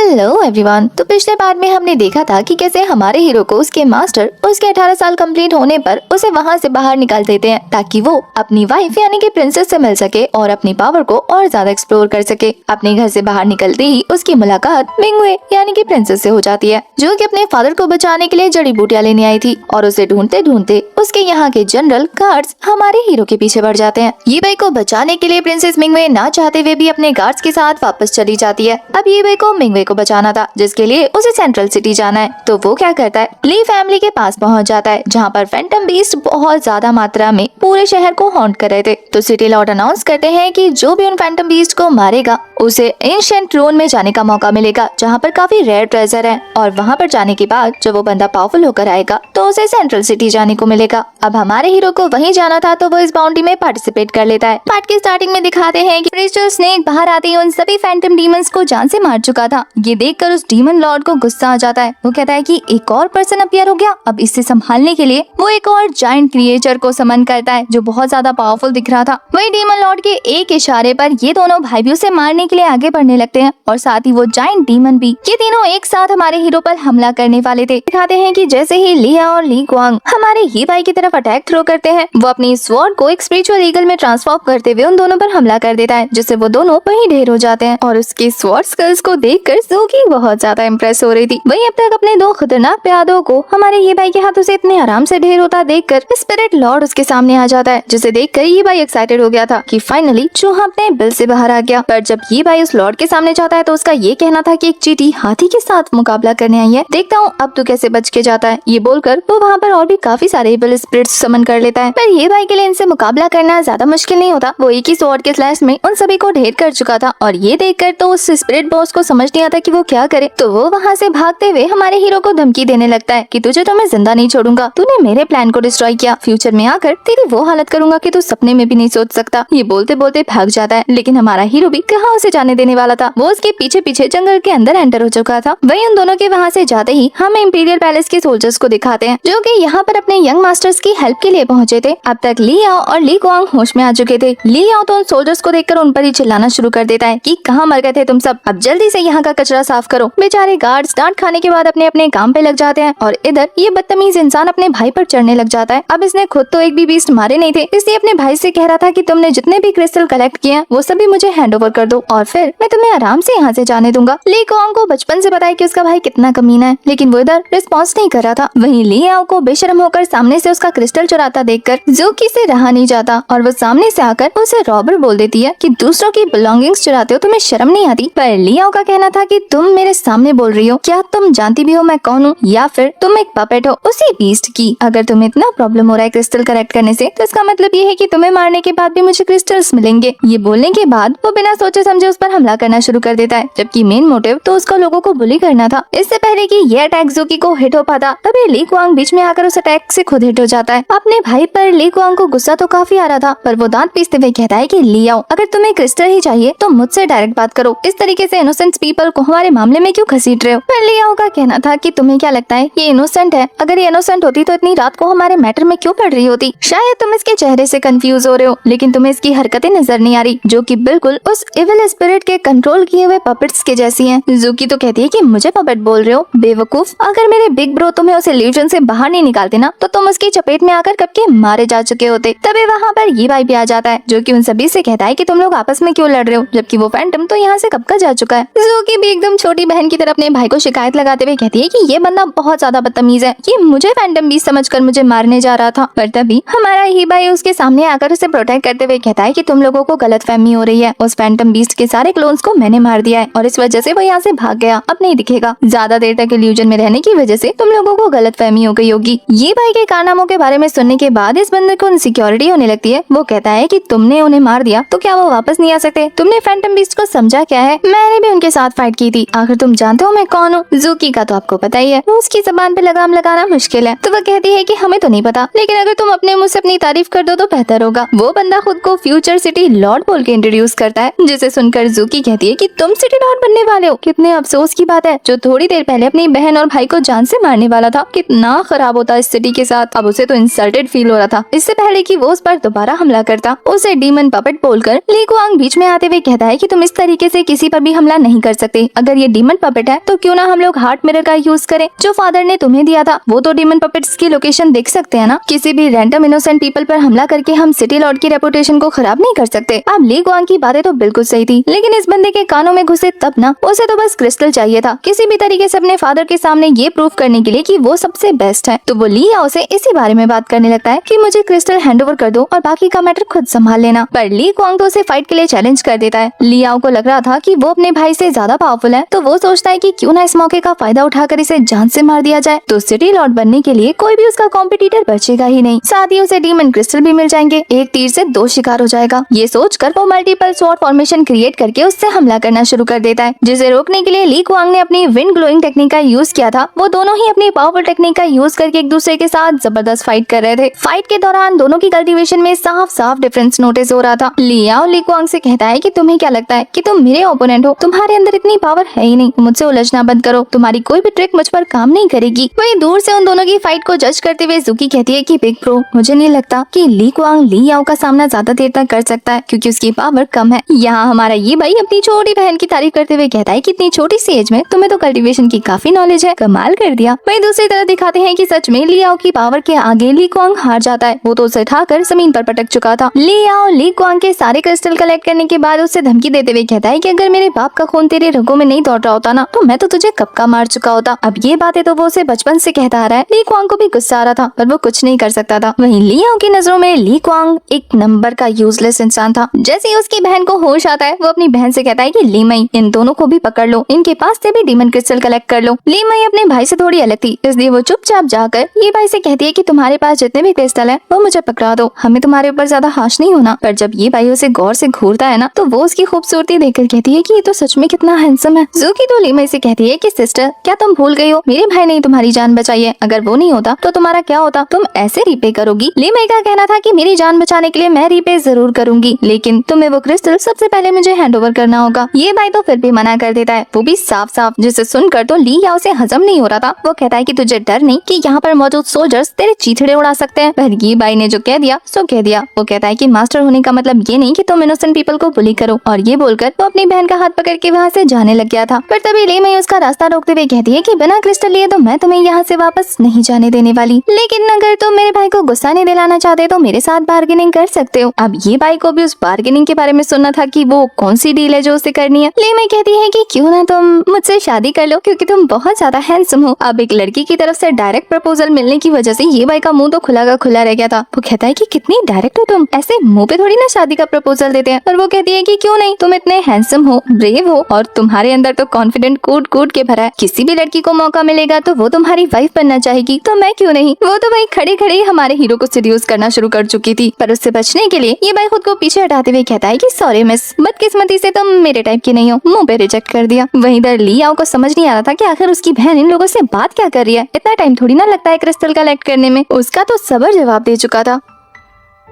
Hello everyone. तो पिछले part में हमने देखा था कि कैसे हमारे हीरो को उसके मास्टर उसके 18 साल कंप्लीट होने पर उसे वहाँ से बाहर निकाल देते हैं ताकि वो अपनी वाइफ यानी कि प्रिंसेस से मिल सके और अपनी पावर को और ज्यादा एक्सप्लोर कर सके। अपने घर से बाहर निकलते ही उसकी मुलाकात मिंगवे यानी कि प्रिंसेस से हो जाती है, जो कि अपने फादर को बचाने के लिए जड़ी बूटियां लेने आई थी। और उसे ढूंढते ढूंढते उसके यहाँ के जनरल गार्ड्स हमारे हीरो के पीछे पड़ जाते हैं। ये भाई को बचाने के लिए प्रिंसेस मिंगवे ना चाहते हुए भी अपने गार्ड्स के साथ वापस चली जाती है। अब ये भाई को मिंगवे को बचाना था, जिसके लिए उसे सेंट्रल सिटी जाना है। तो वो क्या करता है, ली फैमिली के पास पहुंच जाता है, जहां पर फैंटम बीस्ट बहुत ज्यादा मात्रा में पूरे शहर को हॉन्ट कर रहे थे। तो सिटी लॉर्ड अनाउंस करते हैं कि जो भी उन फैंटम बीस्ट को मारेगा उसे एंशिएंट ट्रोन में जाने का मौका मिलेगा, जहां पर काफी रेयर ट्रेजर है। और वहां पर जाने के बाद जब वो बंदा पावरफुल होकर आएगा तो उसे सेंट्रल सिटी जाने को मिलेगा। अब हमारे हीरो को वहीं जाना था, तो वो इस बाउंड्री में पार्टिसिपेट कर लेता है। पार्ट की स्टार्टिंग में दिखाते हैं कि क्रिस्टल स्नेक बाहर आते ही उन सभी फैंटम डीमंस को जान से मार चुका था। ये देखकर उस डीमन लॉर्ड को गुस्सा आ जाता है। वो कहता है कि एक और पर्सन अपीयर हो गया। अब इससे संभालने के लिए वो एक और जायंट क्रिएचर को समन करता है, जो बहुत ज्यादा पावरफुल दिख रहा था। वही डीमन लॉर्ड के एक इशारे पर ये दोनों भाई भी उसे मारने के लिए आगे बढ़ने लगते हैं, और साथ ही वो जायंट डीमन भी। ये तीनों एक साथ हमारे हीरो पर हमला करने वाले थे। दिखाते हैं कि जैसे ही लिया और ली क्वांग हमारे ही भाई की तरफ अटैक थ्रो करते हैं, वो अपनी स्वॉर्ड को एक स्पिरिचुअल ईगल में ट्रांसफॉर्म करते हुए उन दोनों पर हमला कर देता है, जिससे वो दोनों वहीं ढेर हो जाते हैं। और उसके स्वॉर्ड स्किल्स को देखकर ज़ूकी बहुत ज्यादा इम्प्रेस हो रही थी। वहीं अब तक अपने दो खतरनाक प्यादों को हमारे ये भाई के हाथों से इतने आराम से ढेर होता देखकर स्पिरिट लॉर्ड उसके सामने आ जाता है, जिसे देखकर ये भाई एक्साइटेड हो गया था कि फाइनली चूहा अपने बिल से बाहर आ गया। पर जब ये भाई उस लॉर्ड के सामने जाता है तो उसका ये कहना था कि एक चींटी हाथी के साथ मुकाबला करने आई है, देखता हूँ अब तू कैसे बच के जाता है। ये बोलकर वो वहाँ पर और भी काफी सारे इविल स्पिरिट्स समन कर लेता है। पर ये भाई के लिए इनसे मुकाबला करना ज्यादा मुश्किल नहीं होता। वो एक ही स्वॉर्ड के स्लैश में उन सभी को ढेर कर चुका था, और ये देखकर तो उस स्पिरिट बॉस को समझ नहीं आता कि वो क्या करे। तो वो वहाँ से भागते हुए हमारे हीरो को धमकी देने लगता है कि तुझे तो मैं जिंदा नहीं छोड़ूंगा, तूने मेरे प्लान को डिस्ट्रॉय किया, फ्यूचर में आकर तेरी वो हालत करूंगा कि तू सपने में भी नहीं सोच सकता। ये बोलते बोलते भाग जाता है, लेकिन हमारा हीरो भी कहाँ उसे जाने देने वाला था। वो उसके पीछे पीछे जंगल के अंदर एंटर हो चुका था। वहीं उन दोनों के वहाँ से जाते ही हम इंपीरियल पैलेस के सोल्जर्स को दिखाते हैं, जो कि यहाँ पर अपने यंग मास्टर्स की हेल्प के लिए पहुँचे थे। अब तक ली याओ और ली क्वांग होश में आ चुके थे। ली याओ तो उन सोल्जर्स को देखकर उन पर ही चिल्लाना शुरू कर देता है कि कहाँ मर गए थे तुम सब, अब जल्दी से यहाँ का कचरा साफ करो। बेचारे गार्ड्स डांट खाने के बाद अपने अपने काम पे लग जाते हैं, और इधर ये बदतमीज इंसान अपने भाई पर चढ़ने लग जाता है। अब इसने खुद तो एक भी बीस्ट मारे नहीं थे, इसलिए अपने भाई से कह रहा था कि तुमने जितने भी क्रिस्टल कलेक्ट किए हैं वो सभी मुझे हैंड ओवर कर दो, और फिर मैं तुम्हें आराम से यहाँ से जाने दूंगा। ली क्वांग को बचपन से पता है कि उसका भाई कितना कमीना है, लेकिन वो इधर रिस्पॉन्स नहीं कर रहा था। वहीं ली याओ को बेशर्म होकर सामने से उसका क्रिस्टल चुराता देखकर ज़ूकी से रहा नहीं जाता, और वो सामने से आकर उसे रॉबर बोल देती है कि दूसरों की बिलोंगिंग्स चुराते हो, तुम्हें शर्म नहीं आती। पर ली याओ का कहना था कि तुम मेरे सामने बोल रही हो, क्या तुम जानती भी हो मैं कौन हूँ, या फिर तुम एक पपेट हो उसी बीस्ट की। अगर तुम्हें इतना प्रॉब्लम हो रहा है क्रिस्टल कलेक्ट करने से, तो इसका मतलब ये है कि तुम्हें मारने के बाद भी मुझे क्रिस्टल्स मिलेंगे। ये बोलने के बाद वो बिना सोचे समझे उस पर हमला करना शुरू कर देता है, जबकि मेन मोटिव तो उसका लोगों को बुली करना था। इससे पहले कि ये अटैक ज़ूकी को हिट हो पाता, तभी ली क्वांग बीच में आकर उस अटैक से खुद हिट हो जाता है। अपने भाई पर ली क्वांग को गुस्सा तो काफी आ रहा था, पर वो दांत पीसते हुए कहता है कि ली आओ, अगर तुम्हें क्रिस्टल ही चाहिए तो मुझसे डायरेक्ट बात करो, इस तरीके से इनोसेंट पीपल को हमारे मामले में क्यों घसीट रहे हो। पर ली आओ का कहना था कि तुम्हें क्या लगता है ये इनोसेंट है, अगर ये इनोसेंट होती तो इतनी रात को हमारे मैटर में क्यों पड़ रही होती। शायद तुम इसके चेहरे से कंफ्यूज हो रहे हो, लेकिन तुम्हें इसकी हरकतें नजर नहीं आ रही, जो कि बिल्कुल उस इविल स्पिरिट के कंट्रोल किए हुए पपेट्स के जैसी हैं। ज़ूकी तो कहती है कि मुझे पपेट बोल रहे हो, बेवकूफ, अगर मेरे बिग ब्रो तुम्हें उस इल्यूजन से बाहर नहीं निकालते ना, तो तुम उसकी चपेट में आकर कब के मारे जा चुके होते। तभी वहाँ पर ये भाई भी आ जाता है, जो कि उन सभी से कहता है कि तुम लोग आपस में क्यों लड़ रहे हो, जबकि वो फैंटम तो यहाँ से कब का जा चुका है। ज़ूकी भी एकदम छोटी बहन की तरह अपने भाई को शिकायत लगाते हुए कहती है कि ये बंदा बहुत ज्यादा बदतमीज है, ये मुझे फैंटम बीस्ट समझकर मुझे मारने जा रहा था। पर तभी हमारा ही भाई उसके सामने आकर उसे प्रोटेक्ट करते हुए कहता है कि तुम लोगों को गलतफहमी हो रही है, उस फैंटम बीस्ट के सारे क्लोन्स को मैंने मार दिया है, और इस वजह से वो यहाँ से भाग गया, अब नहीं दिखेगा। ज्यादा देर तक इल्यूजन में रहने की वजह से तुम लोगों को गलतफहमी हो गई होगी। ये भाई के कारनामों के बारे में सुनने के बाद इस बंदे को इनसिक्योरिटी होने लगती है। वो कहता है कि तुमने उन्हें मार दिया तो क्या वो वापस नहीं आ सकते, तुमने फैंटम बीस्ट को समझा क्या है, मैंने भी उनके साथ फाइट की थी, आखिर तुम जानते हो मैं कौन हूँ। ज़ूकी का तो आपको पता ही है, वो उसकी जबान पे लगाम लगाना मुश्किल है। तो वो कहती है कि हमें तो नहीं पता, लेकिन अगर तुम अपने मुंह से अपनी तारीफ कर दो तो बेहतर होगा। वो बंदा खुद को फ्यूचर सिटी लॉर्ड बोल के इंट्रोड्यूस करता है, जिसे सुनकर ज़ूकी कहती है कि तुम सिटी लॉर्ड बनने वाले हो, कितने अफसोस की बात है, जो थोड़ी देर पहले अपनी बहन और भाई को जान से मारने वाला था, कितना खराब होता इस सिटी के साथ। अब उसे तो इंसल्टेड फील हो रहा था। इससे पहले कि वो उस पर दोबारा हमला करता, उसे डीमन पपेट बोलकर ली क्वांग बीच में आते हुए कहता है कि तुम इस तरीके से किसी पर भी हमला नहीं कर सकते, अगर ये डीमन पपेट है तो क्यों ना हम लोग हार्ट मिरर का यूज करें जो फादर ने तुम्हें दिया था। वो तो डीमन पपेट्स की लोकेशन देख सकते हैं ना। किसी भी रैंडम इनोसेंट पीपल पर हमला करके हम सिटी लॉर्ड की रेपुटेशन को खराब नहीं कर सकते। अब ली गुआंग की बातें तो बिल्कुल सही थी, लेकिन इस बंदे के कानों में घुसे तब ना। उसे तो बस क्रिस्टल चाहिए था किसी भी तरीके से अपने फादर के सामने ये प्रूव करने के लिए कि वो सबसे बेस्ट है। तो वो ली याओ से इसी बारे में बात करने लगता है कि मुझे क्रिस्टल हैंडओवर कर दो और बाकी का मैटर खुद संभाल लेना। पर ली गुआंग तो उसे फाइट के लिए चैलेंज कर देता है। ली याओ को लग रहा था कि वो अपने भाई से ज्यादा पावरफुल है, तो वो सोचता है कि क्यों ना इस मौके का फायदा उठाकर इसे जान से मार दिया जाए। तो सिटी लॉर्ड बनने के लिए कोई भी उसका कॉम्पिटिटर बचेगा ही नहीं, साथ ही उसे डीमन क्रिस्टल भी मिल जाएंगे। एक तीर से दो शिकार हो जाएगा। ये सोचकर वो मल्टीपल स्वॉर्ड फॉर्मेशन क्रिएट करके उससे हमला करना शुरू कर देता है, जिसे रोकने के लिए ली गुआंग ने अपनी विंड ग्लोइंग टेक्निक का यूज किया था। वो दोनों ही अपनी पावरफुल टेक्निक का यूज करके एक दूसरे के साथ जबरदस्त फाइट कर रहे थे। फाइट के दौरान दोनों की कल्टीवेशन में साफ साफ डिफरेंस नोटिस हो रहा था। ली याओ ली गुआंग से कहता है कि तुम्हें क्या लगता है कि तुम मेरे ओपोनेंट हो, तुम्हारे अंदर इतनी पावर है ही नहीं, मुझसे उलझना बंद करो, तुम्हारी कोई भी ट्रिक मुझ पर काम नहीं करेगी। वहीं दूर से उन दोनों की फाइट को जज करते हुए ज़ुकी कहती है कि बिग ब्रो, मुझे नहीं लगता कि ली गुआंग ली याओ का सामना ज्यादा देर तक कर सकता है क्योंकि उसकी पावर कम है। यहाँ हमारा ये भाई अपनी छोटी बहन की तारीफ करते हुए कहता है कि इतनी छोटी सी एज में तुम्हें तो कल्टीवेशन की काफी नॉलेज है, कमाल कर दिया। वहीं दूसरी तरफ दिखाते हैं कि सच में ली याओ की पावर के आगे ली गुआंग हार जाता है। वो तो उसे उठाकर जमीन पर पटक चुका था। ली याओ ली गुआंग के सारे क्रिस्टल कलेक्ट करने के बाद उससे धमकी देते हुए कहता है कि अगर मेरे बाप का खून तेरे रगों में नहीं दौड़ रहा होता ना तो मैं तो तुझे कब का मार चुका होता। अब ये बातें तो वो उसे बचपन से कहता आ रहा है। ली गुआंग को भी गुस्सा आ रहा था पर वो कुछ नहीं कर सकता था। वहीं ली याओ की नजरों में ली गुआंग एक नंबर का यूजलेस इंसान था। जैसे ही उसकी बहन को होश आता है वो अपनी बहन से कहता है कि ली मई, इन दोनों को भी पकड़ लो, इनके पास से भी डीमन क्रिस्टल कलेक्ट कर लो। ली मई अपने भाई से थोड़ी अलग थी, इसलिए वो चुपचाप जाकर ये भाई से कहती है कि तुम्हारे पास जितने भी क्रिस्टल है वो मुझे पकड़ा दो, हमें तुम्हारे ऊपर ज्यादा हाश नहीं होना। पर जब ये भाई उसे गौर से घूरता है ना तो वो उसकी खूबसूरती देखकर कहती है कि ये तो सच में कितना हैंडसम है। ज़ुकी तो ली मई से कहती है कि सिस्टर, क्या तुम भूल गई हो मेरे भाई ने तुम्हारी जान बचाई है, अगर वो नहीं होता तो तुम्हारा क्या होता, तुम ऐसे रीपे करोगी। ली मई का कहना था कि मेरी जान बचाने के लिए मैं रीपे जरूर करूंगी, लेकिन तुम्हें वो क्रिस्टल सबसे पहले मुझे हैंडओवर करना होगा। ये भाई तो फिर भी मना कर देता है, वो भी साफ साफ, जिसे सुनकर तो ली याओ से हजम नहीं हो रहा था। वो कहता है कि तुझे डर नहीं कि यहाँ पर मौजूद सोल्जर्स तेरे चीथड़े उड़ा सकते हैं। पर ये भाई ने जो कह दिया सो कह दिया। वो कहता है कि मास्टर होने का मतलब ये नहीं कि तुम इनोसेंट पीपल को बुली करो, और ये बोलकर वो अपनी बहन का हाथ पकड़ के वहाँ से जाने लग गया था। पर तभी ली मई उसका रास्ता रोकते हुए कहती है कि बिना क्रिस्टल लिए तो मैं तुम्हें यहाँ से वापस नहीं जाने देने वाली, लेकिन अगर तुम मेरे भाई को गुस्सा नहीं दिलाना चाहते तो मेरे साथ बार्गेनिंग कर सकते हो। अब ये भाई को भी उस बार्गेनिंग के बारे में सुनना था कि वो कौन सी डील है जो उसे करनी है। ली मई कहती है कि क्यों ना तुम मुझसे शादी कर लो क्योंकि तुम बहुत ज्यादा हैंडसम हो। अब एक लड़की की तरफ से डायरेक्ट प्रपोजल मिलने की वजह से ये भाई का मुंह तो खुला का खुला रह गया था। वो कहता है कि कितनी डायरेक्ट हो तुम, ऐसे मुंह पे थोड़ी ना शादी का प्रपोजल देते हैं। और वो कहती है कि क्यों नहीं, तुम इतने हैंडसम हो, ब्रेव हो और तुम्हारे अंदर तो कॉन्फिडेंट कूट कूट के भरा है। किसी भी लड़की को मौका मिलेगा तो वो तुम्हारी वाइफ बनना चाहेगी, तो मैं क्यों नहीं। वो तो भाई खड़े खड़े ही हमारे हीरो को सीड्यूस करना शुरू कर चुकी थी। पर उससे बचने के लिए ये भाई खुद को पीछे हटाते हुए कहता है कि सॉरी मिस, बदकिस्मती से तुम मेरे टाइप की नहीं हो, मुंह पे रिजेक्ट कर दिया। वहीं इधर ली याओ को समझ नहीं आ रहा था कि आखिर उसकी बहन इन लोगों से बात क्या कर रही है। इतना टाइम थोड़ी ना लगता है क्रिस्टल कलेक्ट करने में। उसका तो सबर जवाब दे चुका था।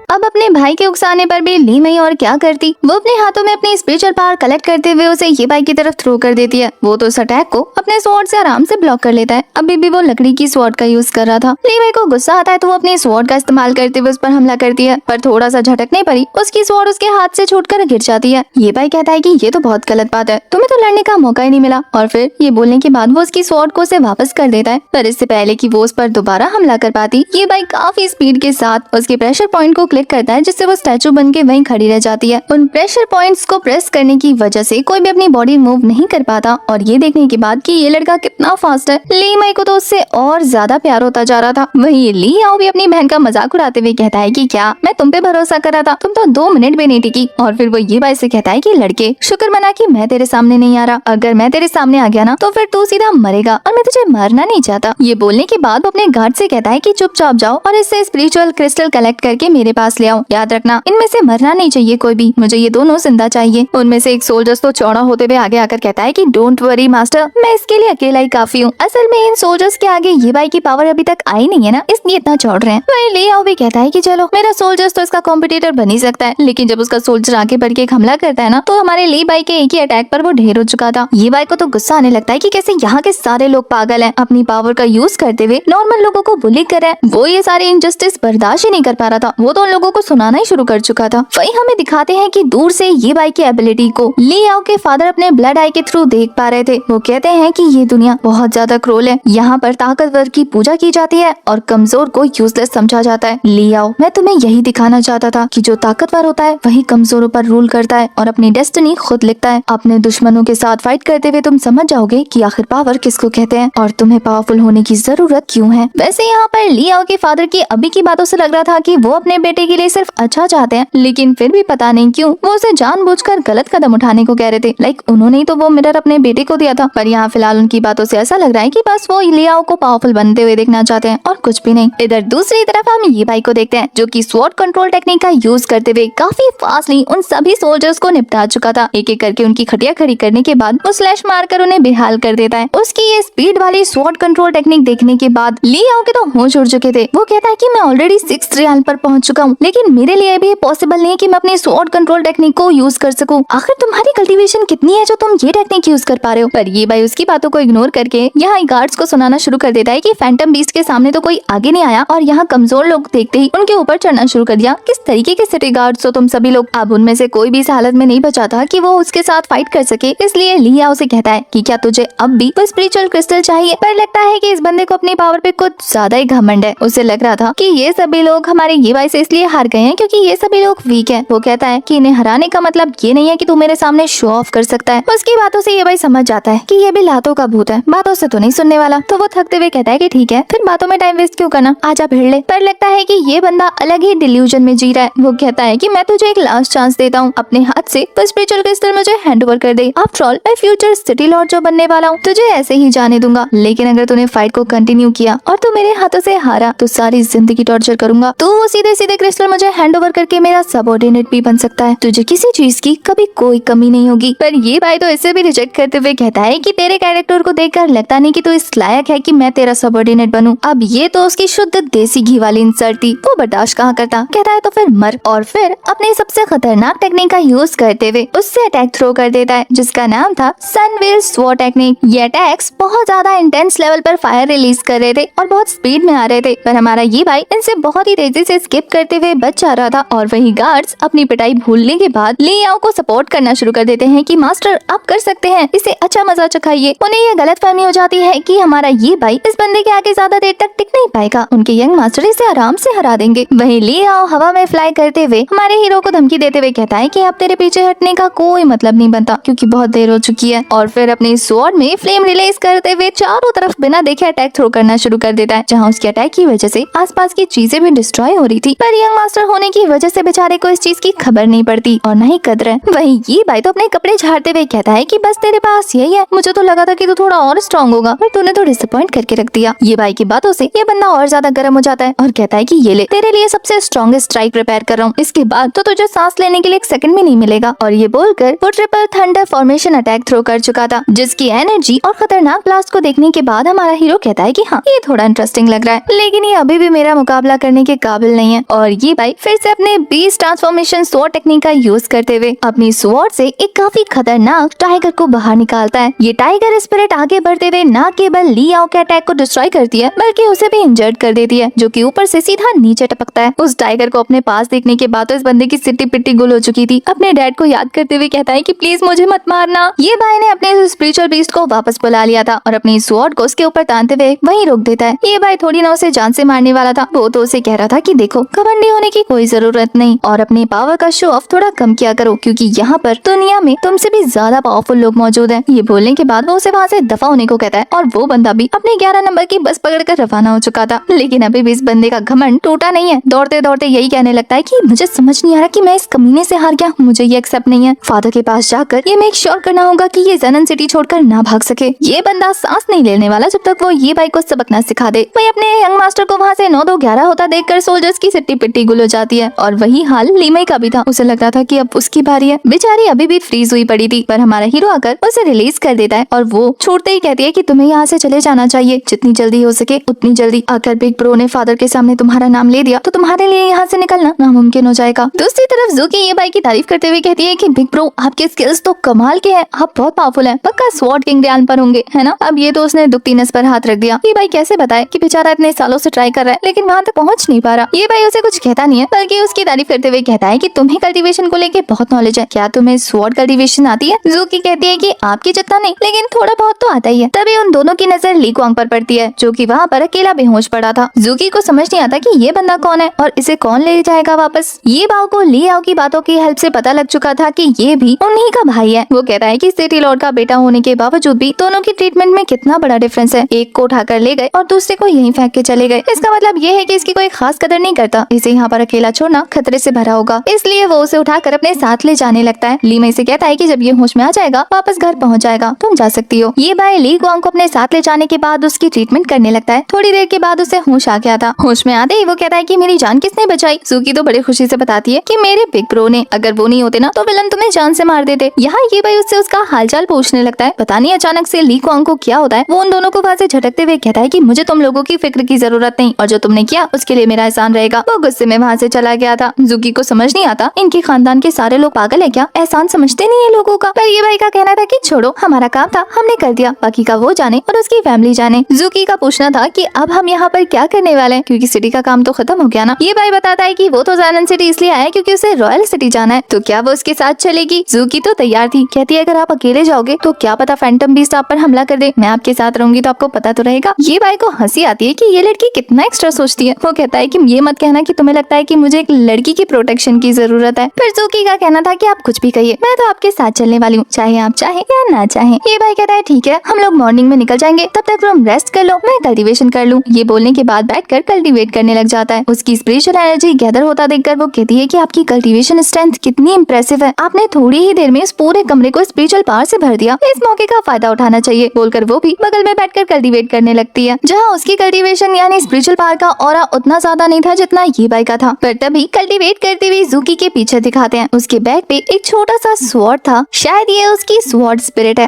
अब अपने भाई के उकसाने पर भी ली मई और क्या करती, वो अपने हाथों में अपनी स्पिरिचुअल पावर कलेक्ट करते हुए उसे ये भाई की तरफ थ्रो कर देती है। वो तो उस अटैक को अपने स्वॉर्ड से आराम से ब्लॉक कर लेता है। अभी भी वो लकड़ी की स्वॉर्ड का यूज कर रहा था। ली मई को गुस्सा आता है तो वो अपने स्वॉर्ड का इस्तेमाल करते हुए उस पर हमला करती है, पर थोड़ा सा झटकने पर ही उसकी स्वॉर्ड उसके हाथ से छूटकर गिर जाती है। ये भाई कहता है कि ये तो बहुत गलत बात है, तुम्हें तो लड़ने का मौका ही नहीं मिला। और फिर ये बोलने के बाद वो उसकी स्वॉर्ड को उसे वापस कर देता है। पर इससे पहले कि वो उस पर दोबारा हमला कर पाती, ये भाई काफी स्पीड के साथ उसके प्रेशर पॉइंट को क्लिक करता है, जिससे स्टैचू बन के वहीं खड़ी रह जाती है। उन प्रेशर पॉइंट्स को प्रेस करने की वजह से कोई भी अपनी बॉडी मूव नहीं कर पाता। और ये देखने के बाद कि ये लड़का कितना फास्ट है, ली मई को तो उससे और ज्यादा प्यार होता जा रहा था। वहीं ली याओ भी अपनी बहन का मजाक उड़ाते हुए कहता है कि क्या मैं तुम पे भरोसा कर रहा था, तुम तो 2 मिनट भी नहीं टिकी। और फिर वो ये भाई से कहता है कि लड़के, शुक्र मना कि मैं तेरे सामने नहीं आ रहा, अगर मैं तेरे सामने आ गया ना तो फिर तू सीधा मरेगा और मैं तुझे मारना नहीं चाहता। ये बोलने के बाद वो अपने गार्ड से कहता है कि चुपचाप जाओ और इससे स्पिरिचुअल क्रिस्टल कलेक्ट करके मेरे पास ले आओ। याद रखना इनमें से मरना नहीं चाहिए कोई भी, मुझे ये दोनों जिंदा चाहिए। उनमें से एक सोल्जर्स तो चौड़ा होते हुए आगे आकर कहता है कि डोंट वरी मास्टर, मैं इसके लिए अकेला ही काफी हूँ। असल में इन सोल्जर्स के आगे ये भाई की पावर अभी तक आई नहीं है ना, इसलिए इतना चौड़ रहे हैं। वही ली याओ भी कहता है कि चलो मेरा सोल्जर्स तो इसका कॉम्पिटिटर बन ही सकता है, लेकिन जब उसका सोल्जर आगे बढ़ के एक हमला करता है ना तो हमारे ली भाई के एक ही अटैक पर वो ढेर हो चुका था। ये भाई को तो गुस्सा आने लगता है कि कैसे यहाँ के सारे लोग पागल हैं, अपनी पावर का यूज करते हुए नॉर्मल लोगों को बुली कर रहे हैं। वो ये सारे इनजस्टिस बर्दाश्त ही नहीं कर पा रहा था। वो तो उन लोगों को सुनाना ही शुरू कर चुका था। वही हमें दिखाते हैं कि दूर से ये बाई की एबिलिटी को ली आओ के फादर अपने ब्लड आई के थ्रू देख पा रहे थे। वो कहते हैं कि ये दुनिया बहुत ज्यादा क्रूर है, यहाँ पर ताकतवर की पूजा की जाती है और कमजोर को यूजलेस समझा जाता है। ली आओ, मैं तुम्हें यही दिखाना चाहता था कि जो ताकतवर होता है वही कमजोरों पर रूल करता है और अपनी डेस्टिनी खुद लिखता है। अपने दुश्मनों के साथ फाइट करते हुए तुम समझ जाओगे कि आखिर पावर किसको कहते हैं और तुम्हें पावरफुल होने की जरूरत क्यों है। वैसे यहाँ पर ली आओ के फादर की अभी की बातों से लग रहा था कि वो अपने बेटे के लिए सिर्फ अच्छा चाहते हैं, लेकिन फिर भी पता नहीं क्यों वो उसे जानबूझकर गलत कदम उठाने को कह रहे थे। लाइक उन्होंने ही तो वो मिरर अपने बेटे को दिया था, पर यहाँ फिलहाल उनकी बातों से ऐसा लग रहा है कि बस वो ली आओ को पावरफुल बनते हुए देखना चाहते हैं और कुछ भी नहीं। इधर दूसरी तरफ हम ये भाई को देखते हैं जो कि स्वॉर्ड कंट्रोल टेक्निक का यूज करते हुए काफी फास्टली उन सभी सोल्जर्स को निपटा चुका था। एक एक करके उनकी खटिया खड़ी करने के बाद वो स्लैश मारकर उन्हें बेहाल कर देता है। उसकी ये स्पीड वाली स्वॉर्ड कंट्रोल टेक्निक देखने के बाद ली आओ के तो होश उड़ चुके थे। वो कहता है कि मैं ऑलरेडी 6th रैंक पर पहुंच चुका हूँ, लेकिन मेरे लिए भी पॉसिबल नहीं है कि मैं अपनी स्वॉर्ड कंट्रोल टेक्निक को यूज कर सकूं। आखिर तुम्हारी कल्टीवेशन कितनी है जो तुम ये टेक्निक यूज कर पा रहे हो। पर ये भाई उसकी बातों को इग्नोर करके यहाँ गार्ड्स को सुनाना शुरू कर देता है कि फैंटम बीस्ट के सामने तो कोई आगे नहीं आया और यहाँ कमजोर लोग देखते ही उनके ऊपर चढ़ना शुरू कर दिया। किस तरीके के सिटी गार्ड्स हो तुम सभी लोग। अब उनमें से कोई भी इस हालत में नहीं बचा था कि वो उसके साथ फाइट कर सके, इसलिए लिया उसे कहता है कि क्या तुझे अब भी वो स्पिरिचुअल क्रिस्टल चाहिए। पर लगता है कि इस बंदे को अपनी पावर पे कुछ ज्यादा ही घमंड है। उसे लग रहा था कि ये सभी लोग हमारे ये भाई से इसलिए हार गए हैं क्योंकि ये सभी लोग वीक है। वो कहता है कि इन्हें हराने का मतलब ये नहीं है कि तू मेरे सामने शो ऑफ कर सकता है। उसकी बातों से ये भाई समझ जाता है कि ये भी लातों का भूत है, बातों से तो नहीं सुनने वाला। तो वो थकते हुए कहता है कि ठीक है, फिर बातों में टाइम वेस्ट क्यों करना, आजा भिड़ ले। पर लगता है कि ये बंदा अलग ही डिल्यूजन में जी रहा है। वो कहता है कि मैं तुझे एक लास्ट चांस देता हूँ, अपने हाथ से बस स्पिरिचुअल क्रिस्टल मुझे हैंड ओवर कर दे। आफ्टर ऑल मैं फ्यूचर सिटी लॉर्ड जो बनने वाला हूँ, तुझे ऐसे ही जाने दूंगा। लेकिन अगर तूने फाइट को कंटिन्यू किया और तू मेरे हाथों से हारा तो सारी जिंदगी टॉर्चर करूंगा। तू वो सीधे सीधे क्रिस्टल मुझे हैंड ओवर करके मेरा सबऑर्डिनेट भी बन सकता है। तुझे किसी चीज की कभी कोई कमी नहीं होगी। पर ये भाई तो इसे भी रिजेक्ट करते हुए कहता है कि तेरे कैरेक्टर को देखकर लगता नहीं कि तू इस लायक है कि मैं तेरा सबऑर्डिनेट बनूं। अब ये तो उसकी शुद्ध देसी घी वाली इंसल्ट थी, वो बर्दाश्त कहाँ करता। कहता है तो फिर मर। और फिर अपने सबसे खतरनाक टेक्निक का यूज करते हुए उससे अटैक थ्रो कर देता है जिसका नाम था सनवेल स्वॉर्ड टेक्निक। ये अटैक्स बहुत ज्यादा इंटेंस लेवल पर फायर रिलीज कर रहे थे और बहुत स्पीड में आ रहे थे, पर हमारा ये भाई इनसे बहुत ही तेजी से स्किप करते हुए बच जा रहा था। और वही गार्ड्स अपनी पिटाई भूलने के बाद लियाओ को सपोर्ट करना शुरू कर देते हैं कि मास्टर आप कर सकते हैं, इसे अच्छा मजा चखाइए। उन्हें ये गलतफहमी हो जाती है कि हमारा ये भाई इस बंदे के आगे ज्यादा देर तक टिक नहीं पाएगा, उनके यंग मास्टर इसे आराम से हरा देंगे। वही लियाओ हवा में फ्लाई करते हुए हमारे हीरो को धमकी देते हुए कहता है कि अब तेरे पीछे हटने का कोई मतलब नहीं बनता क्योंकि बहुत देर हो चुकी है। और फिर अपने स्वॉर्ड में फ्लेम रिलीज करते हुए चारों तरफ बिना देखे अटैक थ्रो करना शुरू कर देता है, जहाँ उसके अटैक की वजह से आसपास की चीजें भी डिस्ट्रॉय हो रही थी। पर यंग मास्टर होने की वजह से बेचारे को इस चीज की खबर नहीं पड़ती और न ही कदर है। वही ये भाई तो अपने कपड़े झाड़ते हुए कहता है कि बस तेरे पास यही है, मुझे तो लगा था कि तू थोड़ा और स्ट्रॉन्ग होगा पर तूने तो डिसअपॉइंट करके रख दिया। ये भाई की बातों से ये बंदा और ज्यादा गर्म हो जाता है और कहता है कि ये ले, तेरे लिए सबसे स्ट्रॉन्गेस्ट स्ट्राइक प्रिपेयर कर रहा हूँ, इसके बाद तो तुझे सांस लेने के लिए 1 सेकंड भी नहीं मिलेगा। और ये बोलकर वो triple thunder formation attack throw कर चुका था, जिसकी एनर्जी और खतरनाक ब्लास्ट को देखने के बाद हमारा हीरो कहता है कि हाँ ये थोड़ा इंटरेस्टिंग लग रहा है, लेकिन ये अभी भी मेरा मुकाबला करने के काबिल नहीं है। और ये भाई फिर से अपने बीस्ट ट्रांसफॉर्मेशन स्वॉर्ड टेक्निक का यूज करते हुए अपनी स्वॉर्ड से एक काफी खतरनाक टाइगर को बाहर निकालता है। ये टाइगर स्पिरिट आगे बढ़ते हुए न केवल लियाओ के अटैक को डिस्ट्रॉय करती है बल्कि उसे भी इंजर्ड कर देती है, जो कि ऊपर से सीधा नीचे टपकता है। उस टाइगर को अपने पास देखने के बाद तो इस बंदे की सिट्टी पिट्टी गुल हो चुकी थी। अपने डैड को याद करते हुए कहता है कि प्लीज मुझे मत मारना। ये भाई ने अपने स्पिरिचुअल बीस्ट को वापस बुला लिया था और अपनी स्वॉर्ड को उसके ऊपर तानते हुए वहीं रोक देता है। ये भाई थोड़ी ना उसे जान से मारने वाला था, वो तो उसे कह रहा था कि देखो घमंडी होने की कोई जरूरत नहीं और अपनी पावर का शो ऑफ थोड़ा कम किया करो क्योंकि यहाँ पर दुनिया में तुमसे भी ज्यादा पावरफुल लोग मौजूद हैं। ये बोलने के बाद वो उसे वहाँ से दफा होने को कहता है और वो बंदा भी अपने 11 नंबर की बस पकड़कर रवाना हो चुका था। लेकिन अभी भी इस बंदे का घमंड टूटा नहीं है। दौड़ते दौड़ते यही कहने लगता है कि मुझे समझ नहीं आ रहा कि मैं इस कमीने से हार गया, मुझे ये एक्सेप्ट नहीं है। फादर के पास जाकर ये मेक श्योर करना होगा कि ये ज़नन सिटी छोड़कर ना भाग सके। ये बंदा सांस नहीं लेने वाला जब तक वो ये भाई को सबक ना सिखा दे। वही अपने यंग मास्टर को वहाँ से 9-2-11 होता देखकर सोल्जर्स की सिट्टी पिट्टी गुल हो जाती है। और वही हाल लीमई का भी था। उसे लग रहा था कि अब उसकी बारी है। बेचारी अभी भी फ्रीज हुई पड़ी थी, पर हमारा हीरो आकर उसे रिलीज कर देता है और वो छोड़ते ही कहती है कि तुम्हें यहाँ से चले जाना चाहिए, जितनी जल्दी हो सके उतनी जल्दी। अगर बिग ब्रो ने फादर के सामने तुम्हारा नाम ले दिया तो तुम्हारे लिए यहाँ से निकलना नामुमकिन हो जाएगा। दूसरी तरफ ज़ूकी ये भाई की तारीफ करते हुए कहती है कि बिग ब्रो आपके स्किल्स तो कमाल के हैं, आप बहुत पावरफुल हैं, पक्का स्वॉर्ड किंग रियान पर होंगे है ना। ना। अब ये तो उसने दुखती नस पर हाथ रख दिया। ये भाई कैसे बताए कि बेचारा इतने सालों से ट्राई कर रहा है लेकिन वहाँ तक पहुँच नहीं पा रहा। ये भाई उसे कुछ कहता नहीं है बल्कि उसकी तारीफ करते हुए कहता है कि तुम्हें कल्टीवेशन को लेके बहुत नॉलेज है, क्या तुम्हें स्वॉर्ड कल्टीवेशन आती है? जूकी कहती है कि आपकी जितना नहीं लेकिन थोड़ा बहुत तो आता ही है। तभी उन दोनों की नजर ली कुआंग पर पड़ती है जो कि वहाँ पर अकेला बेहोश पड़ा था। जूकी को समझ नहीं आता कि ये बंदा कौन है और इसे कौन ले जाएगा वापस। ये बाव को ली आओ की बातों की हेल्प से पता लग चुका था कि ये भी उन्हीं का भाई है। वो कहता है कि सिटी लॉर्ड का बेटा होने के बावजूद भी दोनों की ट्रीटमेंट में कितना बड़ा डिफरेंस है। एक को उठाकर ले गए और दूसरे को यहीं फेंक के चले गए। इसका मतलब ये है कि इसकी कोई खास कदर नहीं करता। इसे यहाँ पर अकेला छोड़ना खतरे से भरा होगा, इसलिए वो उसे उठाकर अपने साथ ले जाने लगता है। ली में से कहता है कि जब ये होश में आ जाएगा वापस घर पहुँच जाएगा, तुम जा सकती हो। ये भाई ली कुआंग को अपने साथ ले जाने के बाद उसकी ट्रीटमेंट करने लगता है। थोड़ी देर के बाद उसे होश आ गया था। होश में आते ही वो कहता है कि मेरी जान किसने बचाई। जूकी तो बड़ी खुशी से बताती है कि मेरे बिग ब्रो ने, अगर वो नहीं होते ना तो विलन तुम्हें जान से मार देते। यहाँ ये भाई उससे उसका हालचाल पूछने लगता है। पता नहीं अचानक से ली कुआंग को क्या होता है, वो उन दोनों को वहाँ से झटकते हुए कहता है कि मुझे तुम लोगों की फिक्र की जरूरत नहीं और जो तुमने किया उसके लिए मेरा एहसान रहेगा। वो गुस्से में वहाँ से चला गया था। जूकी को समझ नहीं आता इनके खानदान के सारे लोग पागल है क्या, एहसान समझते नहीं है लोगों का। पर ये भाई का कहना था कि छोड़ो, हमारा काम था हमने कर दिया, बाकी का वो जाने और उसकी फैमिली जाने। जूकी का पूछना था कि अब हम यहाँ पर क्या करने वाले हैं क्योंकि सिटी का काम तो खत्म हो गया ना। ये भाई बताता है कि वो तो जायलैंड सिटी इसलिए आया क्योंकि उसे रॉयल सिटी जाना है। तो क्या वो उसके साथ चलेगी? जूकी तो तैयार थी, कहती है अगर आप अकेले जाओगे तो क्या पता फैंटम बीस्ट आप पर हमला कर दे, मैं आपके साथ रहूंगी तो आपको पता तो रहेगा। ये भाई को हंसी आती है कि ये लड़की कितना एक्स्ट्रा सोचती है। वो कहता है कि ये मत कहना कि तुम्हें लगता है कि मुझे एक लड़की की प्रोटेक्शन की जरूरत है। फिर जूकी का कहना था कि आप कुछ भी कहिए, मैं तो आपके साथ चलने वाली हूँ, चाहे आप चाहे या ना चाहे। ये भाई कहता है ठीक है, हम लोग मॉर्निंग में निकल जाएंगे, तब तक तुम रेस्ट कर लो, मैं कल्टीवेशन कर लूँ। ये बोलने के बाद बैठकर कल्टीवेट करने लग जाता है। उसकी स्पिरिचुअल एनर्जी गैदर होता देखकर वो कहती है कि आपकी कल्टीवेशन स्ट्रेंथ कितनी इंप्रेसिव है, आपने थोड़ी ही देर में इस पूरे कमरे को स्पिरिचुअल पावर से भर दिया, इस मौके का फायदा उठाना चाहिए। बोलकर वो भी बगल में बैठकर कल्टीवेट करने लगती है, जहाँ उसकी कल्टीवेशन यानी स्पिरिचुअल पावर का ऑरा उतना ज्यादा नहीं था जितना ये भाई का था। पर तभी कल्टीवेट करते हुए जूकी के पीछे दिखाते हैं उसके बैग पे एक छोटा सा स्वॉर्ड था, शायद ये उसकी स्वॉर्ड स्पिरिट है।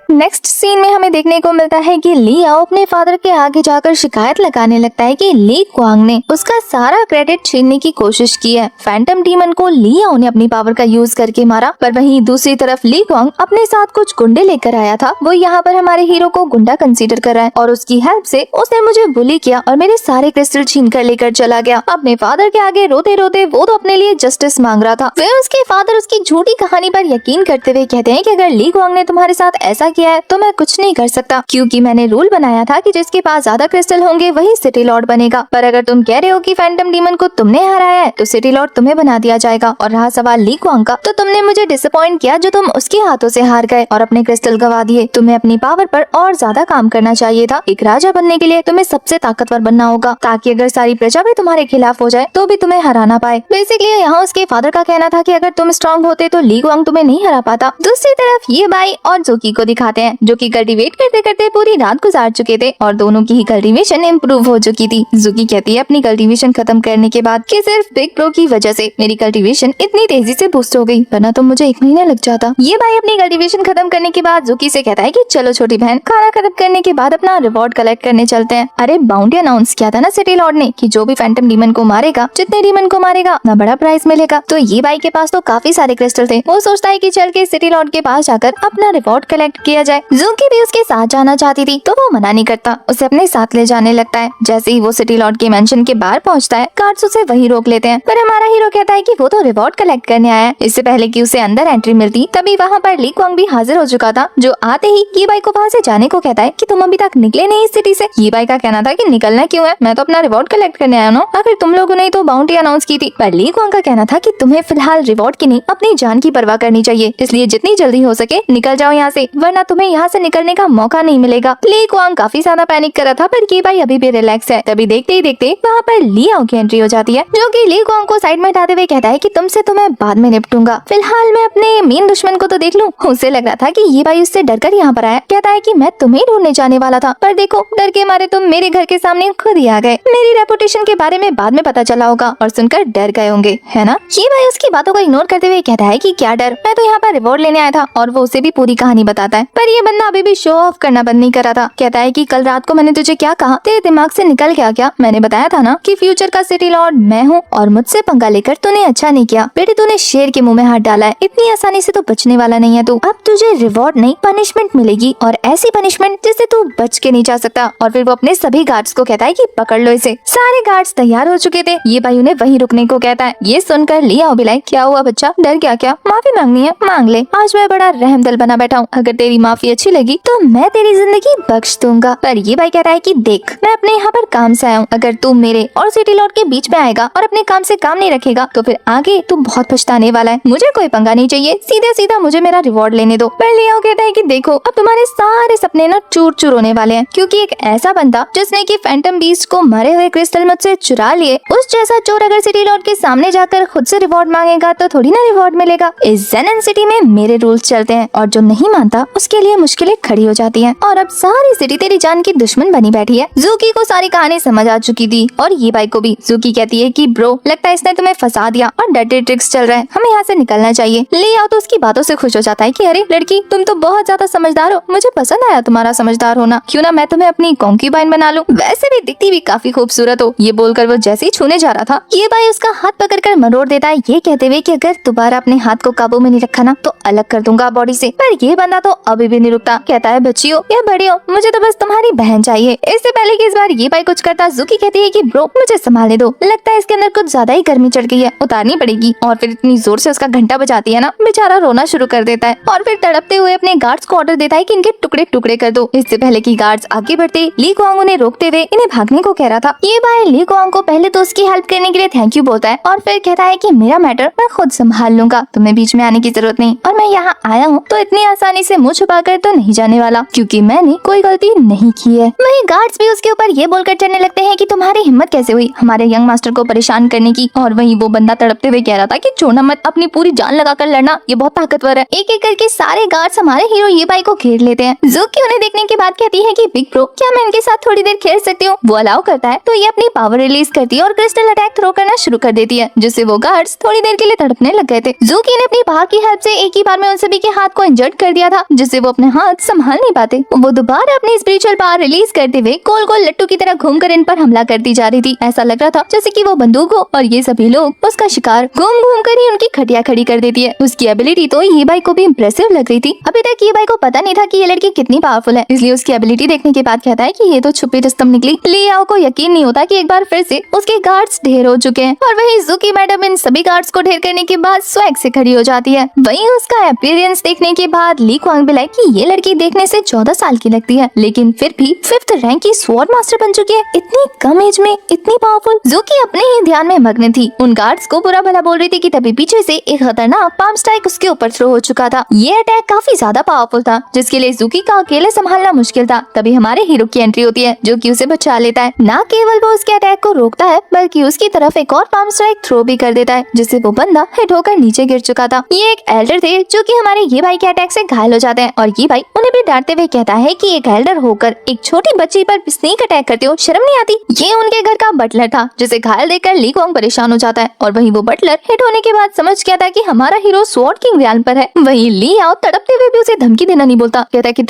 नेक्स्ट सीन में हमें देखने को मिलता है कि ली आओ अपने फादर के आगे जाकर शिकायत लगाने लगता है कि ली कुआंग ने उसका सारा क्रेडिट छीनने की कोशिश की है। फैंटम डीमन को ली आओ ने अपनी पावर का यूज करके मारा, पर वहीं दूसरी तरफ ली कुआंग अपने साथ कुछ गुंडे लेकर आया था। वो यहाँ पर हमारे हीरो को गुंडा कंसीडर कर रहा है और उसकी हेल्प से उसने मुझे बुली किया और मेरे सारे क्रिस्टल छीन कर लेकर चला गया। अपने फादर के आगे रोते रोते वो तो अपने लिए जस्टिस मांग रहा था। फिर उसके फादर उसकी झूठी कहानी पर यकीन करते हुए कहते हैं कि अगर ली कुआंग ने तुम्हारे साथ ऐसा किया है तो मैं कुछ नहीं कर सकता, क्योंकि मैंने रूल बनाया था कि जिसके पास ज्यादा क्रिस्टल होंगे वही सिटी लॉर्ड बनेगा। पर अगर तुम कह रहे हो कि फैंटम डीमन को तुमने हराया है तो सिटी लॉर्ड तुम्हें बना दिया जाएगा। और रहा सवाल ली कुआंग का, तो तुमने मुझे डिसअपॉइंट किया जो तुम उसके हाथों से हार गए और अपने क्रिस्टल गवा दिए। तुम्हें अपनी पावर पर और ज्यादा काम करना चाहिए था। एक राजा बनने के लिए तुम्हें सबसे ताकतवर बनना होगा, ताकि अगर सारी प्रजा भी तुम्हारे खिलाफ हो जाए तो भी तुम्हें हरा ना पाए। बेसिकली यहाँ उसके फादर का कहना था कि अगर तुम स्ट्रॉन्ग होते तो ली कुआंग तुम्हें नहीं हरा पाता। दूसरी तरफ ये भाई और जूकी को दिखाते हैं जो कि कल्टीवेट करते करते पूरी रात गुजार चुके थे और दोनों की ही कल्टीवेशन इम्प्रूव हो चुकी थी। जूकी कहती है अपनी कल्टीवेशन खत्म करने के बाद कि सिर्फ बिग ब्रो की वजह से मेरी कल्टीवेशन इतनी तेजी से बूस्ट हो गई, वरना तो मुझे 1 महीना लग जाता। ये भाई अपनी कल्टीवेशन खत्म करने के बाद जूकी से कहता है कि चलो छोटी बहन, खाना खत्म करने के बाद अपना रिवॉर्ड कलेक्ट करने चलते हैं। अरे बाउंटी अनाउंस किया था ना सिटी लॉर्ड ने कि जो भी फैंटम डीमन को मारेगा, जितने डीमन को मारेगा ना बड़ा प्राइस मिलेगा। तो ये भाई के पास तो काफी सारे क्रिस्टल थे। वो सोचता है कि चल के सिटी लॉर्ड के पास जाकर अपना रिवॉर्ड कलेक्ट किया जाए। जूकी भी उसके साथ जाना चाहती थी तो वो मना नहीं करता, उसे अपने साथ ले जाने लगता है। जैसे ही वो सिटी लॉर्ड के मेंशन के बाहर पहुंचता है, गार्ड्स उसे वहीं रोक लेते हैं। पर हमारा हीरो कहता है कि वो तो रिवॉर्ड कलेक्ट करने आया है। इससे पहले कि उसे अंदर एंट्री मिलती तभी वहाँ पर ली कुआंग भी हाजिर हो चुका था, जो आते ही ये भाई को वहाँ से जाने को कहता है कि तुम अभी तक निकले नहीं इस सिटी से। ये भाई का कहना था कि निकलना क्यों है, मैं तो अपना रिवॉर्ड कलेक्ट करने आया हूँ, आखिर तुम लोगों ने तो बाउंटी अनाउंस की थी। पर ली कुआंग का कहना था कि तुम्हें फिलहाल रिवॉर्ड की नहीं अपनी जान की परवाह करनी चाहिए, इसलिए जितनी जल्दी हो सके निकल जाओ यहाँ से, वरना तुम्हें यहाँ से निकलने का मौका नहीं मिलेगा। ली कुआंग काफी ज्यादा पैनिक कर रहा था, पर ये भाई अभी भी रिलैक्स है। तभी देखते ही देखते वहाँ पर ली आओ की एंट्री हो जाती है, जो कि ली कुआंग को साइड में हटाते हुए कहता है कि तुमसे तो मैं बाद में निपटूंगा, फिलहाल मैं अपने मेन दुश्मन को तो देख लूं। उसे लग रहा था कि ये भाई उससे डरकर यहाँ पर आया। कहता है कि मैं तुम्हें ढूंढने जाने वाला था, पर देखो डर के मारे तुम मेरे घर के सामने खुद ही आ गए। मेरी रेपुटेशन के बारे में बाद में पता चला होगा और सुनकर डर गए होंगे, है ना। ये भाई उसकी बातों को इग्नोर करते हुए कहता है कि क्या डर, मैं तो यहाँ पर रिवॉर्ड लेने आया था। और वो उसे भी पूरी कहानी बताता है। पर ये बंदा अभी भी शो ऑफ करना बंद नहीं कर रहा था। कहता है कि कल रात को मैंने तुझे क्या कहा, तेरे दिमाग से निकल गया क्या? मैंने बताया था ना कि फ्यूचर का सिटी लॉर्ड मैं हूँ और मुझसे पंगा लेकर तूने अच्छा नहीं किया। बेटे तूने शेर के मुंह में हाथ डाला है, इतनी आसानी से तो बचने वाला नहीं है तू। अब तुझे रिवॉर्ड नहीं पनिशमेंट मिलेगी और ऐसी पनिशमेंट जिससे तू बच के नहीं जा सकता। और फिर वो अपने सभी गार्ड्स को कहता है कि पकड़ लो इसे। सारे गार्ड्स तैयार हो चुके थे। ये भाई उन्हें वहीं रुकने को कहता है। ये सुनकर लियाओ भी लाइक क्या हुआ बच्चा, डर गया क्या? माफी मांगनी है मांग ले, आज मैं बड़ा रहमदिल बना बैठा हूँ। अगर तेरी माफी अच्छी लगी तो मैं तेरी जिंदगी बख्श दूंगा। पर ये भाई कहता है कि देख मैं अपने यहाँ पर काम से आया हूँ, अगर तू मेरे और सिटी लॉर्ड के बीच में आएगा और अपने काम से काम नहीं रखेगा तो फिर आगे तू बहुत पछताने वाला है। मुझे कोई पंगा नहीं चाहिए, सीधे सीधा मुझे मेरा रिवॉर्ड लेने दो। पर लियाओ कहता है कि देखो अब तुम्हारे सारे सपने ना चूर चूर होने वाले हैं, क्योंकि एक ऐसा बंदा जिसने की फैंटम बीस्ट को मरे हुए क्रिस्टल मुझसे चुरा लिए, उस जैसा चोर अगर सिटी लॉर्ड के सामने जाकर खुद से रिवॉर्ड मांगेगा तो थोड़ी ना रिवॉर्ड मिलेगा। इस जेनन सिटी में मेरे रूल्स चलते हैं और जो नहीं मानता उसके लिए मुश्किलें खड़ी हो जाती हैं। और अब सारी सिटी तेरी जान की दुश्मन बनी बैठी है। जूकी को सारी कहानी समझ आ चुकी थी और ये भाई को भी। जूकी कहती है कि ब्रो लगता है इसने तुम्हें फंसा दिया और डर्टी ट्रिक्स चल रहे हैं, हमें यहाँ से निकलना चाहिए। लियाओ तो उसकी बातों से खुश हो जाता है कि अरे लड़की तुम तो बहुत ज्यादा समझदार हो, मुझे पसंद आया तुम्हारा समझदार होना, क्यों ना मैं तुम्हें अपनी कॉन्क्यूबाइन बना लूं, वैसे भी दिखती भी काफी खूबसूरत हो। ये बोलकर वो जैसे ही छूने जा रहा था ये भाई उसका हाथ पकड़कर मरोड़ देता है, ये कहते हुए कि अगर दोबारा अपने हाथ को काबू में नहीं रखा ना तो अलग कर दूंगा बॉडी से। पर ये बंदा तो अभी भी नहीं रुकता, कहता है बच्चियों या बड़ी हो, मुझे तो बस तुम्हारी बहन चाहिए। इससे पहले कि इस बार ये भाई कुछ करता जूकी कहती है कि ब्रो मुझे संभालने दो, लगता है इसके अंदर कुछ ज्यादा ही गर्मी चढ़ गई है, उतारनी पड़ेगी। और फिर इतनी जोर से उसका घंटा बजाती है ना, बेचारा रोना शुरू कर देता है और फिर तड़पते हुए अपने गार्ड्स को ऑर्डर देता है कि इनके टुकड़े टुकड़े कर दो। इससे पहले कि गार्ड्स आगे बढ़ते ली कुआंग उन्हें रोकते हुए इन्हें भागने को कह रहा था। ये भाई ली कुआंग को पहले तो उसकी हेल्प करने के लिए थैंक यू बोलता है और फिर कहता है कि मेरा मैटर मैं खुद संभाल लूंगा, तुम्हें बीच में आने की जरूरत नहीं, और मैं यहाँ आया हूँ तो इतनी आसानी से मुँह छुपा कर तो नहीं जाने वाला, क्योंकि मैंने कोई गलती नहीं की है। वही गार्ड्स भी उसके ऊपर ये बोलकर चढ़ने लगते हैं कि तुम्हारी हिम्मत कैसे हुई हमारे यंग मास्टर को परेशान करने की। और वहीं वो बंदा तड़पते हुए कह रहा था कि छोड़ना मत, अपनी पूरी जान लगाकर लड़ना, ये बहुत ताकतवर है। एक एक करके सारे गार्ड्स हमारे हीरो ये भाई को घेर लेते हैं। जूकी उन्हें देखने के बाद कहती है कि बिग ब्रो क्या मैं इनके साथ थोड़ी देर खेल सकती हूँ? वो अलाउ करता है तो ये अपनी पावर रिलीज करती है और क्रिस्टल अटैक थ्रो करना शुरू कर देती है, जिससे वो गार्ड्स थोड़ी देर के लिए तड़पने लग गए थे। जूकी ने अपनी पावर की हेल्प से एक ही बार में उन सभी के हाथ को इंजर्ड कर दिया था, जिससे वो अपने हाथ संभाल नहीं पाते। वो दोबारा अपनी स्पिरिचुअल पावर रिलीज करते हुए गोल गोल लट्टू की तरह घूमकर इन पर हमला करती जा रही थी। ऐसा लग रहा था जैसे कि वो बंदूक हो और ये सभी लोग उसका शिकार घूम घूम कर ही उनकी खटिया खड़ी कर देती है। उसकी एबिलिटी तो ये भाई को भी इम्प्रेसिव लग रही थी। अभी तक ये भाई को पता नहीं था कि ये लड़की कितनी पावरफुल है, इसलिए उसकी एबिलिटी देखने के बाद कहता है कि ये तो छुपी रुस्तम निकली। लियाओ को यकीन नहीं होता कि एक बार फिर से उसके गार्ड्स ढेर हो चुके हैं और वही जूकी मैडम इन सभी गार्ड्स को ढेर करने के बाद स्वैग से खड़ी हो जाती है। वहीं उसका अपीयरेंस देखने के बाद ली कुआंग भी लाइक कि ये लड़की देखने से 14 साल की लगती है, लेकिन फिर भी 5th रैंक की स्वॉर्ड मास्टर बन चुकी है, इतनी कम एज में इतनी पावरफुल। जूकी अपने ही ध्यान में मग्न थी, उन गार्ड्स को बुरा भला बोल रही थी कि तभी पीछे से एक खतरनाक पाम स्ट्राइक उसके ऊपर थ्रो हो चुका था। ये अटैक काफी ज्यादा पावरफुल था, जिसके लिए जूकी का अकेले संभालना मुश्किल था। तभी हमारे हीरो की एंट्री होती है जो कि उसे बचा लेता है। न केवल वो उसके अटैक को रोकता है बल्कि उसकी तरफ एक और पाम स्ट्राइक थ्रो भी कर देता है, जिससे वो बंदा हिट होकर नीचे गिर चुका था। ये एक एल्डर थे जो कि हमारे ये भाई के अटैक से घायल हो जाते हैं और ये भाई उन्हें भी डांटते हुए कहता है कि एक एल्डर होकर एक छोटी बच्ची पर स्नेक अटैक करते हो, शर्म नहीं आती? ये उनके घर का बटलर था जिसे घायल देखकर ली कुआंग परेशान हो जाता है और वहीं वो बटलर हिट होने के बाद समझ गया था कि हमारा हीरो स्वॉर्ड किंग रियान पर है। वहीं लियाओ तड़पते हुए भी उसे धमकी देना नहीं बोलता, कहता है कि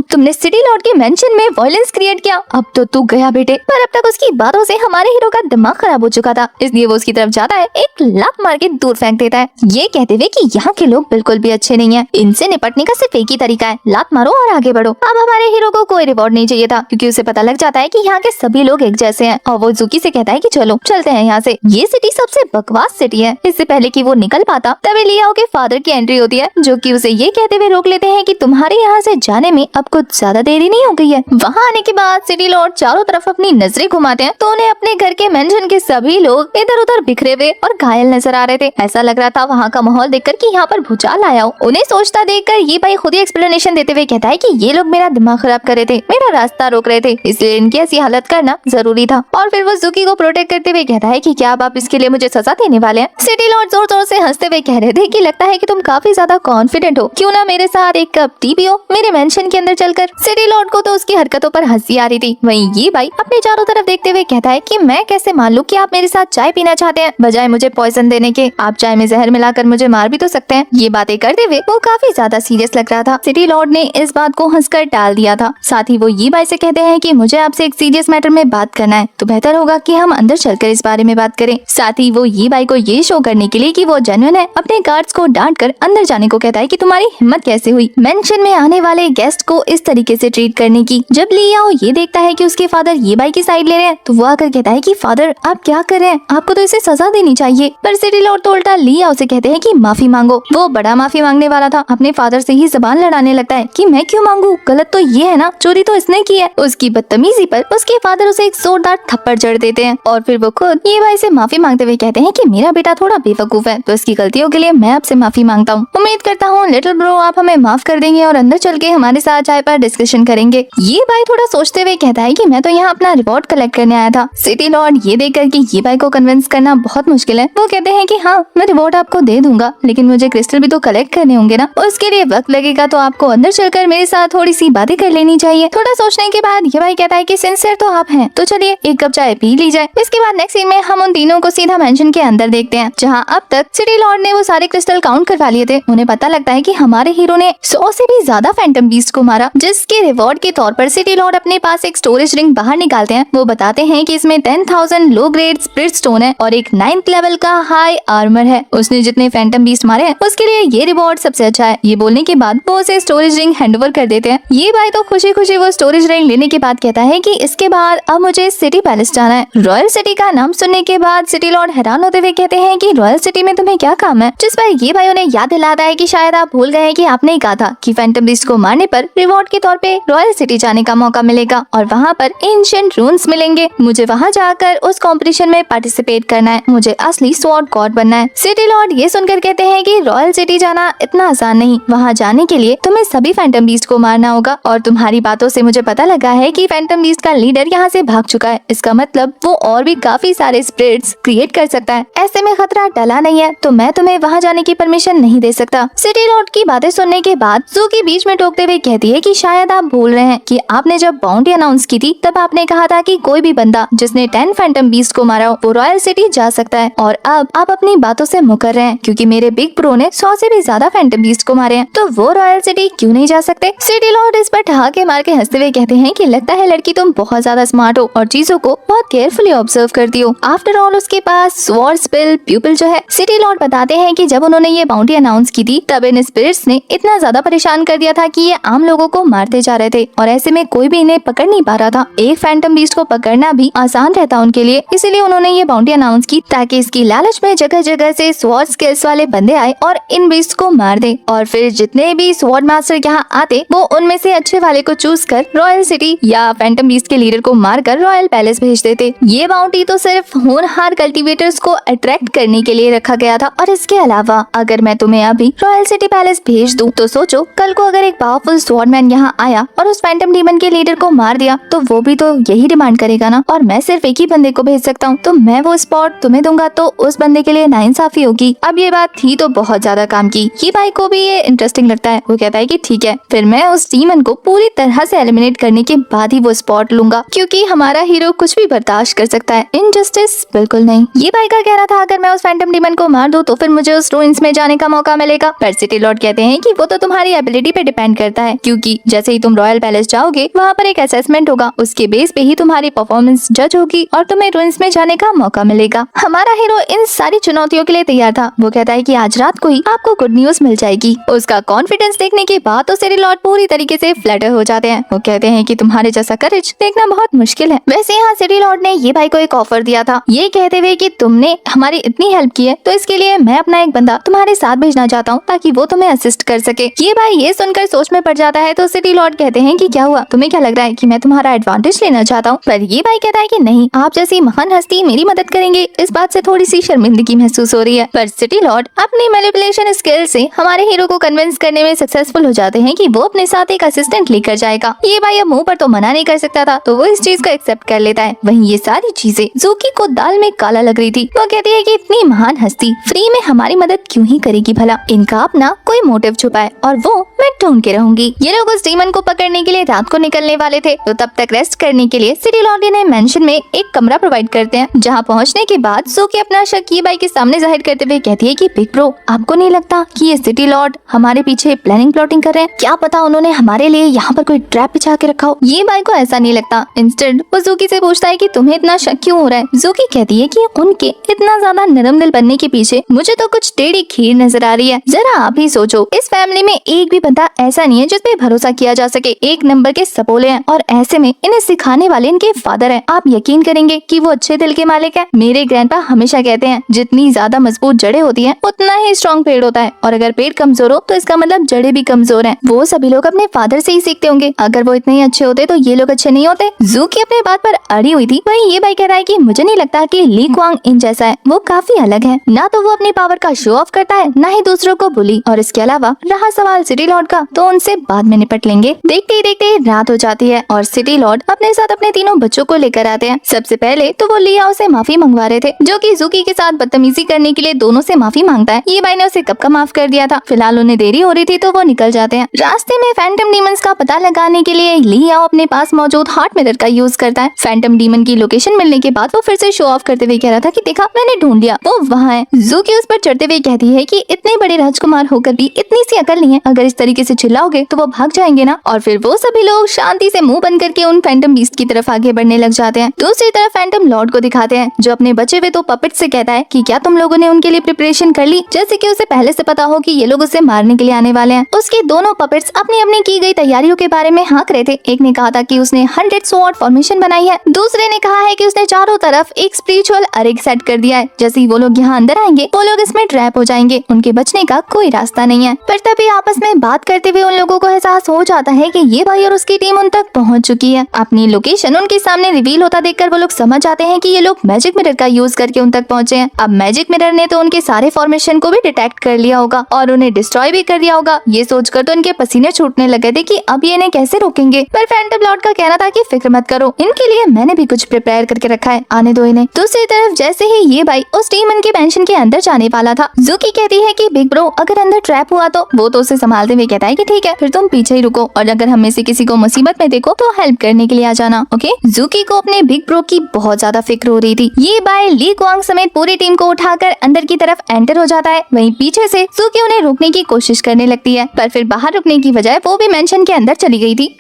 तुमने सिटी लॉर्ड के मेंशन में वायलेंस क्रिएट किया, अब तो तू गया बेटे। पर अब तक उसकी बातों से हमारे हीरो का दिमाग खराब हो चुका था, इसलिए वो उसकी तरफ जाता है, एक लात मार के दूर फेंक देता है, ये कहते हुए कि यहाँ के लोग बिल्कुल भी अच्छे नहीं है, इनसे निपटने का सिर्फ एक ही तरीका है, लात मारो और आगे बढ़ो। अब हमारे हीरो को कोई रिवॉर्ड नहीं चाहिए था क्योंकि उसे पता लग जाता है कि यहाँ के सभी लोग एक जैसे हैं और वो जूकी से कहता है कि चलो चलते हैं यहाँ से, ये सिटी सबसे बकवास सिटी है। इससे पहले कि वो निकल पाता तभी लियाओ के फादर की एंट्री होती है जो कि उसे ये कहते हुए रोक लेते हैं कि तुम्हारे यहाँ से जाने में अब कुछ ज्यादा देरी नहीं हो गई है। वहाँ आने के बाद सिटी लॉर्ड चारों तरफ अपनी नजरें घुमाते हैं तो उन्हें अपने घर के मेंशन के सभी लोग इधर उधर बिखरे हुए और घायल नजर आ रहे थे। ऐसा लग रहा था वहाँ का माहौल देखकर कि यहाँ पर भूचाल आया हो। उन्हें सोचता देखकर ये भाई खुद ही एक्सप्लेनेशन देते हुए कहता है कि ये लोग मेरा दिमाग खराब कर रहे थे, मेरा रास्ता रोक रहे थे, इसलिए इनकी ऐसी हालत करना जरूरी था। और फिर वो जूकी को प्रोटेक्ट करते हुए कहता है कि क्या आप इसके लिए मुझे सजा देने वाले हैं? सिटी लॉर्ड जोर जोर से हंसते हुए कह रहे थे कि लगता है कि तुम काफी ज्यादा कॉन्फिडेंट हो, क्यों ना मेरे साथ एक कप टी पियो मेरे मेंशन के अंदर चलकर। सिटी लॉर्ड को तो उसकी हरकतों पर हंसी आ रही थी। वहीं ये भाई अपने चारों तरफ देखते हुए कहता है कि मैं कैसे मान लूं कि आप मेरे साथ चाय पीना चाहते हैं बजाय मुझे पॉइजन देने के, आप चाय में जहर मिलाकर मुझे मार भी तो सकते हैं। ये बातें करते हुए वो काफी ज्यादा सीरियस लग रहा था। सिटी लॉर्ड ने इस बात को हंसकर टाल दिया था। साथ ही वो ये बाई से कहते हैं कि मुझे आपसे एक सीरियस मैटर में बात करना है, तो बेहतर होगा कि हम अंदर चलकर इस बारे में बात करें। साथ ही वो ये बाई को ये शो करने के लिए कि वो जेन्युइन है, अपने गार्ड्स को डांट कर अंदर जाने को कहता है कि तुम्हारी हिम्मत कैसे हुई मेंशन में आने वाले गेस्ट को इस तरीके से ट्रीट करने की। जब लियाओ ये देखता है कि उसके फादर ये बाई की साइड ले रहे हैं, तो वो आकर कहता है कि फादर आप क्या कर रहे हैं, आपको तो इसे सजा देनी चाहिए। पर सिटी लॉर्ड तो उल्टा लियाओ से कहते हैं कि माफी मांगो। वो बड़ा माफी मांगने वाला था, अपने फादर से ही जबान लड़ाने लगता है कि मैं क्यों मांगू, गलत तो ये है ना, चोरी तो इसने की है। उसकी बदतमीजी पर उसके फादर उसे एक जोरदार थप्पड़ जड़ देते हैं और फिर वो खुद ये बाई से माफी मांगते हुए कहते हैं कि मेरा बेटा थोड़ा बेवकूफ है, तो इसकी गलतियों के लिए मैं आपसे माफी मांगता हूँ। उम्मीद करता हूँ लिटिल ब्रो आप हमें माफ कर देंगे और अंदर चल के हमारे साथ चाय पर डिस्कशन करेंगे। ये बाई थोड़ा सोचते हुए कहता है कि मैं तो यहाँ अपना रिवॉर्ड कलेक्ट करने आया था। सिटी लॉर्ड ये देखकर कि ये बाई को कन्विंस करना बहुत मुश्किल है, वो कहते हैं कि हाँ मैं रिवॉर्ड आपको दे दूंगा, लेकिन मुझे क्रिस्टल भी तो कलेक्ट करने होंगे ना, उसके लिए वक्त लगेगा, तो आपको अंदर चलकर मेरे साथ थोड़ी सी बातें कर लेनी चाहिए। थोड़ा सोचने के बाद ये बाई कहता है कि सिंसियर तो आप हैं, तो चलिए एक कप चाय पी ली जाए। इसके बाद नेक्स्ट सीन में हम उन तीनों को सीधा मेंशन के अंदर देखते हैं, जहाँ अब तक सिटी लॉर्ड ने वो सारे क्रिस्टल काउंट करवा लिए थे। उन्हें पता लगता है कि हमारे हीरो ने 100 से भी ज्यादा फैंटम बीस्ट को मारा, जिसके रिवॉर्ड के तौर पर सिटी लॉर्ड अपने पास एक स्टोरेज रिंग बाहर निकालते हैं। वो बताते हैं कि इसमें 10,000 लो ग्रेड स्पिरिट स्टोन है और एक 9th लेवल का हाई आर्मर है। उसने जितने फैंटम बीस्ट मारे हैं उसके लिए ये रिवॉर्ड सबसे अच्छा है। ये बोलने के बाद वो उसे स्टोरेज रिंग हैंडओवर कर देते हैं। ये भाई तो खुशी खुशी वो स्टोरेज रिंग लेने के बाद कहता है कि इसके बाद अब मुझे सिटी पैलेस जाना है। रॉयल सिटी का नाम सुनने के बाद सिटी लॉर्ड हैरान होते हुए कहते हैं कि रॉयल सिटी में तुम्हें क्या काम है, जिस पर ये भाई उन्हें याद दिलाता है कि शायद आप भूल गए हैं कि आपने ही कहा था कि फैंटम बीस्ट को मारने पर रिवॉर्ड के तौर पे रॉयल सिटी जाने का मौका मिलेगा और वहाँ पर एंशिएंट रून्स मिलेंगे। मुझे वहाँ जाकर उस कंपटीशन में पार्टिसिपेट करना है, मुझे असली स्वॉर्ड गॉड बनना है। सिटी लॉर्ड ये सुनकर कहते हैं कि रॉयल सिटी जाना इतना आसान नहीं, वहाँ जाने के लिए तुम्हें सभी फैंटम बीस्ट को मारना होगा और तुम्हारी बातों से मुझे पता लगा है कि फैंटम बीस्ट का लीडर यहाँ से भाग चुका है। इसका मतलब वो और भी काफी सारे स्पिरिट्स क्रिएट कर सकता है। ऐसे में खतरा टला नहीं है, तो मैं तुम्हें वहाँ जाने की परमिशन नहीं दे सकता। सिटी लॉर्ड की बातें सुनने के बाद ज़ूकी बीच में टोकते हुए कहती है कि शायद आप भूल रहे हैं कि आपने जब बाउंड्री अनाउंस की थी तब आपने कहा था कि कोई भी बंदा जिसने 10 फैंटम बीस्ट को मारा हो वो रॉयल सिटी जा सकता है, और अब आप अपनी बातों से मुकर रहे हैं क्योंकि मेरे बिग प्रो ने 100 से भी ज्यादा फैंटम बीस्ट को मारे हैं, तो वो रॉयल सिटी क्यों नहीं जा सकते। सिटी लॉर्ड इस पर ठहाके मार के हंसते हुए कहते हैं कि लगता है लड़की तुम बहुत ज्यादा स्मार्ट हो और चीजों को बहुत केयरफुली ऑब्जर्व करती हो। आफ्टर ऑल उसके पास स्वॉर्ड स्पिल प्यूपिल जो है। सिटी लॉर्ड बताते हैं कि जब उन्होंने ये बाउंड्री अनाउंस की थी तब इन स्पिरिट्स ने इतना ज्यादा परेशान कर दिया था कि ये आम लोगों को मारते जा रहे थे और ऐसे में कोई भी इन्हें पकड़ नहीं पा रहा था। एक फैंटम बीस्ट को पकड़ना भी आसान रहता उनके लिए, इसीलिए उन्होंने ये बाउंड्री अनाउंस की ताकि इसकी लालच में जगह जगह से स्वॉर्ड स्किल्स वाले बंदे आए और इन बीस्ट को मार दे, और फिर जितने भी स्वॉर्ड मास्टर यहाँ आते वो उनमें से अच्छे वाले को चूज कर रॉयल सिटी या फैंटम बीस्ट के लीडर को मारकर रॉयल पैलेस भेज देते। ये बाउंड्री तो सिर्फ होनहार कल्टीवेटर्स को अट्रैक्ट करने के लिए रखा गया था, और इसके अलावा अगर मैं तुम्हें अभी रॉयल सिटी पैलेस भेज दूं तो सोचो कल को अगर एक पावरफुल स्वॉर्डमैन यहाँ आया और उस फैंटम डीमन के लीडर को मार दिया तो वो भी तो यही डिमांड करेगा ना, और मैं सिर्फ एक ही बंदे को भेज सकता हूँ, तो मैं वो स्पॉट तुम्हें दूंगा तो उस बंदे के लिए नाइंसाफी होगी। अब ये बात थी तो बहुत ज्यादा काम की। ये भाई को भी ये इंटरेस्टिंग लगता है। वो कहता है कि ठीक है फिर मैं उस डीमन को पूरी तरह से एलिमिनेट करने के बाद ही वो स्पॉट लूंगा, क्योंकि हमारा हीरो कुछ भी बर्दाश्त कर सकता है, इनजस्टिस बिल्कुल नहीं। ये भाई का कहना था अगर मैं उस फैंटम डीमन को मार दूं तो फिर मुझे उस रूइंस में जाने का मौका मिलेगा। पर सिटी लॉर्ड कहते हैं कि वो तो तुम्हारी एबिलिटी पे डिपेंड करता है, क्योंकि जैसे ही तुम रॉयल पैलेस जाओगे वहाँ पर एक असेसमेंट होगा, उसके बेस पे ही तुम्हारी परफॉर्मेंस जज होगी और तुम्हें रूइंस में जाने का मौका मिलेगा। हमारा हीरो इन सारी चुनौतियों के लिए तैयार था। वो कहता है कि आज रात को ही आपको गुड न्यूज मिल जाएगी। उसका कॉन्फिडेंस देखने के बाद तो सिटी लॉर्ड पूरी तरीके से फ्लटर हो जाते हैं। वो कहते हैं कि तुम्हारे जैसा करेज देखना बहुत मुश्किल है। वैसे यहाँ सिटी लॉर्ड ने ये भाई को एक ऑफर दिया था, ये कहते हुए कि तुमने हमारी इतनी हेल्प की है तो इसके लिए मैं अपना एक बंदा तुम्हारे साथ भेजना चाहता हूँ ताकि वो तुम्हें असिस्ट कर सके। ये भाई ये सुनकर सोच में पड़ जाता है तो सिटी लॉर्ड कहते हैं कि क्या हुआ, तुम्हें क्या लग रहा है कि मैं तुम्हारा एडवांटेज लेना चाहता हूँ। पर ये भाई कहता है कि नहीं, आप जैसी महान हस्ती मेरी मदद करेंगे इस बात से थोड़ी सी शर्मिंदगी महसूस हो रही है। पर सिटी लॉर्ड अपनी मैनिपुलेशन स्किल से हमारे हीरो को कन्विंस करने में सक्सेसफुल हो जाते हैं कि वो अपने साथ एक असिस्टेंट लेकर जाएगा। ये भाई अब मुंह पर तो मना नहीं कर सकता था तो वो इस चीज को एक्सेप्ट कर लेता है। वहीं ये सारी चीजें ज़ूकी को दाल में काला लग रही थी। वो कहती है कि इतनी महान हस्ती फ्री में हमारी मदद क्यों ही करेगी भला, इनका अपना कोई मोटिव छुपा है और वो मैं ढूंढ के रहूंगी। ये लोग उस डीमन को पकड़ने के लिए रात को निकलने वाले थे, तो तब तक रेस्ट करने के लिए सिटी लॉर्ड ने मेंशन में एक कमरा प्रोवाइड करते हैं, जहां पहुंचने के बाद ज़ूकी अपना शक ये भाई के सामने जाहिर करते हुए कहती है कि बिग ब्रो आपको नहीं लगता कि ये सिटी लॉर्ड हमारे पीछे प्लानिंग प्लॉटिंग कर रहे हैं, क्या पता उन्होंने हमारे लिए यहाँ पर कोई ट्रैप बिछा के रखा हो। ये बाई को ऐसा नहीं लगता। इंस्टेड वो जूकी से पूछता है कि तुम्हें इतना शक क्यों हो रहा है। जूकी कहती है कि उनके इतना ज्यादा नरम दिल बनने के पीछे मुझे तो कुछ टेढ़ी खीर नजर आ रही है। जरा आप ही सोचो, इस फैमिली में एक भी बंदा ऐसा नहीं है जिस पे भरोसा किया जा सके। एक नंबर के सपोले हैं और ऐसे में इन्हें सिखाने वाले इनके फादर हैं। आप यकीन करेंगे कि वो अच्छे दिल के मालिक हैं। मेरे ग्रैंडपा हमेशा कहते हैं जितनी ज्यादा मजबूत जड़ें होती हैं उतना ही स्ट्रॉन्ग पेड़ होता है, और अगर पेड़ कमजोर हो तो इसका मतलब जड़ें भी कमजोर हैं। वो सभी लोग अपने फादर से ही सीखते होंगे। अगर वो इतने ही अच्छे होते तो ये लोग अच्छे नहीं होते। जूकी अपने बात पर अड़ी हुई थी। वहीं ये भाई कह रहा है कि मुझे नहीं लगता कि ली क्वांग इन जैसा है, वो काफी अलग है। ना तो वो अपनी पावर का शो ऑफ करता है, ना ही दूसरों को बुली। और इसके अलावा रहा सवाल सिटी लॉर्ड का, तो उनसे बाद में निपट लेंगे। देखते ही देखते रात हो जाती है और सिटी लॉर्ड अपने साथ अपने तीनों बच्चों को लेकर आते हैं। सबसे पहले तो वो लियाओ से माफी मंगवा रहे थे, जो कि जूकी के साथ बदतमीजी करने के लिए दोनों से माफी मांगता है। ये भाई ने उसे कब का माफ कर दिया था। फिलहाल उन्हें देरी हो रही थी तो वो निकल जाते हैं। रास्ते में फैंटम डीमंस का पता लगाने के लिए लियाओ अपने पास मौजूद हार्ट मिरर का यूज करता है। फैंटम डीमन की लोकेशन मिलने के बाद वो फिर से शो ऑफ करते हुए कह रहा था कि देखा मैंने ढूंढ लिया, वो वहाँ है। जूकी उस पर चढ़ते हुए कहती है कि इतने बड़े राजकुमार होकर भी इतनी सी अकल नहीं है, अगर इस तरीके से चिल्लाओगे तो वो भाग जाएंगे ना। और फिर वो सभी लोग शांति से मुंह बंद करके उन फैंटम बीस्ट की तरफ आगे बढ़ने लग जाते हैं। दूसरी तरफ फैंटम लॉर्ड को दिखाते हैं, जो अपने बचे हुए तो पपेट से कहता है कि क्या तुम लोगों ने उनके लिए प्रिपरेशन कर ली, जैसे कि उसे पहले से पता हो कि ये लोग उसे मारने के लिए आने वाले हैं। उसके दोनों पपेट्स अपनी अपनी की गई तैयारियों के बारे में हाँक रहे थे। एक ने कहा था कि उसने 100 स्वॉर्ड फॉर्मेशन बनाई है, दूसरे ने कहा है कि उसने चारों तरफ एक स्पिरिचुअल अरेग सेट कर दिया है। जैसे ही वो लोग यहाँ अंदर आएंगे वो लोग इसमें ट्रैप हो जाएंगे, उनके बचने का कोई रास्ता नहीं है। पर तभी आपस में बात करते हुए उन लोगों को एहसास हो जाता है कि ये भाई और उसकी टीम उन तक पहुंच चुकी है। अपनी लोकेशन उनके सामने रिवील होता देखकर वो लोग समझ जाते हैं कि ये लोग मैजिक मिरर का यूज करके उन तक पहुंचे हैं। अब मैजिक मिरर ने तो उनके सारे फॉर्मेशन को भी डिटेक्ट कर लिया होगा और उन्हें डिस्ट्रॉय भी कर दिया होगा। ये सोचकर तो इनके पसीने छूटने लगे थे कि अब ये इन्हें कैसे रोकेंगे। पर फैंटम लॉर्ड का कहना था कि फिक्र मत करो, इनके लिए मैंने भी कुछ प्रिपेयर करके रखा है, आने दो इन्हें। दूसरी तरफ जैसे ही ये भाई उस डीमन के पेंशन के अंदर जाने वाला था, जूकी कहती है कि बिग ब्रो अगर अंदर ट्रैप हुआ तो वो तो उसे संभालते हुए कहता है कि ठीक है फिर तुम पीछे ही रुको, और अगर हम में से किसी को मुसीबत में देखो तो हेल्प करने के लिए आ जाना, ओके। जूकी को अपने बिग ब्रो की बहुत ज्यादा फिक्र हो रही थी। ये भाई ली क्वांग समेत पूरी टीम को उठाकर अंदर की तरफ एंटर हो जाता है। वहीं पीछे से जूकी उन्हें रोकने की कोशिश करने लगती है, पर फिर बाहर रुकने की बजाय वो भी मेंशन के अंदर चली गई थी।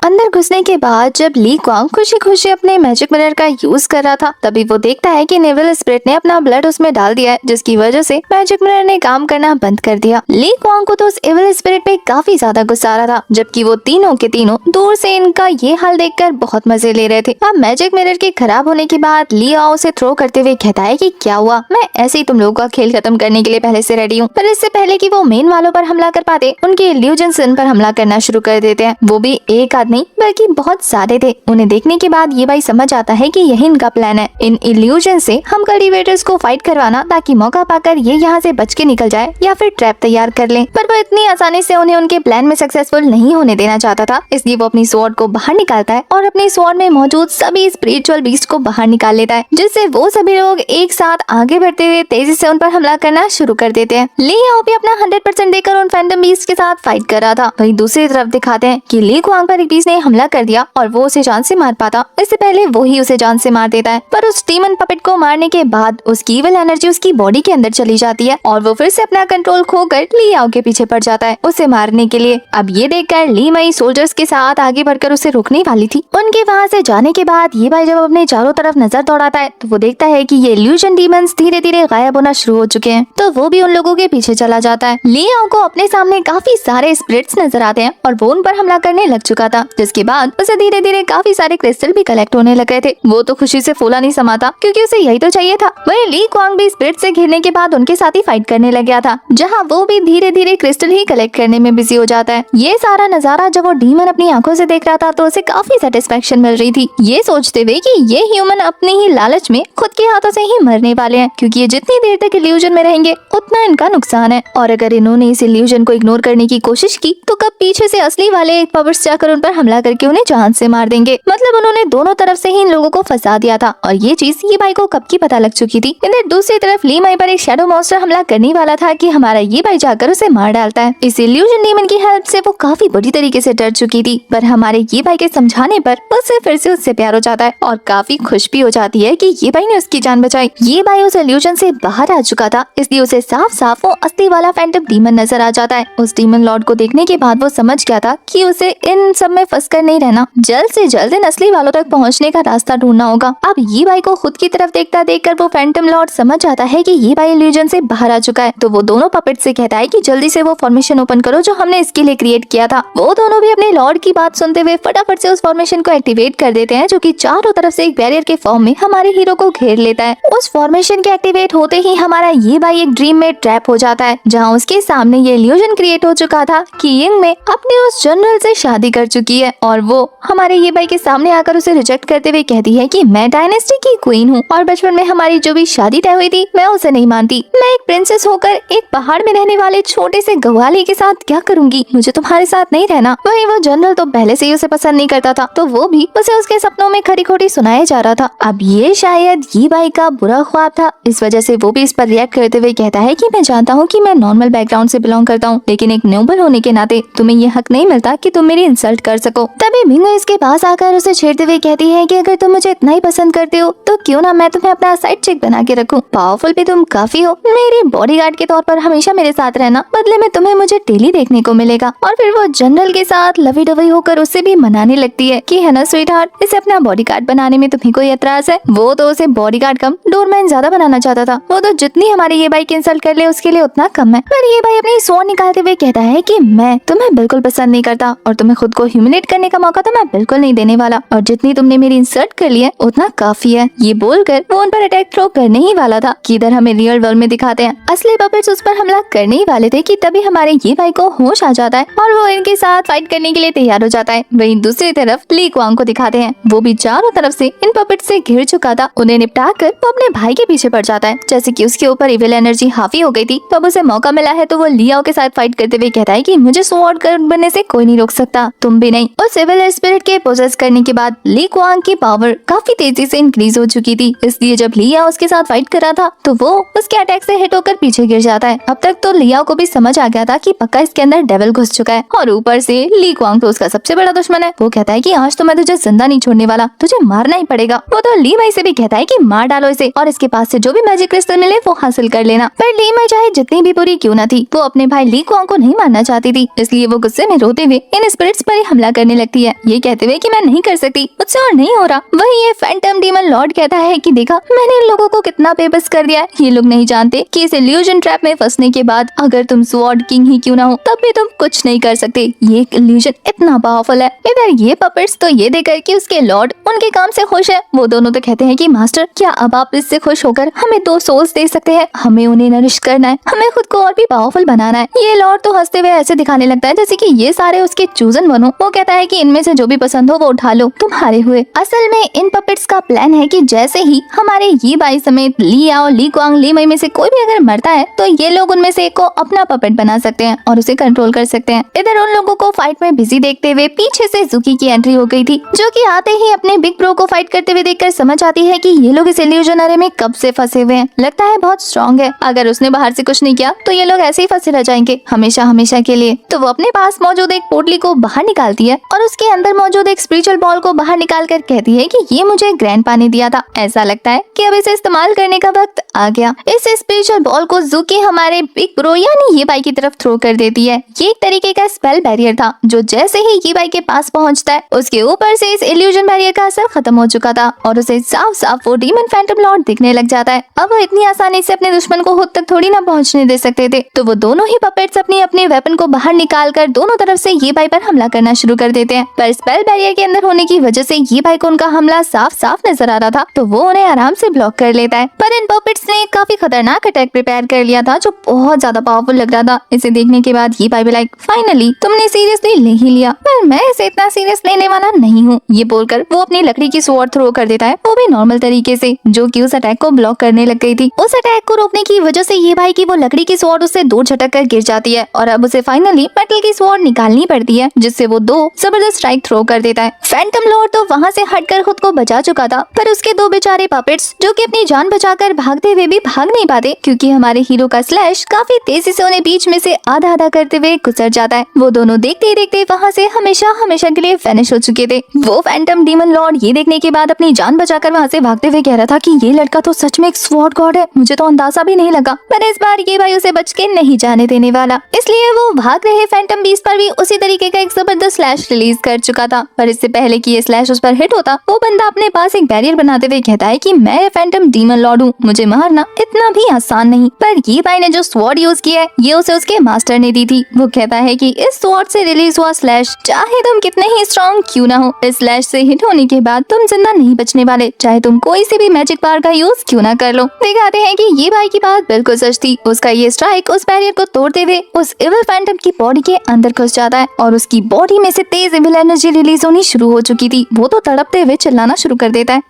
अंदर घुसने के बाद जब ली क्वांग खुशी खुशी अपने मैजिक मिरर का यूज कर रहा था, तभी वो देखता है कि नेवल स्पिरिट ने अपना ब्लड उसमें डाल दिया है, जिसकी वजह से मैजिक मिरर ने काम करना बंद कर दिया। ली क्वांग को तो उस एविल स्पिरिट पे काफी ज्यादा गुस्सा आ रहा था, जबकि वो तीनों के तीनों दूर से इनका ये हाल देखकर बहुत मजे ले रहे थे। अब मैजिक मिरर के खराब होने के बाद ली आओ उसे थ्रो करते हुए कहता है कि क्या हुआ, मैं ऐसे ही तुम लोगों का खेल खत्म करने के लिए पहले से रेडी हूँ। पर इससे पहले कि वो मेन वालों पर हमला कर पाते, उनके इल्यूजन्स इन पर हमला करना शुरू कर देते हैं। वो भी एक आदमी बल्कि बहुत सारे थे। उन्हें देखने के बाद ये भाई समझ आता है कि यही इनका प्लान है, इन इल्यूजन से हम कल्टीवेटर्स को फाइट करवाना, ताकि मौका पाकर ये यहाँ से बच के निकल जाए या फिर ट्रैप तैयार कर ले। पर वो इतनी आसानी से उन्हें उनके प्लान में सक्सेसफुल नहीं होने देना चाहता था, इसलिए वो अपनी स्वॉर्ड को बाहर निकालता है और अपनी स्वॉर्ड में मौजूद सभी स्पिरिचुअल बीस्ट को बाहर निकाल लेता है, जिससे वो सभी लोग एक साथ आगे बढ़ते हुए तेजी से उन पर हमला करना शुरू कर देते हैं। ली आओ भी अपना 100% देकर उन फैंटम बीस्ट के साथ फाइट कर रहा था। वहीं दूसरी तरफ दिखाते हैं कि ली क्वांग पर एक बीस्ट ने हमला कर दिया और वो उसे जान से मार पाता, इससे पहले वो ही उसे जान से मार देता है। पर उस डीमन पपेट को मारने के बाद उसकी इविल एनर्जी उसकी बॉडी के अंदर चली जाती है और वो फिर से अपना कंट्रोल खोकर ली आओ के पीछे पड़ जाता है उसे मारने के लिए। अब ये देखकर ली मई सोल्जर्स के साथ आगे बढ़कर उसे रोकने वाली थी। उनके वहाँ से जाने के बाद ये भाई जब अपने चारों तरफ नजर दौड़ाता है तो वो देखता है कि ये इल्यूजन डीमंस धीरे धीरे गायब होना शुरू हो चुके हैं, तो वो भी उन लोगों के पीछे चला जाता है। ली आओ को अपने सामने काफी सारे स्पिरिट्स नजर आते हैं और वो उन पर हमला करने लग चुका था, जिसके बाद उसे धीरे धीरे काफी सारे क्रिस्टल भी कलेक्ट होने लगे थे। वो तो खुशी से फूला नहीं समाता, क्योंकि उसे यही तो चाहिए था। वहीं ली क्वांग भी स्पिरिट से घिरने के बाद उनके साथ ही फाइट करने लग गया था, जहाँ वो भी धीरे धीरे क्रिस्टल ही कलेक्ट करने में बिजी हो जाता है। ये सारा नजारा जब वो डीमन अपनी आंखों से देख रहा था तो उसे काफी सेटिस्फेक्शन मिल रही थी, ये सोचते हुए कि ये ह्यूमन अपने ही लालच में खुद के हाथों से ही मरने वाले हैं, क्योंकि ये जितनी देर तक इल्यूजन में रहेंगे उतना इनका नुकसान है। और अगर इन्होंने इस इल्यूजन को इग्नोर करने की कोशिश की तो कब पीछे से असली वाले पावर्स जाकर उन पर हमला करके उन्हें जान से मार देंगे। मतलब उन्होंने दोनों तरफ से ही इन लोगों को फंसा दिया था और ये चीज ये भाई को कब की पता लग चुकी थी। इधर दूसरी तरफ ली माई पर एक शैडो मॉन्स्टर हमला करने वाला था कि हमारा ये भाई जाकर उसे मार डालता है। इस इल्यूजन डीमन की हेल्प से वो काफी बुरी तरीके से डर चुकी थी, पर हमारे ये भाई के समझाने पर उसे फिर से उससे प्यार हो जाता है और काफी खुश भी हो जाती है कि ये भाई ने उसकी जान बचाई। ये भाई उस इल्यूजन से बाहर आ चुका था, इसलिए उसे साफ साफ वो अस्थि वाला फैंटम डीमन नजर आ जाता है। उस डीमन लॉर्ड को देखने के बाद वो समझ गया था कि उसे इन सब में फंस कर नहीं रहना, जल्द से जल्द इन असली वालों तक पहुंचने का रास्ता ढूंढना होगा। अब ये भाई को खुद की तरफ देखता देखकर वो फैंटम लॉर्ड समझ जाता है कि ये भाई इल्यूजन से बाहर आ चुका है, तो वो दोनों पपेट से कहता है कि जल्दी से वो फॉर्मेशन ओपन करो जो हमने इसके लिए क्रिएट किया था। वो दोनों भी अपने लॉर्ड की बात सुनते हुए फटाफट से उस फॉर्मेशन को एक्टिवेट कर देते हैं, जो कि चारों तरफ से एक बैरियर के फॉर्म में हमारे हीरो को घेर लेता है। उस फॉर्मेशन के एक्टिवेट होते ही हमारा ये भाई एक ड्रीम में ट्रैप हो जाता है, जहाँ उसके सामने ये इल्यूजन क्रिएट हो चुका था कि यिंग में अपने उस जनरल से शादी कर चुकी है और वो हमारे ये भाई के सामने आकर उसे रिजेक्ट करते हुए कहती है कि मैं डायनेस्टी की क्वीन हूँ और बचपन में हमारी जो भी शादी तय हुई थी मैं उसे नहीं मानती। मैं एक प्रिंसेस होकर एक पहाड़ में रहने वाले छोटे से गवाले के साथ क्या करूंगी, मुझे तुम्हारे साथ नहीं रहना। वही वो जनरल तो पहले से ही उसे पसंद नहीं करता था, तो वो भी उसे उसके सपनों में खरी खोटी सुनाया जा रहा था। अब ये शायद ये भाई का बुरा ख्वाब था, इस वजह से वो भी इस पर रिएक्ट करते हुए कहता है कि मैं जानता हूँ कि मैं नॉर्मल बैकग्राउंड से बिलोंग करता हूँ, लेकिन एक नोबल होने के नाते तुम्हें ये हक नहीं मिलता कि तुम मेरी इंसल्ट कर सको। तभी मिंगो इसके पास आकर उसे छेड़ते हुए कहती है कि अगर तुम मुझे इतना ही पसंद करते हो तो क्यों ना मैं तुम्हें अपना साइड चिक बना के रखूं। पावरफुल भी तुम काफी हो, मेरी बॉडीगार्ड के तौर पर हमेशा मेरे साथ रहना, बदले में तुम्हें मुझे डेली देखने को मिलेगा। और फिर वो जनरल के साथ लवी डवी होकर उसे भी मनाने लगती है कि है ना स्वीट हार्ट, इसे अपना बॉडीगार्ड बनाने में तुम्हें कोई एतराज है। वो तो उसे बॉडीगार्ड कम डोरमैन ज्यादा बनाना चाहता था, वो तो जितनी हमारे ये भाई की इंसल्ट कर ले उसके लिए उतना कम है। पर ये भाई अपनी स्वॉर्ड निकालते हुए कहता है कि मैं तुम्हें बिल्कुल पसंद नहीं करता और तुम्हें खुद को ह्यूमिलेट करने का मौका तो मैं बिल्कुल नहीं देने वाला, और जितनी तुमने मेरी इंसल्ट कर ली है उतना काफी है। ये बोलकर वो उन पर अटैक थ्रो करने ही वाला था कि इधर हमें रियल वर्ल्ड में दिखाते हैं असली पपेट्स उस पर हमला करने ही वाले थे कि तभी हमारे ये भाई को होश आ जाता है और वो इनके साथ फाइट करने के लिए तैयार हो जाता है। वहीं दूसरी तरफ ली क्वांग को दिखाते हैं, वो भी चारों तरफ से इन पपेट्स से घिर चुका था। उन्हें निपटा कर वो अपने भाई के पीछे पड़ जाता है, जैसे कि उसके ऊपर इविल एनर्जी हावी हो गई थी। तो अब उसे मौका मिला है तो वो लियाओ के साथ फाइट करते हुए कहता है कि मुझे स्वॉर्ड गर्ल बनने से कोई नहीं रोक सकता, तुम भी नहीं। उस इविल स्पिरिट के पोजेस करने के बाद ली क्वांग की पावर काफी तेजी से इंक्रीज हो चुकी थी, इसलिए जब लियाओ उसके साथ फाइट कर रहा था तो वो उसके अटैक से हिट होकर पीछे गिर जाता है। अब तक तो लियाओ को भी समझ आ गया था कि पक्का इसके अंदर डेविल घुस चुका है, और ऊपर से ली क्वांग तो उसका सबसे बड़ा दुश्मन है। वो कहता है कि आज तो मैं तुझे जिंदा नहीं छोड़ने वाला, तुझे मारना ही पड़ेगा। वो तो ली माई से भी कहता है कि मार डालो इसे और इसके पास से जो भी मैजिक क्रिस्टल मिले वो हासिल कर लेना। पर ली माई चाहे जितनी भी बुरी क्यों न थी, वो अपने भाई ली क्वांग को नहीं मारना चाहती थी, इसलिए वो गुस्से में रोते हुए इन स्पिरिट्स पर ही हमला करने लगती है, ये कहते हुए कि मैं नहीं कर सकती, मुझसे और नहीं हो रहा। वही ये फैंटम डीमन लॉर्ड कहता है कि देखा मैंने इन लोगों को कितना बेबस कर दिया है, ये लोग नहीं जानते कि इस इल्यूजन ट्रैप में फंसने के बाद अगर तुम स्वॉर्ड किंग ही क्यों ना हो तब भी तुम कुछ नहीं कर सकते, ये इल्यूजन इतना पावरफुल है। इधर ये पपेट्स तो ये देखकर कि उसके लॉर्ड उनके काम से खुश है, वो दोनों तो कहते हैं कि मास्टर क्या अब आप इससे खुश होकर हमें 2 सोल्स दे सकते हैं, हमें उन्हें नरिश करना है, हमें खुद को और भी पावरफुल बनाना है। ये लॉर्ड तो हंसते हुए ऐसे दिखाने लगता है जैसे कि ये सारे उसके चूजन बनो। वो कहता है कि इनमें से जो भी पसंद हो वो उठा लो, तुम्हारे हुए। असल में इन पपेट्स का प्लान है कि जैसे ही हमारे ये भाई समेत लियाओ, ली क्वांग, ली मई में से कोई भी अगर मरता है तो ये लोग उनमें से एक को अपना पपेट बना सकते हैं और उसे कंट्रोल कर सकते हैं। इधर उन लोगों को फाइट में बिजी देखते हुए पीछे से जुकी की एंट्री हो गई थी, जो कि आते ही अपने बिग ब्रो को फाइट करते हुए देखकर समझ आती है कि ये लोग इस इल्यूजन अरे में कब से फंसे हुए हैं, लगता है बहुत स्ट्रॉन्ग है, अगर उसने बाहर से कुछ नहीं किया तो ये लोग ऐसे ही फंसे रह जाएंगे हमेशा हमेशा के लिए। तो वो अपने पास मौजूद एक पोटली को बाहर निकालती है और उसके अंदर मौजूद एक स्पिरिचुअल बॉल को बाहर निकाल कर कहती है कि ये मुझे ग्रैंडपा ने दिया था, ऐसा लगता है कि अब इसे इस्तेमाल करने का वक्त आ गया। इस स्पिरिचुअल बॉल को जुकी हमारे बिग ब्रो यानी ये भाई की तरफ थ्रो कर देती है। ये एक तरीके का स्पेल बैरियर था जो जैसे ही ये भाई के पास पहुंचता है उसके ऊपर से इस इल्यूजन बैरियर का असर खत्म हो चुका था और उसे साफ साफ वो डीमन फैंटम लॉर्ड दिखने लग जाता है। अब वो इतनी आसानी से अपने दुश्मन को खुद तक थोड़ी ना पहुंचने दे सकते थे, तो वो दोनों ही पपेट्स अपनी अपने वेपन को बाहर निकाल कर दोनों तरफ से ये भाई पर हमला करना शुरू कर देते हैं। पर स्पेल बैरियर के अंदर होने की वजह से ये भाई को उनका हमला साफ साफ नजर आ रहा था, तो वो उन्हें आराम से ब्लॉक कर लेता है। पर इन पपेट्स ने काफी खतरनाक अटैक प्रिपेयर कर लिया था जो बहुत ज्यादा पावरफुल लग रहा था। इसे देखने के बाद ये भाई भी लाइक फाइनली तुमने सीरियसली ले ही लिया, पर मैं इसे इतना सीरियस लेने वाला नहीं हूँ। ये बोलकर वो अपनी लकड़ी की स्वॉर्ड थ्रो कर देता है, वो भी नॉर्मल तरीके से, जो कि उस अटैक को ब्लॉक करने लग गई थी। उस अटैक को रोकने की वजह से ये भाई की वो लकड़ी की स्वॉर्ड उससे दूर झटक कर गिर जाती है और अब उसे फाइनली मेटल की स्वॉर्ड निकालनी पड़ती है, जिससे वो 2 को जबरदस्त स्ट्राइक थ्रो कर देता है। फैंटम लॉर्ड तो वहाँ से हटकर खुद को बचा चुका था, पर उसके दो बेचारे पपेट्स जो कि अपनी जान बचाकर भागते हुए भी भाग नहीं पाते, क्योंकि हमारे हीरो का स्लैश काफी तेजी से उन्हें बीच में से आधा आधा करते हुए गुजर जाता है। वो दोनों देखते ही देखते वहाँ से हमेशा हमेशा के लिए फिनिश हो चुके थे। वो फैंटम डीमन लॉर्ड ये देखने के बाद अपनी जान बचाकर वहाँ से भागते हुए कह रहा था कि ये लड़का तो सच में एक स्वॉर्ड गॉड है, मुझे तो अंदाजा भी नहीं लगा। पर इस बार ये भाई उसे बच के नहीं जाने देने वाला, इसलिए वो भाग रहे फैंटम बीस्ट पर भी उसी तरीके का एक जबरदस्त स्लैश रिलीज कर चुका था। पर इससे पहले कि ये स्लैश उस पर हिट होता, वो बंदा अपने पास एक बैरियर बनाते हुए कहता है कि मैं फैंटम डीमन लॉर्ड हूँ, मुझे मारना इतना भी आसान नहीं। पर ये भाई ने जो स्वॉर्ड यूज किया है ये उसे उसके मास्टर ने दी थी। वो कहता है कि इस स्वॉर्ड से रिलीज हुआ स्लैश चाहे तुम कितने ही स्ट्रॉन्ग क्यों ना हो, इस स्लैश से हिट होने के बाद तुम जिंदा नहीं बचने वाले, चाहे तुम कोई सी भी मैजिक पावर का यूज क्यों ना कर लो। दिखाते हैं कि ये भाई की बात बिल्कुल सच थी। उसका ये स्ट्राइक उस बैरियर को तोड़ते हुए उस इविल फैंटम की बॉडी के अंदर घुस जाता है और उसकी बॉडी में से तेज इविल एनर्जी रिलीज होनी शुरू हो चुकी थी। वो तो तड़पते हुए चिल्लाना शुरू कर देता है।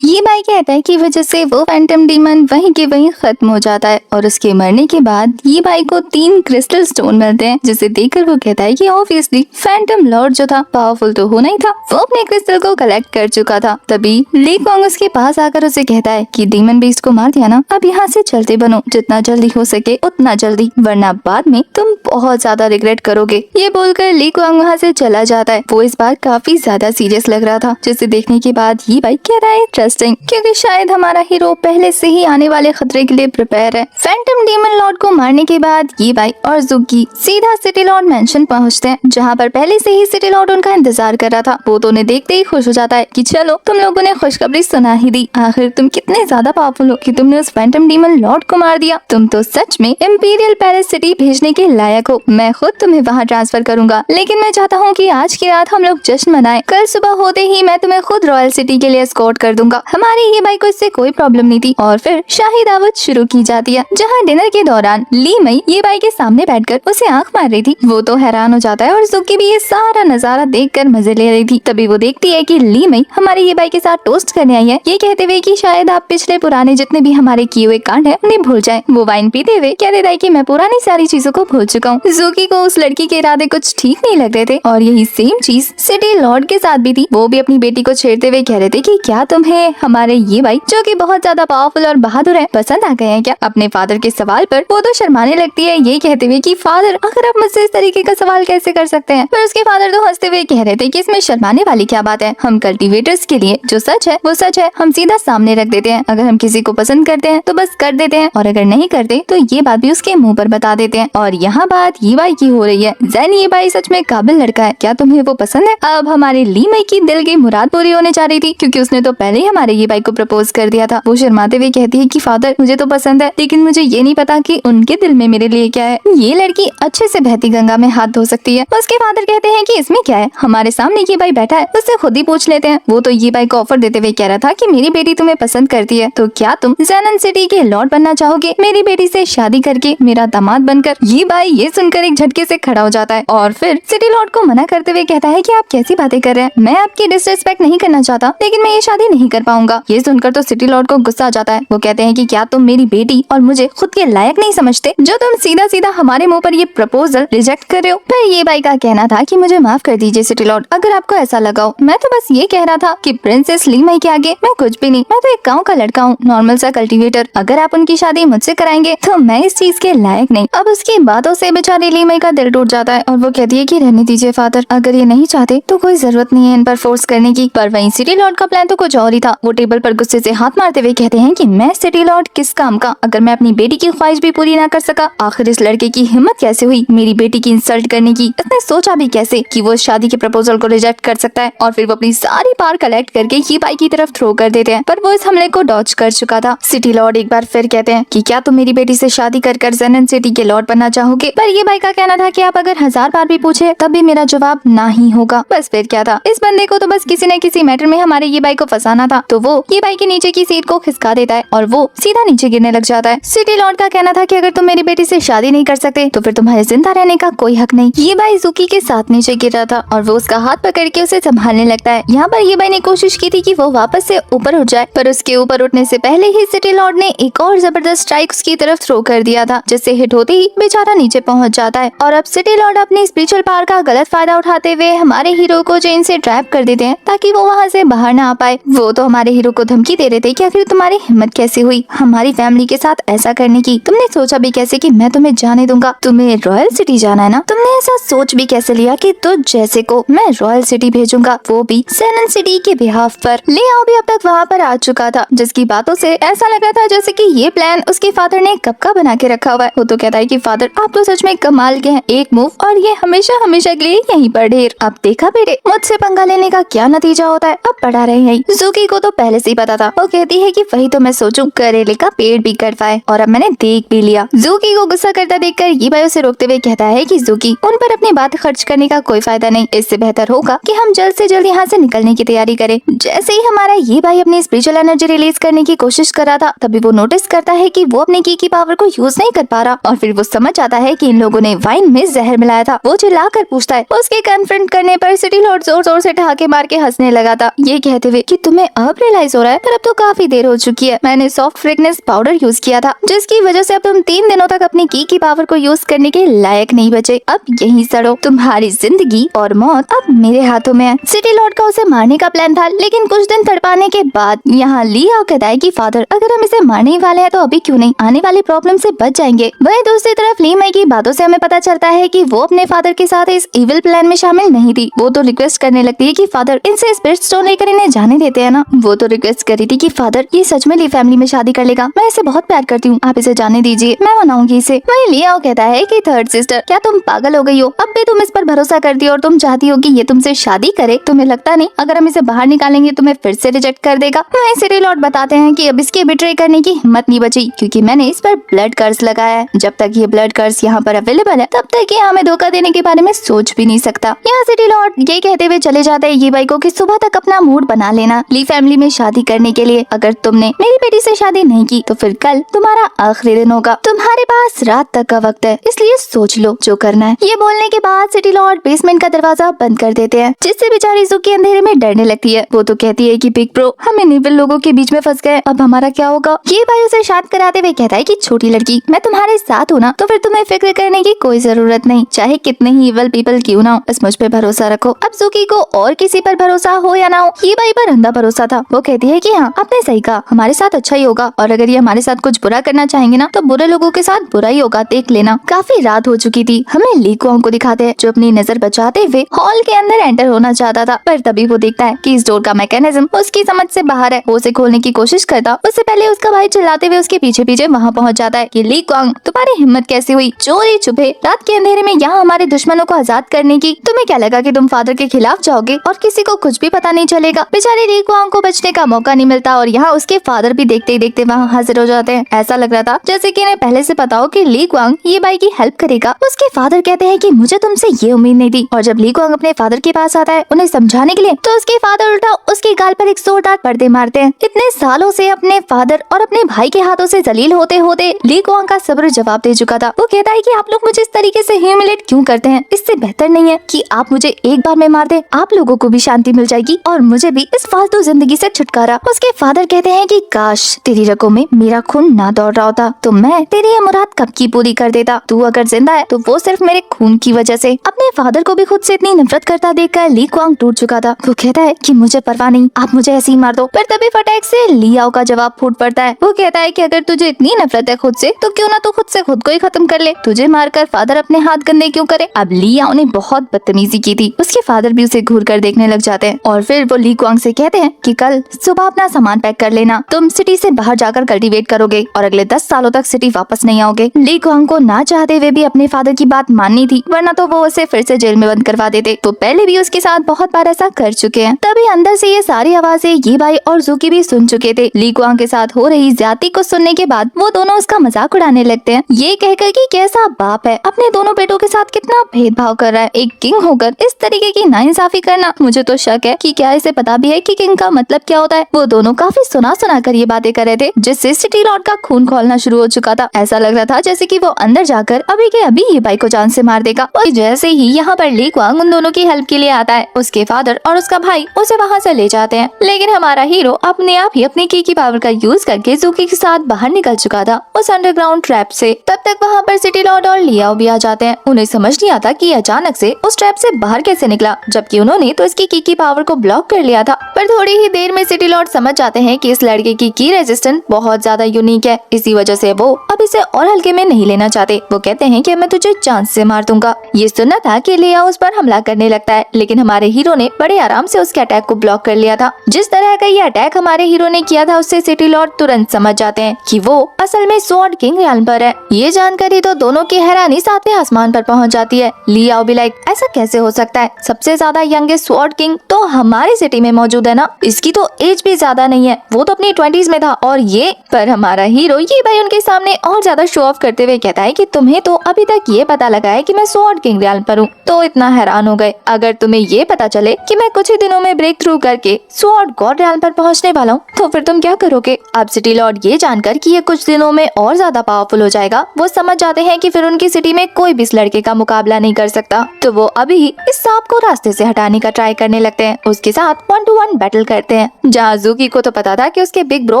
ये भाई कहता है कि वजह से वो फैंटम डीमन वहीं के वहीं खत्म हो जाता है और उसके मरने के बाद ये भाई को 3 क्रिस्टल स्टोन मिलते हैं, जिसे देखकर वो कहता है कि ऑब्वियसली फैंटम लॉर्ड जो था पावरफुल तो होना ही था। वो अपने क्रिस्टल को कलेक्ट कर चुका था। तभी ली कुआंग उसके पास आकर उसे कहता है कि डीमन बीस्ट को मार दिया ना, अब यहाँ से चलते बनो, जितना जल्दी हो सके उतना जल्दी, वरना बाद में तुम बहुत ज्यादा रिग्रेट करोगे। ये बोलकर ली कुआंग वहाँ से चला जाता है। वो इस बार काफी ज्यादा सीरियस लग रहा था, जिसे देखने के बाद ये भाई कह रहा है क्योंकि शायद हमारा हीरो पहले से ही आने वाले खतरे के लिए प्रिपेयर है। फैंटम डीमन लॉर्ड को मारने के बाद ये भाई और जुकी सीधा सिटी लॉर्ड मेंशन पहुंचते हैं, जहां पर पहले से ही सिटी लॉर्ड उनका इंतजार कर रहा था। वो तो उन्हें देखते ही खुश हो जाता है कि चलो तुम लोगों ने खुशखबरी सुना ही दी, आखिर तुम कितने ज्यादा पावरफुल हो कि तुमने उस फैंटम डीमन लॉर्ड को मार दिया। तुम तो सच में इंपीरियल पैलेस सिटी भेजने के लायक हो। मैं खुद तुम्हें वहाँ ट्रांसफर करूंगा, लेकिन मैं चाहता हूँ कि आज की रात हम लोग जश्न मनाएं। कल सुबह होते ही मैं तुम्हें खुद रॉयल सिटी के लिए एस्कॉर्ट कर दूंगा। हमारे ये भाई को इससे कोई प्रॉब्लम नहीं थी और फिर शाही दावत शुरू की जाती है, जहाँ डिनर के दौरान ली मई ये भाई के सामने बैठकर उसे आंख मार रही थी। वो तो हैरान हो जाता है और जुकी भी ये सारा नजारा देखकर मजे ले रही थी। तभी वो देखती है कि ली मई हमारे ये भाई के साथ टोस्ट करने आई है, ये कहते हुए कि शायद आप पिछले पुराने जितने भी हमारे किए हुए कांड है उन्हें भूल जाए। वो वाइन पीते हुए कह देता है कि मैं पुरानी सारी चीजों को भूल चुका हूँ। जुकी को उस लड़की के इरादे कुछ ठीक नहीं लग रहे थे और यही सेम चीज सिटी लॉर्ड के साथ भी थी। वो भी अपनी बेटी को छेड़ते हुए कह रहे थे कि क्या तुम्हें हमारे ये भाई जो कि बहुत ज्यादा पावरफुल और बहादुर है पसंद आ गए हैं क्या। अपने फादर के सवाल पर वो तो शर्माने लगती है, ये कहते हुए कि फादर आखिर आप मुझसे इस तरीके का सवाल कैसे कर सकते हैं। पर उसके फादर तो हंसते हुए कह रहे थे कि इसमें शर्माने वाली क्या बात है, हम कल्टीवेटर्स के लिए जो सच है वो सच है, हम सीधा सामने रख देते हैं। अगर हम किसी को पसंद करते हैं तो बस कर देते हैं और अगर नहीं करते तो ये बात भी उसके मुँह पर बता देते हैं। और यहाँ बात ये भाई की हो रही है, जैन ये भाई सच में काबिल लड़का है, क्या तुम्हें वो पसंद है। अब हमारे ली मई की दिल की मुराद पूरी होने जा रही थी, क्योंकि उसने तो पहले ही हमारे ये भाई को प्रपोज कर दिया था। वो शर्माते हुए कहती है कि फादर मुझे तो पसंद है, लेकिन मुझे ये नहीं पता कि उनके दिल में मेरे लिए क्या है। ये लड़की अच्छे से बहती गंगा में हाथ धो सकती है। उसके फादर कहते हैं कि इसमें क्या है, हमारे सामने ये भाई बैठा है, उससे खुद ही पूछ लेते हैं। वो तो ये भाई को ऑफर देते हुए कह रहा था कि मेरी बेटी तुम्हें पसंद करती है, तो क्या तुम ज़ेनन सिटी के लॉर्ड बनना चाहोगे, मेरी बेटी से शादी करके मेरा दामाद बनकर। ये भाई ये सुनकर एक झटके से खड़ा हो जाता है और फिर सिटी लॉर्ड को मना करते हुए कहता है कि आप कैसी बातें कर रहे हैं, मैं आपकी डिसरिस्पेक्ट नहीं करना चाहता, लेकिन मैं ये शादी नहीं कर पाऊंगा। ये सुनकर तो सिटी लॉर्ड को गुस्सा आ जाता है। वो कहते हैं कि क्या तुम मेरी बेटी और मुझे खुद के लायक नहीं समझते, जो तुम सीधा सीधा हमारे मुंह पर ये प्रपोजल रिजेक्ट कर रहे हो। पर ये भाई का कहना था कि मुझे माफ कर दीजिए सिटी लॉर्ड, अगर आपको ऐसा लगा हो। मैं तो बस ये कह रहा था कि प्रिंसेस ली मई के आगे मैं कुछ भी नहीं, मैं तो एक गाँव का लड़का हूँ, नॉर्मल सा कल्टीवेटर। अगर आप उनकी शादी मुझसे कराएंगे तो मैं इस चीज के लायक नहीं। अब उसकी बातों से बेचारी ली मई का दिल टूट जाता है और वो कहती है कि रहने दीजिए फादर, अगर ये नहीं चाहते तो कोई जरूरत नहीं है इन पर फोर्स करने की। पर वहीं सिटी लॉर्ड का प्लान तो कुछ और ही था। वो टेबल पर गुस्से से हाथ मारते हुए कहते हैं कि मैं सिटी लॉर्ड किस काम का, अगर मैं अपनी बेटी की ख्वाहिश भी पूरी ना कर सका। आखिर इस लड़के की हिम्मत कैसे हुई मेरी बेटी की इंसल्ट करने की। इसने सोचा भी कैसे कि वो शादी के प्रपोजल को रिजेक्ट कर सकता है। और फिर वो अपनी सारी पावर कलेक्ट करके ये भाई की तरफ थ्रो कर देते हैं, पर वो इस हमले को डॉज कर चुका था। सिटी लॉर्ड एक बार फिर कहते हैं कि क्या तुम मेरी बेटी से शादी कर ज़ेनन सिटी के लॉर्ड बनना चाहोगे। पर ये भाई का कहना था कि आप अगर 1000 बार भी पूछे तब भी मेरा जवाब ना ही होगा। बस फिर क्या था, इस बंदे को तो बस किसी न किसी मैटर में हमारे ये भाई को फंसाना था। था तो वो ये बाई के नीचे की सीट को खिसका देता है और वो सीधा नीचे गिरने लग जाता है। सिटी लॉर्ड का कहना था कि अगर तुम मेरी बेटी से शादी नहीं कर सकते तो फिर तुम्हारे जिंदा रहने का कोई हक नहीं। ये बाई ज़ुकी के साथ नीचे गिर रहा था और वो उसका हाथ पकड़ के उसे संभालने लगता है। यहाँ पर ये बाई ने कोशिश की थी कि वो वापस से ऊपर उठ जाए, पर उसके ऊपर उठने से पहले ही सिटी लॉर्ड ने एक और जबरदस्त स्ट्राइक उसकी तरफ थ्रो कर दिया था, जिससे हिट होते ही बेचारा नीचे पहुंच जाता है। और अब सिटी लॉर्ड अपनी स्पिरिचुअल पावर का गलत फायदा उठाते हुए हमारे हीरो को चेन से ट्रैप कर देते हैं ताकि वो वहाँ से बाहर ना आ पाए। वो तो हमारे हीरो को धमकी दे रहे थे कि आखिर तुम्हारी हिम्मत कैसे हुई हमारी फैमिली के साथ ऐसा करने की, तुमने सोचा भी कैसे कि मैं तुम्हें जाने दूंगा, तुम्हें रॉयल सिटी जाना है ना, तुमने ऐसा सोच भी कैसे लिया कि तुझ जैसे को मैं रॉयल सिटी भेजूंगा, वो भी सैनन सिटी के बिहाफ पर। लियाओ भी अब तक वहाँ पर आ चुका था, जिसकी बातों से ऐसा लग रहा था जैसे कि ये प्लान उसके फादर ने कब का बना के रखा हुआ है। वो तो कहता है कि फादर आप तो सच में कमाल के हैं, एक मूव और ये हमेशा हमेशा के लिए यहीं पर ढेर। अब देखा बेटे मुझसे पंगा लेने का क्या नतीजा होता है, अब पड़ा रहे यही। ज़ुकी को तो पहले से ही पता था, वो कहती है कि वही तो मैं सोचूं करेले का पेड़ भी कर पाए और अब मैंने देख भी लिया। ज़ुकी को गुस्सा करता देखकर ये भाई उसे रोकते हुए कहता है कि ज़ुकी उन पर अपनी बात खर्च करने का कोई फायदा नहीं, इससे बेहतर होगा कि हम जल्द से जल्द यहाँ से निकलने की तैयारी करें। जैसे ही हमारा ये भाई अपनी स्पिरिचुअल एनर्जी रिलीज करने की कोशिश कर रहा था तभी वो नोटिस करता है कि वो अपने की पावर को यूज नहीं कर पा रहा और फिर वो समझ आता है कि इन लोगों ने वाइन में जहर मिलाया था। वो चिल्ला कर पूछता है। उसके कन्फ्रंट करने पर सिटी लॉर्ड जोर जोर से ठहाके मार के हंसने लगा था, ये कहते हुए कि तुम्हें अब रियलाइज हो रहा है, पर अब तो काफी देर हो चुकी है। मैंने सॉफ्ट फ्रेगनेंस पाउडर यूज किया था जिसकी वजह से अब तुम 3 दिनों तक अपनी की पावर को यूज करने के लायक नहीं बचे। अब यहीं सड़ो, तुम्हारी जिंदगी और मौत अब मेरे हाथों में है। सिटी लॉर्ड का उसे मारने का प्लान था, लेकिन कुछ दिन तड़पाने के बाद यहाँ लियाओ कहता है कि फादर अगर हम इसे मारने ही वाले हैं तो अभी क्यों नहीं, आने वाली प्रॉब्लम से बच जाएंगे। वहीं दूसरी तरफ ली मई की बातों से हमें पता चलता है कि वो अपने फादर के साथ इस इविल प्लान में शामिल नहीं थी। वो तो रिक्वेस्ट करने लगती है कि फादर इनसे स्पिरिट स्टोन लेकर इन्हें जाने देते हैं ना। वो तो रिक्वेस्ट करी थी कि फादर ये सच में ली फैमिली में शादी कर लेगा, मैं इसे बहुत प्यार करती हूँ, आप इसे जाने दीजिए, मैं मनाऊंगी इसे। वहीं लियाओ कहता है कि थर्ड सिस्टर क्या तुम पागल हो गई हो, अब भी तुम इस पर भरोसा करती हो और तुम चाहती हो कि ये तुमसे शादी करे, तुम्हें लगता नहीं अगर हम इसे बाहर निकालेंगे तुम्हें फिर से रिजेक्ट कर देगा। वहीं सिटी लॉर्ड बताते हैं कि अब इसके बिट्रे करने की हिम्मत नहीं बची क्योंकि मैंने इस पर ब्लड कर्स लगाया है। जब तक ये ब्लड कर्स यहाँ पर अवेलेबल है तब तक ये हमें धोखा देने के बारे में सोच भी नहीं सकता। यहाँ सिटी लॉर्ड ये कहते हुए चले जाते हैं ये भाई को कि सुबह तक अपना मूड बना लेना ली फैमिली में शादी करने के लिए। अगर तुमने मेरी बेटी से शादी नहीं की तो फिर कल तुम्हारा आखिरी दिन होगा, तुम्हारे पास रात तक का वक्त है, इसलिए सोच लो जो करना है। ये बोलने के बाद सिटी लॉर्ड बेसमेंट का दरवाजा बंद कर देते हैं, जिससे बेचारी ज़ुकी अंधेरे में डरने लगती है। वो तो कहती है कि बिग ब्रो हम इन इविल लोगों के बीच में फंस गए, अब हमारा क्या होगा। ये भाई उसे शांत कराते हुए कहता है कि छोटी लड़की मैं तुम्हारे साथ हूँ ना, तो फिर तुम्हें फिक्र करने की कोई जरूरत नहीं, चाहे कितने ही इविल पीपल क्यों ना हो, बस मुझ पे भरोसा रखो। अब ज़ुकी को और किसी पर भरोसा हो या ना हो, ये भाई पर अंधा भरोसा था। वो कहती है कि हाँ आपने सही कहा, हमारे साथ अच्छा ही होगा और अगर ये हमारे साथ कुछ बुरा करना चाहेंगे ना तो बुरे लोगों के साथ बुरा ही होगा, देख लेना। काफी रात हो चुकी थी। हमें ली कुआंग को दिखाते हैं जो अपनी नजर बचाते हुए हॉल के अंदर एंटर होना चाहता था, पर तभी वो देखता है कि इस डोर का मैकेनिज्म उसकी समझ से बाहर है। वो उसे खोलने की कोशिश करता, उससे पहले उसका भाई चिल्लाते हुए उसके पीछे पीछे वहाँ पहुँच जाता है कि ली कुआंग तुम्हारी हिम्मत कैसी हुई चोरी छुपे रात के अंधेरे में यहाँ हमारे दुश्मनों को आजाद करने की, तुम्हें क्या लगा कि तुम फादर के खिलाफ जाओगे और किसी को कुछ भी पता नहीं चलेगा। बेचारे ली कुआंग को बचने का मौका नहीं मिलता और यहाँ उसके फादर भी देखते ही देखते वहाँ हाजिर हो जाते हैं। ऐसा लग रहा था जैसे कि इन्हें पहले से पता हो कि ली कुआंग ये भाई की हेल्प करेगा। उसके फादर कहते हैं कि मुझे तुमसे ये उम्मीद नहीं थी, और जब ली कुआंग अपने फादर के पास आता है उन्हें समझाने के लिए तो उसके फादर उल्टा उसके गाल पर एक जोरदार पर्दे मारते हैं। इतने सालों से अपने फादर और अपने भाई के हाथों से जलील होते होते ली कुआंग का सब्र जवाब दे चुका था। वो कहता है कि आप लोग मुझे इस तरीके से ह्यूमिलेट क्यों करते हैं, इससे बेहतर नहीं है कि आप मुझे एक बार में मार दे, आप लोगों को भी शांति मिल जाएगी और मुझे भी इस फालतू जिंदगी से छुटकारा। उसके फादर कहते हैं कि काश तेरी रगों में मेरा खून ना दौड़ रहा होता तो मैं तेरी ये मुराद कब की पूरी कर देता। तू अगर जिंदा है तो वो सिर्फ मेरे खून की वजह से। अपने फादर को भी खुद से इतनी नफरत करता देखकर ली कुआंग टूट चुका था। वो कहता है कि मुझे परवाह नहीं, आप मुझे ऐसे ही मार दो। पर तभी फटाक से लियाओ का जवाब फूट पड़ता है। वो कहता है कि अगर तुझे इतनी नफरत है खुद से तो क्यों ना तू खुद से खुद को ही खत्म कर ले, तुझे मारकर फादर अपने हाथ गंदे क्यों करे। अब लियाओ ने बहुत बदतमीजी की थी, उसके फादर भी उसे घूर कर देखने लग जाते हैं और फिर वो ली कुआंग से कहते हैं कि कल सुबह अपना सामान पैक कर लेना, तुम सिटी से बाहर जाकर कल्टीवेट करोगे और अगले 10 सालों तक सिटी वापस नहीं आओगे। ली कुआंग को ना चाहते हुए भी अपने फादर की बात माननी थी, वरना तो वो उसे फिर से जेल में बंद करवा देते। तो पहले भी उसके साथ बहुत बार ऐसा कर चुके हैं। तभी अंदर से ये सारी आवाजें ये भाई और ज़ुकी भी सुन चुके थे। ली कुआंग के साथ हो रही ज्यादती को सुनने के बाद वो दोनों उसका मजाक उड़ाने लगते हैं, ये कहकर कि कैसा बाप है, अपने दोनों बेटों के साथ कितना भेदभाव कर रहा है, एक किंग होकर इस तरीके की नाइंसाफी करना। मुझे तो शक है कि क्या इसे पता भी है कि किंग का मतलब मतलब क्या होता है। वो दोनों काफी सुना कर ये बातें कर रहे थे, जिससे सिटी लॉर्ड का खून खौलना शुरू हो चुका था। ऐसा लग रहा था जैसे कि वो अंदर जाकर अभी के अभी ये बाई को जान से मार देगा। और जैसे ही यहाँ पर ली क्वांग उन दोनों की हेल्प के लिए आता है, उसके फादर और उसका भाई उसे वहाँ से ले जाते हैं। लेकिन हमारा हीरो अपने आप ही अपनी की पावर का यूज करके ज़ूकी के साथ बाहर निकल चुका था उस अंडरग्राउंड ट्रैप से। तब तक वहाँ पर सिटी लॉर्ड और लियाओ भी आ जाते हैं। उन्हें समझ नहीं आता कि अचानक से उस ट्रैप से बाहर कैसे निकला, जबकि उन्होंने तो इसकी की पावर को ब्लॉक कर लिया था। पर थोड़ी ही देर में सिटी लॉर्ड समझ जाते हैं कि इस लड़के की रेजिस्टेंस बहुत ज्यादा यूनिक है। इसी वजह से वो अब इसे और हल्के में नहीं लेना चाहते। वो कहते हैं कि मैं तुझे चांस से मार दूंगा। ये सुनना था कि लियाओ उस पर हमला करने लगता है, लेकिन हमारे हीरो ने बड़े आराम से उसके अटैक को ब्लॉक कर लिया था। जिस तरह का ये अटैक हमारे हीरो ने किया था, उससे सिटी लॉर्ड तुरंत समझ जाते हैं कि वो असल में स्वॉर्ड किंग रियाल्म पर है। ये जानकारी तो दोनों की हैरानी सातवें आसमान पर पहुंच जाती है। लियाओ भी लाइक ऐसा कैसे हो सकता है, सबसे ज्यादा यंगेस्ट स्वॉर्ड किंग तो हमारी सिटी में मौजूद है ना, इसकी तो एज भी ज्यादा नहीं है, वो तो अपनी 20s में था। और ये पर हमारा हीरो ये भाई उनके सामने और ज्यादा शो ऑफ करते हुए कहता है कि तुम्हें तो अभी तक ये पता लगा है कि मैं स्वॉर्ड किंग रियाल्म पर हूँ, तो इतना हैरान हो गए। अगर तुम्हें ये पता चले कि मैं कुछ ही दिनों में ब्रेक थ्रू करके स्वॉर्ड गॉड रियाल्म पर पहुँचने वाला हूँ, तो फिर तुम क्या करोगे। अब सिटी लॉर्ड ये जानकर कि ये कुछ दिनों में और ज्यादा पावरफुल हो जाएगा, वो समझ जाते हैं कि फिर उनकी सिटी में कोई भी इस लड़के का मुकाबला नहीं कर सकता। तो वो अभी ही इस सांप को रास्ते से हटाने का ट्राई करने लगते हैं। उसके साथ 1-to-1 बैटल करते हैं, जहाँ ज़ूकी को तो पता था कि उसके बिग ब्रो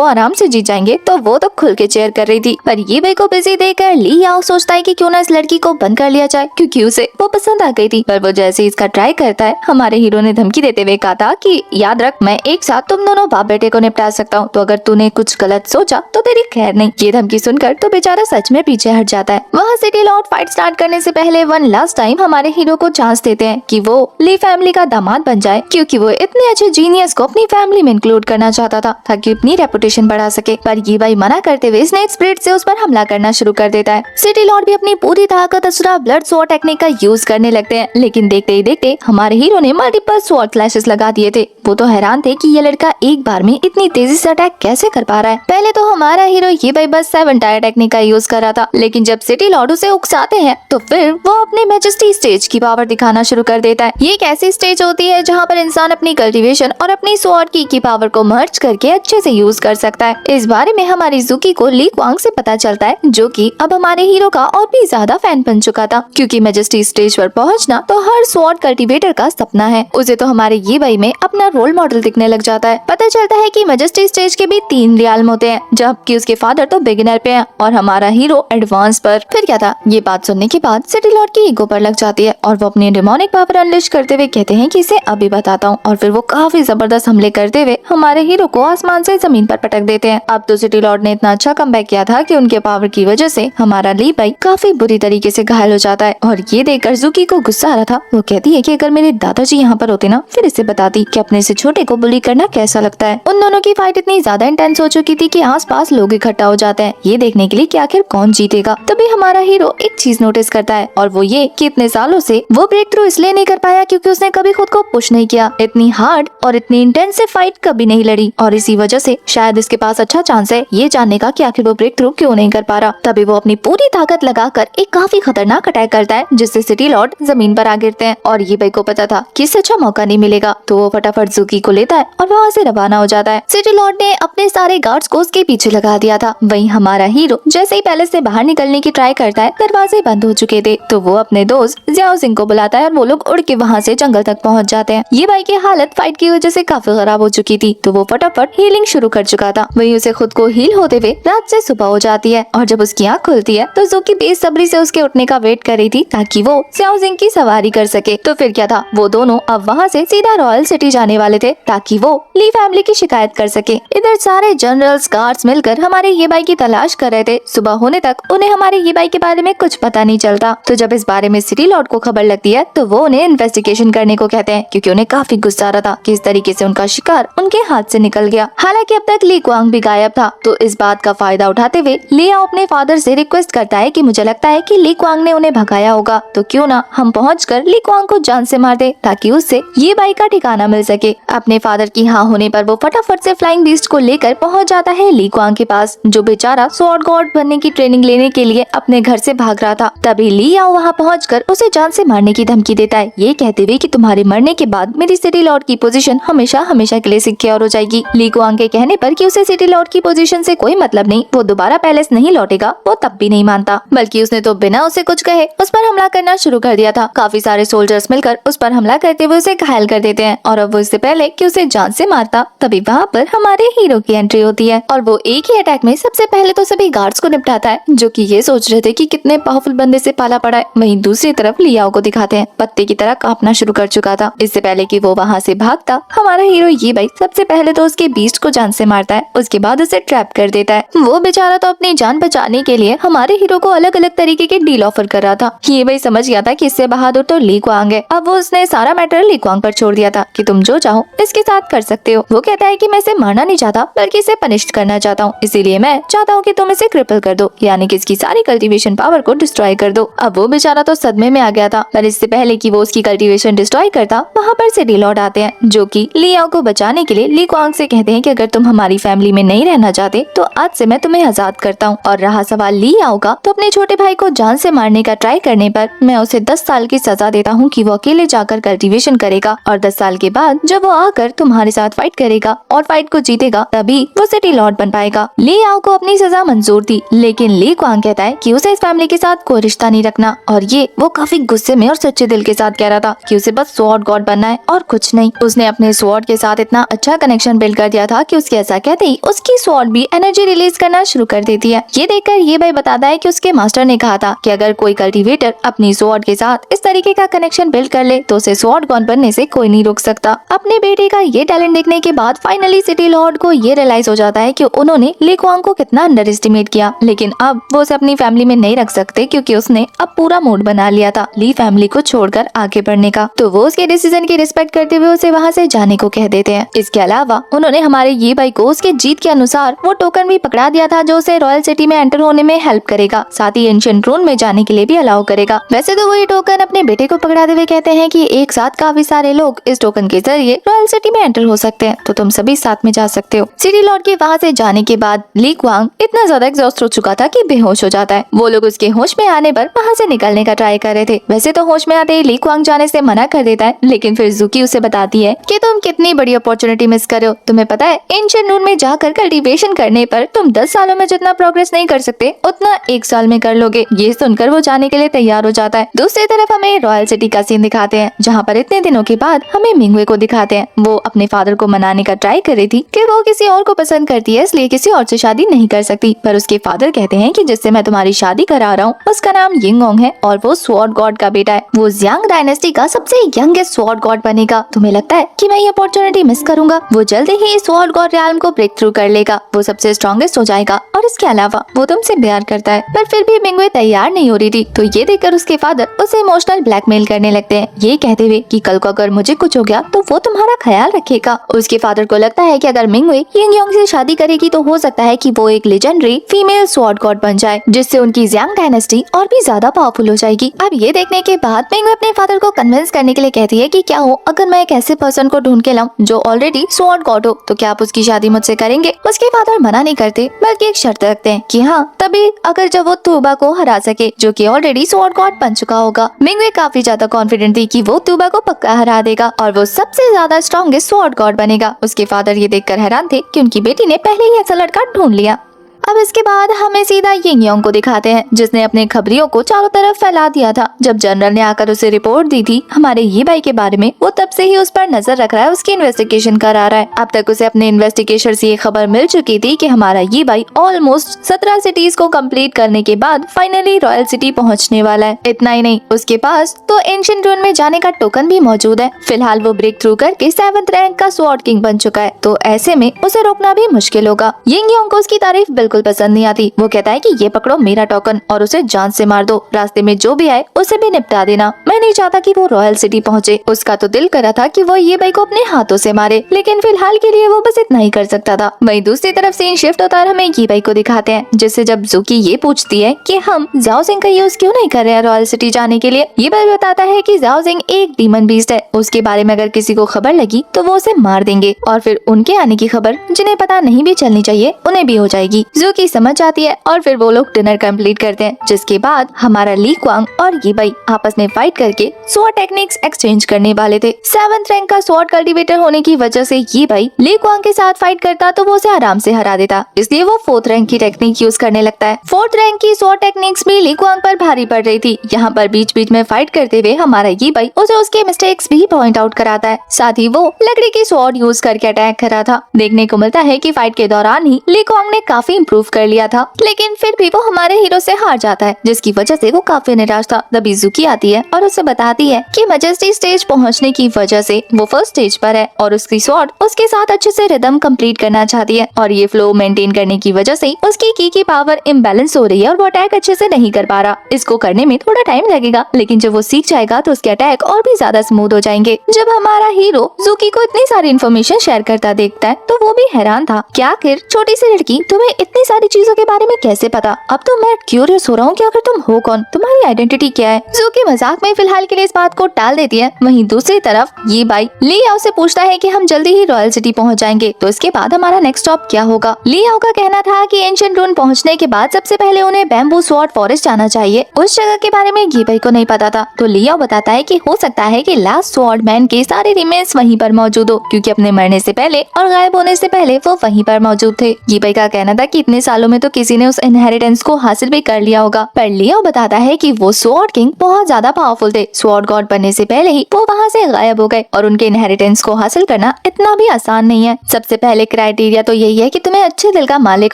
आराम से जीत जाएंगे, तो वो तो खुल के चेयर कर रही थी। पर ये भाई को बिजी देखकर लियाओ सोचता है कि क्यों ना इस लड़की को बंद कर लिया जाए, क्योंकि उसे वो पसंद आ गई थी। पर वो जैसे इसका ट्राई करता है, हमारे हीरो ने धमकी देते हुए कहा था कि याद रख, मैं एक साथ तुम दोनों बाप बेटे को निपटा सकता हूँ, तो अगर तूने कुछ गलत सोचा तो तेरी खैर नहीं। ये धमकी सुनकर तो बेचारा सच में पीछे हट जाता है। वहाँ सिटी लॉर्ड फाइट स्टार्ट करने से पहले वन लास्ट टाइम हमारे हीरो को चांस देते हैं कि वो ली फैमिली का दामाद बन जाए, क्योंकि वो इतने अच्छे जीनियस को अपनी फैमिली में इंक्लूड करना चाहता था ताकि अपनी रेपुटेशन बढ़ा सके। पर ये भाई मना करते हुए स्नेक स्पिरिट से उस पर हमला करना शुरू कर देता है। सिटी लॉर्ड भी अपनी पूरी ताकत असुरा ब्लड स्वॉर्ड टेक्निक का यूज करने लगते हैं, लेकिन देखते ही देखते हमारे हीरो ने मल्टीपल स्वॉर्ड क्लैशेस लगा दिए थे। वो तो हैरान थे कि ये लड़का एक बार में इतनी तेजी से अटैक कैसे कर पा रहा है। पहले तो हमारा हीरो ये भाई बस 7 टायर टेक्निक का यूज कर रहा था, लेकिन जब सिटी लॉर्ड उसे उकसाते हैं तो फिर वो अपने मैजेस्टी स्टेज की पावर दिखाना शुरू कर देता है। ये एक ऐसी स्टेज होती है जहाँ पर इंसान अपनी कल्टीवेशन और अपनी स्वॉर्ड की पावर को मर्ज करके अच्छे से यूज कर सकता है। इस बारे में हमारी ज़ूकी को ली क्वांग से पता चलता है, जो कि अब हमारे हीरो का और भी ज्यादा फैन बन चुका था, क्योंकि मैजेस्टी स्टेज पर पहुंचना तो हर स्वॉर्ड कल्टीवेटर का सपना है। उसे तो हमारे ये भाई में अपना रोल मॉडल दिखने लग जाता है। पता चलता है कि मैजेस्टी स्टेज के भी 3 रियाल्म होते हैं, जबकि उसके फादर तो बिगिनर पे हैं और हमारा हीरो एडवांस पर। फिर क्या था, ये बात सुनने के बाद सिटी लॉर्ड की ईगो पर लग जाती है और वो अपनी डिमोनिक पावर अनलिश करते हुए कहते हैं कि इसे अभी बताता हूँ। और फिर वो काफी जबरदस्त हमले करते हुए हमारे हीरो को आसमान से जमीन पर पटक देते हैं। अब तो सिटी लॉर्ड ने इतना अच्छा कमबैक किया था कि उनके पावर की वजह से हमारा ली भाई काफी बुरी तरीके से घायल हो जाता है। और ये देखकर ज़ूकी को गुस्सा आ रहा था। वो कहती है कि अगर मेरे दादाजी यहाँ पर होते ना, फिर इसे बताती कि अपने से छोटे को बुली करना कैसा लगता है। उन दोनों की फाइट इतनी ज्यादा इंटेंस हो चुकी थी कि आसपास लोग इकट्ठा हो जाते हैं ये देखने के लिए कि आखिर कौन जीतेगा। तभी हमारा हीरो एक चीज नोटिस करता है, और वो ये कि इतने सालों से वो ब्रेक थ्रू इसलिए नहीं कर पाया क्योंकि उसने कभी खुद को पुश नहीं किया। इतनी हार्ड और इतनी इंटेंसिव फाइट कभी नहीं लड़ी, और इसी वजह से शायद इसके पास अच्छा चांस है ये जानने का कि आखिर वो ब्रेक थ्रू क्यों नहीं कर पा रहा। तभी वो अपनी पूरी ताकत लगाकर एक काफी खतरनाक अटैक करता है, जिससे सिटी लॉर्ड जमीन पर आ गिरते हैं। और ये भाई को पता था कि इससे अच्छा मौका नहीं मिलेगा, तो वो फटाफट ज़ूकी को लेता है और वहाँ से रवाना हो जाता है। सिटी लॉर्ड ने अपने सारे गार्ड्स को उसके पीछे लगा दिया था। वहीं हमारा हीरो जैसे ही पैलेस से बाहर निकलने की ट्राई करता है, दरवाजे बंद हो चुके थे, तो वो अपने दोस्त जियाओ जिंग को बुलाता है और वो लोग उड़ के वहाँ से जंगल तक पहुँच जाते हैं। ये भाई की हालत फाइट की वजह से काफी खराब हो चुकी थी, तो वो फटाफट हीलिंग शुरू कर चुका था। वहीं उसे खुद को हील होते हुए रात से सुबह हो जाती है, और जब उसकी आँख खुलती है तो ज़ूकी बेसब्री से उसके उठने का वेट कर रही थी ताकि वो जियाओ जिंग की सवारी कर सके। तो फिर क्या था, वो दोनों अब वहाँ से सीधा रॉयल सिटी जाने वाले थे ताकि वो ली फैमिली की शिकायत कर सके। इधर सारे जनरल्स गार्ड्स मिलकर हमारे ये भाई की तलाश कर रहे थे। सुबह होने तक उन्हें हमारे ये भाई के बारे में कुछ पता नहीं चलता। तो जब इस बारे में सिटी लॉर्ड को खबर लगती है तो वो उन्हें इन्वेस्टिगेशन करने को कहते हैं, क्योंकि उन्हें काफी गुस्सा आ रहा था कि इस तरीके से उनका शिकार उनके हाथ से निकल गया। हालांकि अब तक ली क्वांग भी गायब था, तो इस बात का फायदा उठाते हुए लियाओ अपने फादर से रिक्वेस्ट करता है कि मुझे लगता है कि ली क्वांग ने उन्हें भगाया होगा, तो क्यों ना हम पहुंचकर ली क्वांग को जान से मार दे ताकि उससे ये भाई का ठिकाना मिल सके। अपने फादर की हाँ होने पर वो फटाफट से फ्लाइंग बीस्ट को लेकर पहुंच जाता है ली क्वांग के पास, जो बेचारा स्वॉर्ड गॉड बनने की ट्रेनिंग लेने के लिए अपने घर से भाग रहा था। तभी लियाओ वहाँ पहुंचकर उसे जान से मारने की धमकी देता है, ये कहते हुए कि तुम्हारे मरने के बाद मेरी सिटी लॉर्ड की पोजीशन हमेशा हमेशा हमेशा के लिए सिक्योर हो जाएगी। ली कुआंग के कहने पर कि उसे सिटी लॉर्ड की पोजीशन से कोई मतलब नहीं, वो दोबारा पैलेस नहीं लौटेगा, वो तब भी नहीं मानता, बल्कि उसने तो बिना उसे कुछ कहे उस पर हमला करना शुरू कर दिया था। काफी सारे सोल्जर्स मिलकर उस पर हमला करते हुए उसे घायल कर देते हैं और अब वो इससे पहले कि उसे जान से मारता तभी वहाँ पर हमारे हीरो की एंट्री होती है और वो एक ही अटैक में सबसे पहले तो सभी गार्ड्स को निपटाता है जो कि ये सोच रहे थे कि कितने पावरफुल बंदे से पाला पड़ा है। वहीं दूसरी तरफ लियाओ को दिखाते हैं पत्ते की तरह कांपना शुरू कर चुका था। इससे पहले कि वो वहाँ से भागता हमारा हीरो ये भाई सबसे पहले तो उसके बीस्ट को जान से मारता है, उसके बाद उसे ट्रैप कर देता है। वो बेचारा तो अपनी जान बचाने के लिए हमारे हीरो को अलग अलग तरीके के डील ऑफर कर रहा था। ये भाई समझ गया था कि इससे बहादुर तो ली कुआंग है। अब वो उसने सारा मैटर ली कुआंग पर छोड़ दिया था कि तुम जो चाहो इसके साथ कर सकते हो। वो कहता है कि मैं इसे मारना नहीं चाहता बल्कि इसे पनिश करना चाहता हूँ, इसीलिए मैं चाहता हूँ कि तुम इसे क्रिपल कर दो, यानी कि इसकी सारी कल्टीवेशन पावर को डिस्ट्रॉय कर दो। अब वो बेचारा तो सदमे में आ गया था, पर इससे पहले कि वो उसकी कल्टीवेशन डिस्ट्रॉय करता वहाँ पर सिटी लॉर्ड आते हैं जो कि लियाओ को बचाने के लिए ली कुआंग से कहते हैं कि अगर तुम हमारी फैमिली में नहीं रहना चाहते तो आज से मैं तुम्हें आजाद करता हूँ। और रहा सवाल लियाओ का, तो अपने छोटे भाई को जान से मारने का ट्राई करने पर मैं उसे 10 साल की सजा देता हूँ कि वो अकेले जाकर कल्टीवेशन करेगा और 10 साल के बाद जब वो आकर तुम्हारे साथ फाइट करेगा और फाइट को जीतेगा तभी वो सिटी लॉर्ड बन पाएगा। लियाओ को अपनी सजा मंजूर थी, लेकिन ली कुआंग कहता है कि उसे इस फैमिली के साथ कोई रिश्ता नहीं रखना और ये वो काफी गुस्से में और सच्चे दिल के साथ कह रहा था कि उसे बस स्वॉर्ड गॉड बनना है और कुछ नहीं। उसने अपने स्वॉर्ड के साथ इतना अच्छा कनेक्शन बिल्ड कर दिया था कि उसके ऐसा कहते ही उसकी स्वॉर्ड भी एनर्जी रिलीज करना शुरू कर देती है। ये देखकर ये भाई बताता है कि उसके मास्टर ने कहा था कि अगर कोई कल्टीवेटर अपनी स्वॉर्ड के साथ इस तरीके का कनेक्शन बिल्ड कर ले तो उसे स्वॉर्ड गॉड बनने से कोई नहीं रोक सकता। अपने बेटे का ये टैलेंट देखने के बाद फाइनली सिटी लॉर्ड को ये रियलाइज हो जाता है कि उन्होंने ली कुआंग को कितना अंडर एस्टिमेट किया, लेकिन अब वो उसे अपनी फैमिली में नहीं रख सकते क्योंकि उसने अब पूरा मूड बना लिया था ली फैमिली को छोड़कर आगे बढ़ने का। तो वो उसके डिसीजन की रिस्पेक्ट करते हुए उसे वहाँ से जाने को कह देते हैं। इसके अलावा उन्होंने हमारे ये भाई को उसके जीत के अनुसार वो टोकन भी पकड़ा दिया था जो उसे रॉयल सिटी में एंटर होने में हेल्प करेगा, साथ ही एंशिएंट रून में जाने के लिए भी अलाउ करेगा। वैसे तो वो ये टोकन अपने बेटे को पकड़ाते हुए कहते हैं कि एक साथ काफी सारे लोग इस टोकन के जरिए रॉयल सिटी में एंटर हो सकते हैं, तो तुम सभी साथ में जा सकते हो। सिटी लॉर्ड के वहाँ से जाने के बाद ली कुआंग इतना ज्यादा एग्जॉस्ट हो चुका था कि बेहोश हो जाता है। वो लोग उसके होश में आने पर वहाँ से निकलने का ट्राई कर रहे थे। वैसे तो होश में आते ही ली कुआंग जाने से मना कर देता है, लेकिन फिर जुकी उसे बताती है कि तुम कितनी बड़ी अपॉर्चुनिटी मिस कर रहे हो। तुम्हें पता है एंशिएंट रून में जाकर कल्टीवेशन करने पर तुम 10 सालों में जितना प्रोग्रेस नहीं कर सकते उतना 1 साल में कर लोगे। ये सुनकर वो जाने के लिए तैयार हो जाता है। दूसरी तरफ हमें रॉयल सिटी का सीन दिखाते हैं जहाँ पर इतने दिनों के बाद हमें मिंगवे को दिखाते हैं। वो अपने फादर को मनाने का ट्राई कर रही थी कि वो किसी और को पसंद करती है इसलिए किसी और से शादी नहीं कर सकती, पर उसके फादर कहते हैं कि जिससे मैं तुम्हारी शादी करा रहा हूँ उसका नाम यिंगोंग है और वो स्वॉर्ड गॉड का बेटा है। वो जियांग डायनेस्टी का सबसे यंगेस्ट स्वॉर्ड गॉड बनेगा। तुम्हें लगता है कि मैं ये अपॉर्चुनिटी मिस करूंगा? वो जल्दी ही इस स्वॉर्ड गॉड रियल्म को ब्रेक थ्रू कर लेगा, वो सबसे स्ट्रॉन्गेस्ट हो जाएगा और इसके अलावा वो तुमसे प्यार करता है। पर फिर भी मिंगवे तैयार नहीं हो रही थी, तो ये देखकर उसके फादर उसे इमोशनल ब्लैकमेल करने लगते हैं, ये कहते हुए कि कल को अगर मुझे कुछ हो गया तो वो तुम्हारा ख्याल रखेगा। उसके फादर को लगता है कि अगर मिंगवे यिंगयोंग से शादी करेगी तो हो सकता है कि वो एक लेजेंडरी फीमेल स्वॉर्ड गॉड बन जाए, जिससे उनकी जियांग डायनेस्टी और भी ज्यादा पावरफुल हो जाएगी। अब ये देखने के बाद मिंगवे अपने फादर को कन्विंस करने के लिए कहती है कि क्या हो अगर मैं एक ऐसे पर्सन को ढूंढ के लाऊं जो ऑलरेडी स्वॉर्ड गॉड हो, तो क्या आप उसकी शादी मुझसे करेंगे? उसके फादर मना नहीं करते बल्कि एक शर्त रखते हैं कि हाँ तभी अगर जब वो तुबा को हरा सके जो कि ऑलरेडी स्वॉर्ड गॉड बन चुका होगा। मिंगवे काफी ज्यादा कॉन्फिडेंट थी कि वो तुबा को पक्का हरा देगा और वो सबसे ज्यादा स्ट्रॉन्गेस्ट स्वॉर्ड गॉड बनेगा। उसके फादर ये देखकर हैरान थे कि उनकी बेटी ने पहले ही ऐसा लड़का ढूंढ लिया। अब इसके बाद हमें सीधा यिंगयोंग को दिखाते हैं जिसने अपने खबरियों को चारों तरफ फैला दिया था। जब जनरल ने आकर उसे रिपोर्ट दी थी हमारे ये भाई के बारे में, वो तब से ही उस पर नजर रख रहा है, उसकी इन्वेस्टिगेशन करा रहा है। अब तक उसे अपने इन्वेस्टिगेशन से ये खबर मिल चुकी थी कि हमारा ये भाई ऑलमोस्ट 17 सिटीज को कंप्लीट करने के बाद फाइनली रॉयल सिटी पहुँचने वाला है। इतना ही नहीं, उसके पास तो एंशिएंट रून में जाने का टोकन भी मौजूद है। फिलहाल वो ब्रेक थ्रू करके 7th रैंक का स्वॉर्ड किंग बन चुका है, तो ऐसे में उसे रोकना भी मुश्किल होगा। यिंगयोंग को उसकी तारीफ बिल्कुल पसंद नहीं आती। वो कहता है कि ये पकड़ो मेरा टोकन और उसे जान से मार दो, रास्ते में जो भी आए उसे भी निपटा देना। मैं नहीं चाहता कि वो रॉयल सिटी पहुंचे। उसका तो दिल करा था कि वो ये भाई को अपने हाथों से मारे, लेकिन फिलहाल के लिए वो बस इतना ही कर सकता था। वहीं दूसरी तरफ सीन शिफ्ट होता है, हमें ये भाई को दिखाते हैं जिससे जब जुकी ये पूछती है कि हम जाओ सिंह का यूज क्यों नहीं कर रहे हैं रॉयल सिटी जाने के लिए, ये भाई बताता है कि जाओ सिंह एक डीमन बीस्ट है, उसके बारे में अगर किसी को खबर लगी तो वो उसे मार देंगे और फिर उनके आने की खबर जिन्हें पता नहीं भी चलनी चाहिए उन्हें भी हो जाएगी। जूकी समझ जाती है और फिर वो लोग डिनर कंप्लीट करते हैं, जिसके बाद हमारा ली क्वांग और ये भाई आपस में फाइट करके स्वॉर्ड टेक्निक्स एक्सचेंज करने वाले थे। 7th रैंक का स्वॉर्ड कल्टीवेटर होने की वजह से ये भाई ली क्वांग के साथ फाइट करता तो वो उसे आराम से हरा देता, इसलिए वो 4th रैंक की टेक्निक यूज करने लगता है। 4th रैंक की स्वॉर्ड टेक्निक्स भी ली क्वांग पर भारी पड़ रही थी। यहाँ पर बीच बीच में फाइट करते हुए हमारा ये भाई उसे उसके मिस्टेक्स भी पॉइंट आउट कराता है, साथ ही वो लकड़ी की स्वॉर्ड यूज करके अटैक कर रहा था। देखने को मिलता है कि फाइट के दौरान ही ली क्वांग ने काफी इम्प्रूव कर लिया था, लेकिन फिर भी वो हमारे हीरो से हार जाता है, जिसकी वजह से वो काफी निराश था। तभी जूकी आती है और उसे बताती है कि मैजेस्टी स्टेज पहुंचने की वजह से वो फर्स्ट स्टेज पर है और उसकी स्वॉर्ड उसके साथ अच्छे से रिदम कंप्लीट करना चाहती है, और ये फ्लो मेंटेन करने की वजह से उसकी की पावर इम्बैलेंस हो रही है और वो अटैक अच्छे से नहीं कर पा रहा। इसको करने में थोड़ा टाइम लगेगा, लेकिन जब वो सीख जाएगा तो उसके अटैक और भी ज्यादा स्मूथ हो जाएंगे। जब हमारा हीरो जूकी को इतनी सारी इन्फॉर्मेशन शेयर करता देखता है तो वो भी हैरान था कि आखिर छोटी सी लड़की तुम्हें इतनी सारी चीजों के बारे में कैसे पता। अब तो मैं क्यूरियस हो रहा हूँ कि आखिर तुम हो कौन, तुम्हारी आइडेंटिटी क्या है। जूकी मजाक में फिलहाल के लिए इस बात को टाल देती है। वहीं दूसरी तरफ ये भाई लियाओ से पूछता है कि हम जल्दी ही रॉयल सिटी पहुंच जाएंगे, तो इसके बाद हमारा नेक्स्ट स्टॉप क्या होगा। लियाओ का कहना था कि एंशिएंट रूइन पहुंचने के बाद सबसे पहले उन्हें बैम्बू स्वॉर्ड फॉरेस्ट जाना चाहिए। उस जगह के बारे में ये भाई को नहीं पता था, तो लियाओ बताता है कि हो सकता है कि लास्ट स्वॉर्ड मैन के सारे रिमेन्स वहीं पर मौजूद हो, क्योंकि अपने मरने से पहले और गायब होने से पहले वो वहीं पर मौजूद थे। ये भाई का कहना था कि इतने सालों में तो किसी ने उस इनहेरिटेंस को हासिल भी कर लिया होगा, पर लियाओ बताता है कि वो स्वॉर्ड किंग बहुत ज्यादा पावरफुल थे। स्वॉर्ड गॉड बनने से पहले ही वो वहाँ से गायब हो गए और उनके इनहेरिटेंस को हासिल करना इतना भी आसान नहीं है। सबसे पहले क्राइटेरिया तो यही है कि तुम्हें अच्छे दिल का मालिक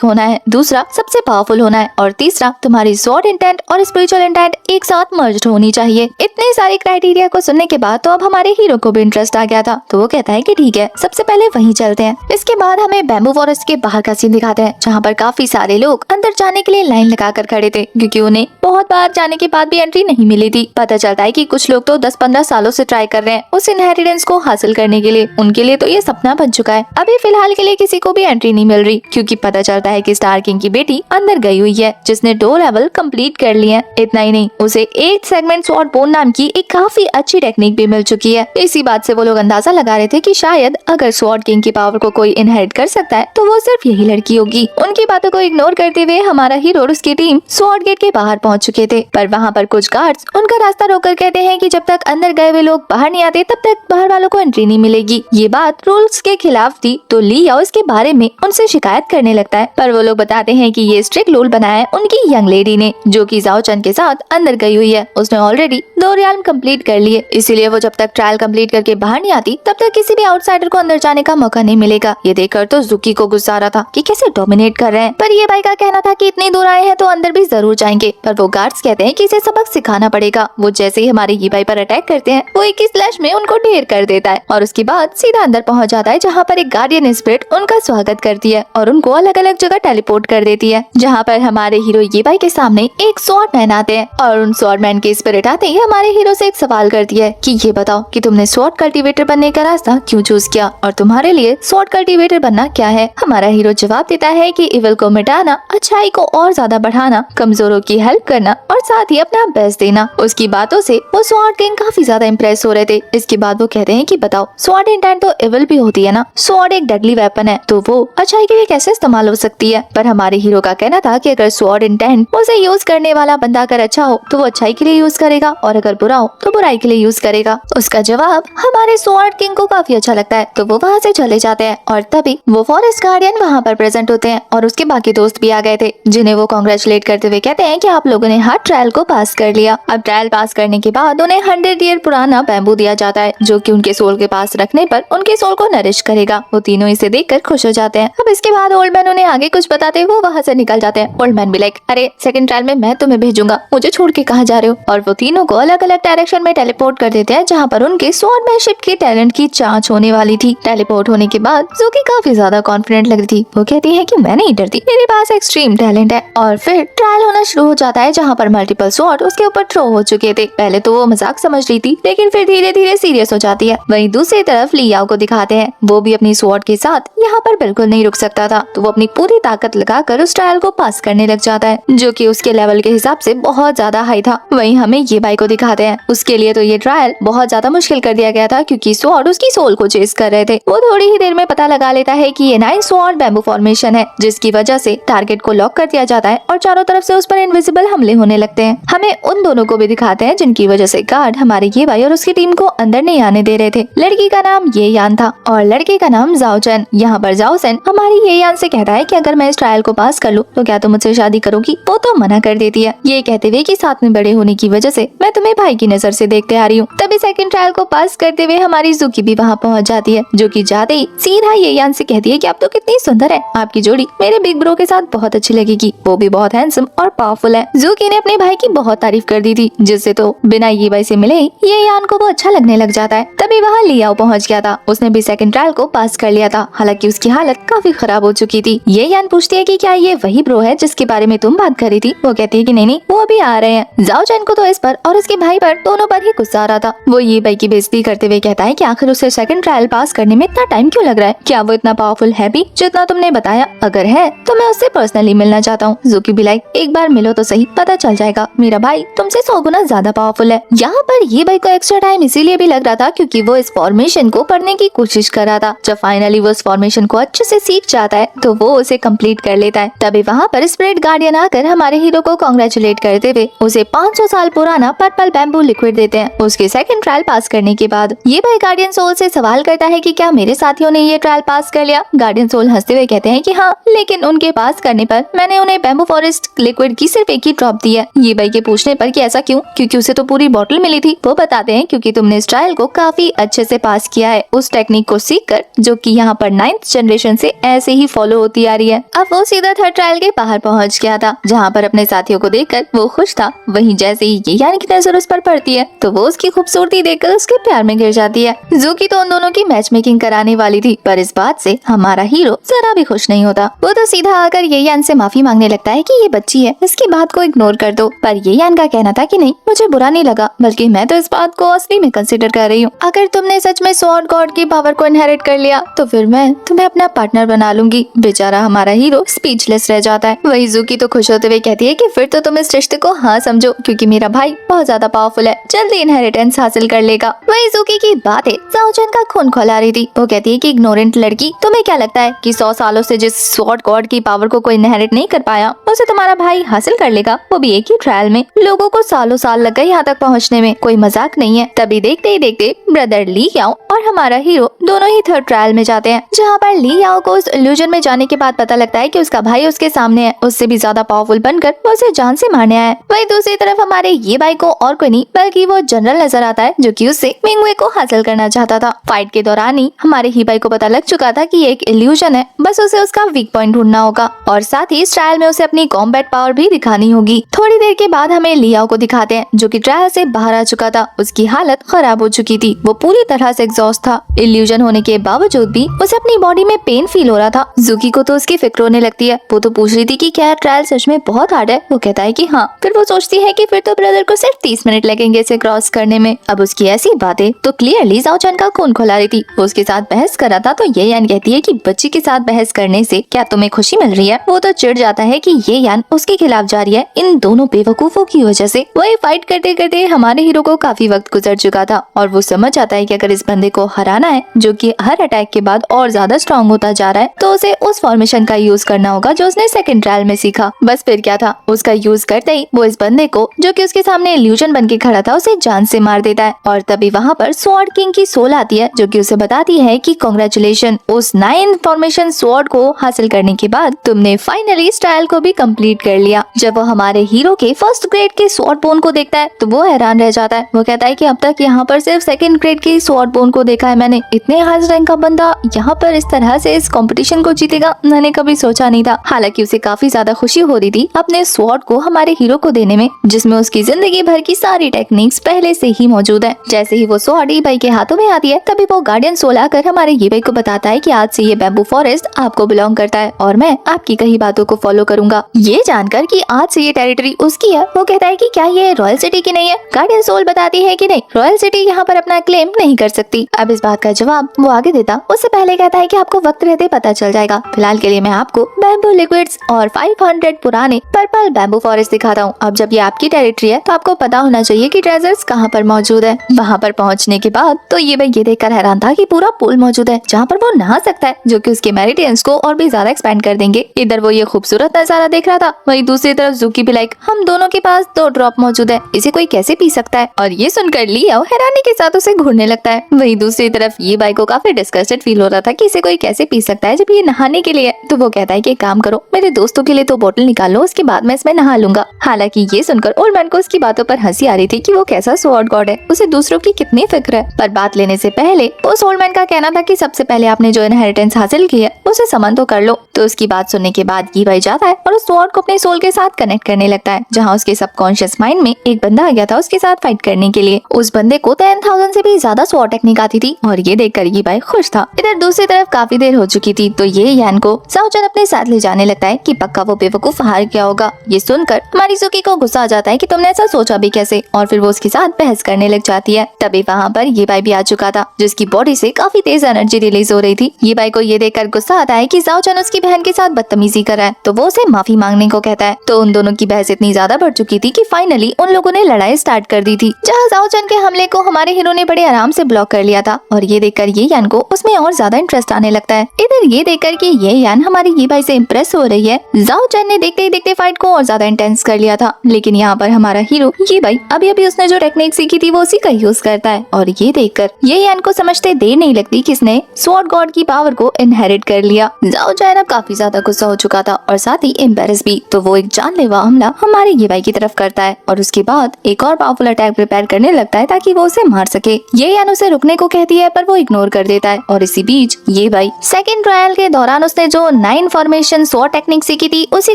होना है, दूसरा सबसे पावरफुल होना है, और तीसरा तुम्हारी स्वॉर्ड इंटेंट और स्पिरिचुअल इंटेंट एक साथ मर्ज होनी चाहिए। इतने सारे क्राइटेरिया को सुनने के बाद तो अब हमारे हीरो को भी इंटरेस्ट आ गया था, तो वो कहता है कि ठीक है सबसे पहले वहीं चलते हैं। इसके बाद हमें बैम्बू फॉरेस्ट के बाहर का सीन दिखाते हैं, जहाँ पर काफी सारे लोग अंदर जाने के लिए लाइन लगा कर खड़े थे, क्योंकि उन्हें बहुत बार जाने के बाद भी एंट्री नहीं मिली थी। पता चलता है कि कुछ लोग तो 10-15 सालों से ट्राई कर रहे हैं उस इनहेरिटेंस को हासिल करने के लिए। उनके लिए तो ये सपना बन चुका है। अभी फिलहाल के लिए किसी को भी एंट्री नहीं मिल रही, क्योंकि पता चलता है कि स्टार किंग की बेटी अंदर गई हुई है, जिसने 2 लेवल कंप्लीट कर लिए हैं। इतना ही नहीं, उसे 8 सेगमेंट स्वॉर्ड बोन नाम की एक काफी अच्छी टेक्निक भी मिल चुकी है। इसी बात से वो लोग अंदाजा लगा रहे थे कि शायद अगर स्वॉर्ड किंग की पावर को कोई इनहेरिट कर सकता है तो वो सिर्फ यही लड़की होगी। उनकी बातों को इग्नोर करते हुए हमारा हीरो और उसकी टीम स्वॉर्ड गेट के बाहर पहुंच चुके थे, पर वहाँ पर कुछ गार्ड्स उनका रास्ता रोककर कहते हैं कि जब तक अंदर गए हुए लोग बाहर नहीं आते तब तक बाहर वालों को एंट्री नहीं मिलेगी। ये बात रूल्स के खिलाफ थी, तो लियाओ इसके बारे में उनसे शिकायत करने लगता है, पर वो लोग बताते हैं कि ये स्ट्रिक्ट रूल बनाया है उनकी यंग लेडी ने, जो कि जाओ चन के साथ अंदर गई हुई है। उसने ऑलरेडी 2 रियाल्म कंप्लीट कर लिए, इसीलिए वो जब तक ट्रायल कंप्लीट करके बाहर नहीं आती तब तक किसी भी आउटसाइडर को अंदर जाने का मौका नहीं मिलेगा। ये देखकर तो जूकी को गुस्सा आ रहा था कि कैसे डोमिनेट कर रहे हैं, पर ये भाई का कहना था कि इतनी दूर आए हैं तो अंदर भी जरूर जाएंगे, पर वो गार्ड्स कहते हैं कि इसे सबक सिखाना पड़ेगा। वो जैसे ही हमारे ये भाई पर अटैक करते हैं वो एक ही स्लैश में उनको ढेर कर देता है और उसके बाद सीधा अंदर पहुंच जाता है, जहाँ पर एक गार्डियन स्पिरिट उनका स्वागत करती है और उनको अलग अलग जगह टेलीपोर्ट कर देती है, जहाँ पर हमारे हीरो ये भाई के सामने एक स्वॉर्ड मैन आते हैं और उन स्वॉर्ड मैन के स्पिरिट आते ही हमारे हीरो से एक सवाल करती है कि ये बताओ कि तुमने स्वॉर्ड कल्टीवेटर बनने का रास्ता क्यों चूज किया और तुम्हारे लिए स्वॉर्ड कल्टीवेटर बनना क्या है। हमारा हीरो जवाब देता है कि इविल को मिटाना, अच्छाई को और ज्यादा बढ़ाना, कमजोरों की हेल्प करना और साथ ही अपना बेस्ट देना। उसकी बातों से वो स्वॉर्ड किंग काफी ज्यादा इम्प्रेस हो रहे थे। इसके बाद वो कहते हैं कि बताओ स्वॉर्ड इंटेंट तो इविल भी होती है ना, स्वॉर्ड एक डेडली वेपन है तो वो अच्छाई के लिए कैसे इस्तेमाल हो सकती है। पर हमारे हीरो का कहना था कि अगर स्वॉर्ड इंटेंट उसे यूज करने वाला बंदा अगर अच्छा हो तो वो अच्छाई के लिए यूज करेगा और अगर बुरा हो तो बुराई के लिए यूज करेगा। उसका जवाब हमारे स्वॉर्ड किंग को काफी अच्छा लगता है, तो वो वहाँ से चले जाते हैं और तभी वो फॉरेस्ट गार्डियन वहाँ पर प्रेजेंट होते हैं और उसके बाकी दोस्त भी आ गए थे, जिन्हें वो कांग्रेचुलेट करते हुए कहते हैं कि आप लोगों ने हर ट्रायल को पास कर लिया। अब ट्रायल पास करने के बाद उन्हें 100 ईयर पुराना बैम्बू दिया जाता है, जो कि उनके सोल के पास रखने पर उनके सोल को नरिश करेगा। वो तीनों इसे देखकर खुश हो जाते हैं। अब इसके बाद ओल्ड मैन उन्हें आगे कुछ बताते हुए वहाँ से निकल जाते हैं। ओल्ड मैन भी लाइक, अरे सेकंड ट्रायल में मैं तुम्हें भेजूंगा, मुझे छोड़ के कहाँ जा रहे हो। और वो तीनों को अलग अलग डायरेक्शन में टेलीपोर्ट कर देते हैं, जहाँ पर उनके स्वॉर्डमैनशिप के टैलेंट की जांच होने वाली थी। टेलीपोर्ट होने के बाद जूकी काफी ज्यादा कॉन्फिडेंट लग रही थी। वो कहती है कि मैं नहीं डरती, मेरे पास एक्सट्रीम टैलेंट है। और फिर ट्रायल होना शुरू हो जाता है, जहाँ पर मल्टीपल स्वॉर्ड उसके ऊपर थ्रो हो चुके थे। पहले तो वो मजाक समझ रही थी, लेकिन फिर धीरे धीरे सीरियस हो जाती है। वहीं दूसरी तरफ लियाओ को दिखाते हैं, वो भी अपनी स्वॉर्ड के साथ यहाँ पर बिल्कुल नहीं रुक सकता था, तो वो अपनी पूरी ताकत लगाकर उस ट्रायल को पास करने लग जाता है, जो कि उसके लेवल के हिसाब से बहुत ज्यादा हाई था। वहीं हमें ये भाई को दिखाते हैं, उसके लिए तो ये ट्रायल बहुत ज्यादा मुश्किल कर दिया गया था, क्योंकि स्वॉर्ड उसकी सोल को चेस कर रहे थे। वो थोड़ी ही देर में पता लगा लेता है कि ये 9 स्वॉर्ड बैम्बू फॉर्मेशन है, जिसकी वजह से टारगेट को लॉक कर दिया जाता है और चारों तरफ से उस पर इनविजिबल हमले होने लगते हैं। हमें उन दोनों को भी दिखाते हैं जिनकी वजह से गार्ड हमारे ये भाई और उसकी टीम को अंदर नहीं आने दे रहे थे। लड़की का नाम ये यान था और लड़के का नाम जाओ चैन। यहाँ पर जाओ चैन हमारी ये यान से कहता है कि अगर मैं इस ट्रायल को पास कर लूँ तो क्या तुम मुझसे शादी करोगी। वो तो मना कर देती है, ये कहते हुए कि साथ में बड़े होने की वजह से मैं तुम्हें भाई की नजर से देखते आ रही हूँ। तभी सेकंड ट्रायल को पास करते हुए हमारी जुकी भी वहाँ पहुँच जाती है, जो कि जाते ही सीधा ये यान से कहती है कि आप तो कितनी सुंदर है, आपकी जोड़ी मेरे बिग ब्रो के साथ बहुत अच्छी लगेगी, वो भी बहुत हैंडसम और पावरफुल है। जुकी ने अपने भाई की बहुत तारीफ कर दी थी, जिससे तो बिना ये भाई से मिले ही ये यान को वो अच्छा लगने लग जाता है। तभी वहाँ लियाओ पहुँच गया था, उसने भी सेकंड ट्रायल को पास कर लिया था, हालांकि उसकी हालत काफी खराब हो चुकी थी। ये यान पूछती है कि क्या ये वही ब्रो है जिसके बारे में तुम बात कर रही थी। वो कहती है कि नहीं वो अभी आ रहे हैं। जाओ चैन को तो इस पर और उसके भाई पर दोनों पर ही गुस्सा आ रहा था। वो ये भाई की बेइज्जती करते हुए कहता है कि आखिर उसे सेकंड ट्रायल पास करने में इतना टाइम क्यों लग रहा है, क्या वो इतना पावरफुल है भी जितना तुमने बताया, अगर है तो मैं उससे पर्सनली मिलना चाहता हूँ। जुकी भी लाइक एक बार मिलो तो सही, पता चल जाएगा मेरा भाई तुमसे 100 गुना ज्यादा पावरफुल है। यहाँ पर ये भाई को एक्स्ट्रा टाइम इसीलिए भी लग रहा था क्योंकि वो इस फॉर्मेशन को पढ़ने की कोशिश कर रहा था। जब फाइनली वो इस फॉर्मेशन को अच्छे से सीख जाता है तो वो उसे कंप्लीट कर लेता है। तभी वहाँ पर स्पिरिट गार्डियन आकर हमारे हीरो को कांग्रेचुलेट करते हुए उसे 500 साल पुराना पर्पल बैम्बू लिक्विड देते हैं उसके सेकंड ट्रायल पास करने के बाद। ये भाई गार्डियन सोल से सवाल करता है कि क्या मेरे साथियों ने ये ट्रायल पास कर लिया। गार्डियन सोल हंसते हुए कहते हैं कि हाँ, लेकिन उनके पास करने पर मैंने उन्हें बैम्बू फॉरेस्ट लिक्विड की सिर्फ एक ही ड्रॉप दी है। ये भाई के पूछने पर कि ऐसा क्यों, क्योंकि उसे तो पूरी बोतल मिली थी। वो बताते हैं क्योंकि तुमने इस ट्रायल को काफी अच्छे से पास किया है उस टेक्निक को सीखकर, जो कि यहाँ पर 9th जनरेशन से ऐसे ही फॉलो होती आ रही है। अब वो सीधा थर्ड ट्रायल के बाहर पहुँच गया था, जहाँ पर अपने साथियों को देखकर वो खुश था। वहीं जैसे ही ये यान की नजर उस पर पड़ती है तो वो उसकी खूबसूरती देखकर उसके प्यार में गिर जाती है। जुकी तो उन दोनों की मैच मेकिंग कराने वाली थी, पर इस बात से हमारा हीरो जरा भी खुश नहीं होता। वो तो सीधा आकर ये यान से माफी मांगने लगता है कि ये बच्ची है, इसकी बात को इग्नोर कर दो। पर ये यान का कहना था कि नहीं, मुझे बुरा नहीं लगा, बल्कि मैं तो इस बात को असली में कंसिडर कर रही हूँ। अगर तुमने सच में स्वॉर्ड गॉड की पावर को इनहेरिट कर लिया तो फिर मैं तुम्हें अपना पार्टनर बना लूंगी। बेचारा हमारा हीरो स्पीचलेस रह जाता है। वही जुकी तो खुश होते हुए कहती है कि फिर तो तुम इस रिश्ते को हाँ समझो, क्योंकि मेरा भाई बहुत ज्यादा पावरफुल है, जल्दी इनहेरिटेंस हासिल कर लेगा। वही जुकी की बात है जाओ चैन का खून खौला रही थी। वो कहती है कि इग्नोरेंट लड़की, तुम्हें क्या लगता है कि 100 सालों से जिस स्वॉर्ड गॉड की पावर को कोई इनहेरिट नहीं कर पाया उसे तुम्हारा भाई हासिल कर लेगा, वो भी एक ही ट्रायल में। लोगों को सालों साल लग गए यहाँ तक पहुँचने में, कोई मजाक नहीं है। तभी देखते ही देखते ब्रदर ली याओ और हमारा हीरो दोनों ही थर्ड ट्रायल में जाते हैं, जहाँ पर ली याओ को उस इल्यूजन में जाने के बाद पता लगता है कि उसका भाई उसके सामने है, उससे भी ज्यादा पावरफुल बनकर वो उसे जान से मारने आया है। वही दूसरी तरफ हमारे ये भाई को और कोई नहीं बल्कि वो जनरल नजर आता है, जो कि उससे मिंगवे को हासिल करना चाहता था। फाइट के दौरान ही हमारे ही भाई को पता लग चुका था कि ये एक इल्यूजन है, बस उसे उसका वीक पॉइंट ढूंढना होगा और साथ ही इस ट्रायल में उसे अपनी कॉम्बैट पावर भी दिखानी होगी। थोड़ी देर के बाद हमें लियाओ को दिखाते हैं, जो कि ट्रायल से बाहर आ चुका था। उसकी हालत खराब हो चुकी थी, वो पूरी तरह से एग्जॉस्ट था। इल्यूजन होने के बावजूद भी उसे अपनी बॉडी में पेन फील हो रहा था। जुकी को तो उसकी फिक्र होने लगती है। वो तो पूछ रही थी कि क्या ट्रायल सच में बहुत हार्ड है। वो कहता है कि हाँ। फिर वो सोचती है कि फिर तो ब्रदर को सिर्फ 30 मिनट लगेंगे इसे क्रॉस करने में। अब उसकी ऐसी बातें तो क्लियरली जाओ चैन का खून खौला रही थी। वो उसके साथ बहस कर रहा था तो ये यान कहती है कि बच्ची के साथ बहस करने से क्या तुम्हें खुशी मिल रही है। वो तो चिढ़ जाता है कि ये यान उसके खिलाफ जा रही है इन दोनों बेवकूफों की वजह से। वही फाइट करते करते हमारे हीरो को काफी वक्त गुजर चुका था और वो समझ आता है कि अगर इस बंदे को हराना है, जो कि हर अटैक के बाद और ज्यादा स्ट्रॉन्ग होता जा रहा है, तो उसे उस फॉर्मेशन का यूज करना होगा जो उसने सेकंड ट्रायल में सीखा। बस फिर क्या था, उसका यूज करते ही वो इस बंदे को, जो कि उसके सामने इल्यूजन बन के खड़ा था, उसे जान से मार देता है। और तभी वहाँ पर स्वॉर्ड किंग की सोल आती है, जो कि उसे बताती है कि कांग्रेचुलेशन, उस 9 फॉर्मेशन स्वॉर्ड को हासिल करने के बाद तुमने फाइनली इस ट्रायल को भी कंप्लीट कर लिया। जब वो हमारे हीरो के फर्स्ट ग्रेड के स्वॉर्ड बोन को देखता है तो वो हैरान रह जाता है। वो कहता है कि अब तक यहाँ पर सिर्फ सेकंड ग्रेड के स्वॉर्ड बोन को देखा है मैंने, इतने हाई रैंक का बंदा यहाँ पर इस तरह से इस कंपटीशन को जीतेगा मैंने कभी सोचा नहीं था। हालांकि उसे काफी ज्यादा खुशी हो रही थी अपने स्वॉर्ड को हमारे हीरो को देने में, जिसमें उसकी जिंदगी भर की सारी टेक्निक्स पहले से ही मौजूद है। जैसे ही वो स्वॉर्ड ई भाई के हाथों में आती है तभी वो गार्डियन सोल आकर हमारे ये भाई को बताता है कि आज से ये बैम्बू फॉरेस्ट आपको बिलोंग करता है और मैं आपकी कही बातों को फॉलो करूंगा। ये जानकर कि आज से ये टेरिटरी उसकी है, वो कहता है कि क्या ये रॉयल सिटी की नहीं है। गार्डियन सोल बताती है कि नहीं, रॉयल सिटी यहाँ पर अपना क्लेम नहीं कर सकती। अब इस बात का जवाब वो आगे देता उससे पहले कहता है कि आपको वक्त रहते पता चल जाएगा। फिलहाल के लिए मैं आपको बैम्बू लिक्विड्स और 500 पुराने पर्पल बैम्बू फॉरेस्ट दिखाता हूँ। अब जब ये आपकी टेरिटरी है तो आपको पता होना चाहिए कि ट्रेजर्स कहाँ पर मौजूद है। वहाँ पर पहुँचने के बाद तो ये भाई ये देखकर हैरान था कि पूरा पूल मौजूद है जहाँ पर वो नहा सकता है, जो कि उसके मेरिडियंस को और भी ज्यादा एक्सपेंड कर देंगे। इधर वो ये खूबसूरत नजारा देख रहा था, वहीं दूसरी तरफ जूकी भी लाइक हम दोनों के पास 2 ड्रॉप मौजूद है, इसे कोई कैसे पी सकता है। और ये सुनकर लियाओ हैरानी के साथ उसे घूरने लगता है। वहीं दूसरी तरफ ये बाई को काफी डिस्कस्टेड फील हो रहा था कि इसे कोई कैसे पी सकता है जब ये नहाने के लिए। तो वो कहता है कि एक काम करो, मेरे दोस्तों के लिए 2 बोतल निकालो, उसके बाद मैं इसमें नहा लूंगा। हालांकि ये सुनकर ओल्ड मैन को उसकी बातों पर हंसी आ रही थी कि वो कैसा स्वॉर्ड गॉड है, उसे दूसरों की कितनी फिक्र है। पर बात लेने से पहले उस ओल्ड मैन का कहना था कि सबसे पहले आपने जो इनहेरिटेंस हासिल की है उसे समन तो कर लो। तो उसकी बात सुनने के बाद ये भाई जाता है और उस स्वॉर्ड को अपने सोल के साथ कनेक्ट करने लगता है, जहाँ उसके सबकॉन्शियस माइंड में एक बंदा आ गया था उसके साथ फाइट करने के लिए। उस बंदे को 10,000 से भी ज्यादा स्वॉर्ड टेक्निक आती थी और ये देखकर ये भाई खुश था। इधर दूसरी तरफ काफी देर हो चुकी थी, तो ये यान को साओचन अपने साथ ले जाने लगता है कि पक्का वो बेवकूफ हार गया होगा। ये सुनकर हमारी जुकी को गुस्सा आ जाता है कि तुमने ऐसा सोचा भी कैसे, और फिर वो उसके साथ बहस करने लग जाती है। तभी वहाँ पर ये भाई भी आ चुका था, जिसकी बॉडी से काफी तेज एनर्जी रिलीज हो रही थी। ये भाई को ये देखकर गुस्सा आता है कि साओचन उसकी बहन के साथ बदतमीजी कर रहा है, तो वो उसे माफी मांगने को कहता है। तो उन दोनों की बहस इतनी ज्यादा बढ़ चुकी थी कि फाइनली उन लोगों ने लड़ाई स्टार्ट कर दी थी, जहाँ साओचन के हमले को हमारे हीरो ने बड़े आराम से ब्लॉक कर लिया था। और ये देखकर ये यान को उसमें और ज्यादा इंटरेस्ट आने लगता है। इधर ये देखकर कि ये यान हमारी ये भाई से इम्प्रेस हो रही है, साओचन ने देखते ही देखते फाइट को और ज्यादा इंटेंस कर लिया था। लेकिन यहाँ पर हमारा हीरो ये भाई अभी अभी उसने जो टेक्निक सीखी थी वो उसी का यूज करता है। और ये देखकर ये यान को समझते देर नहीं लगती कि इसने स्वॉर्ड गॉड की पावर को इनहेरिट कर लिया। साओचन अब काफी ज्यादा गुस्सा हो चुका था और साथ ही एम्बेरस भी, तो वो एक जानलेवा हमला हमारे ये भाई की तरफ करता है और उसके बाद एक और पावरफुल अटैक प्रिपेयर करने लगता है ताकि वो उसे मार सके। ये यान उसे रुकने को कहती है पर वो इग्नोर कर देता है। और इसी बीच ये भाई सेकंड ट्रायल के दौरान उसने जो 9 फॉर्मेशन स्वॉर्ड टेक्निक सीखी थी उसी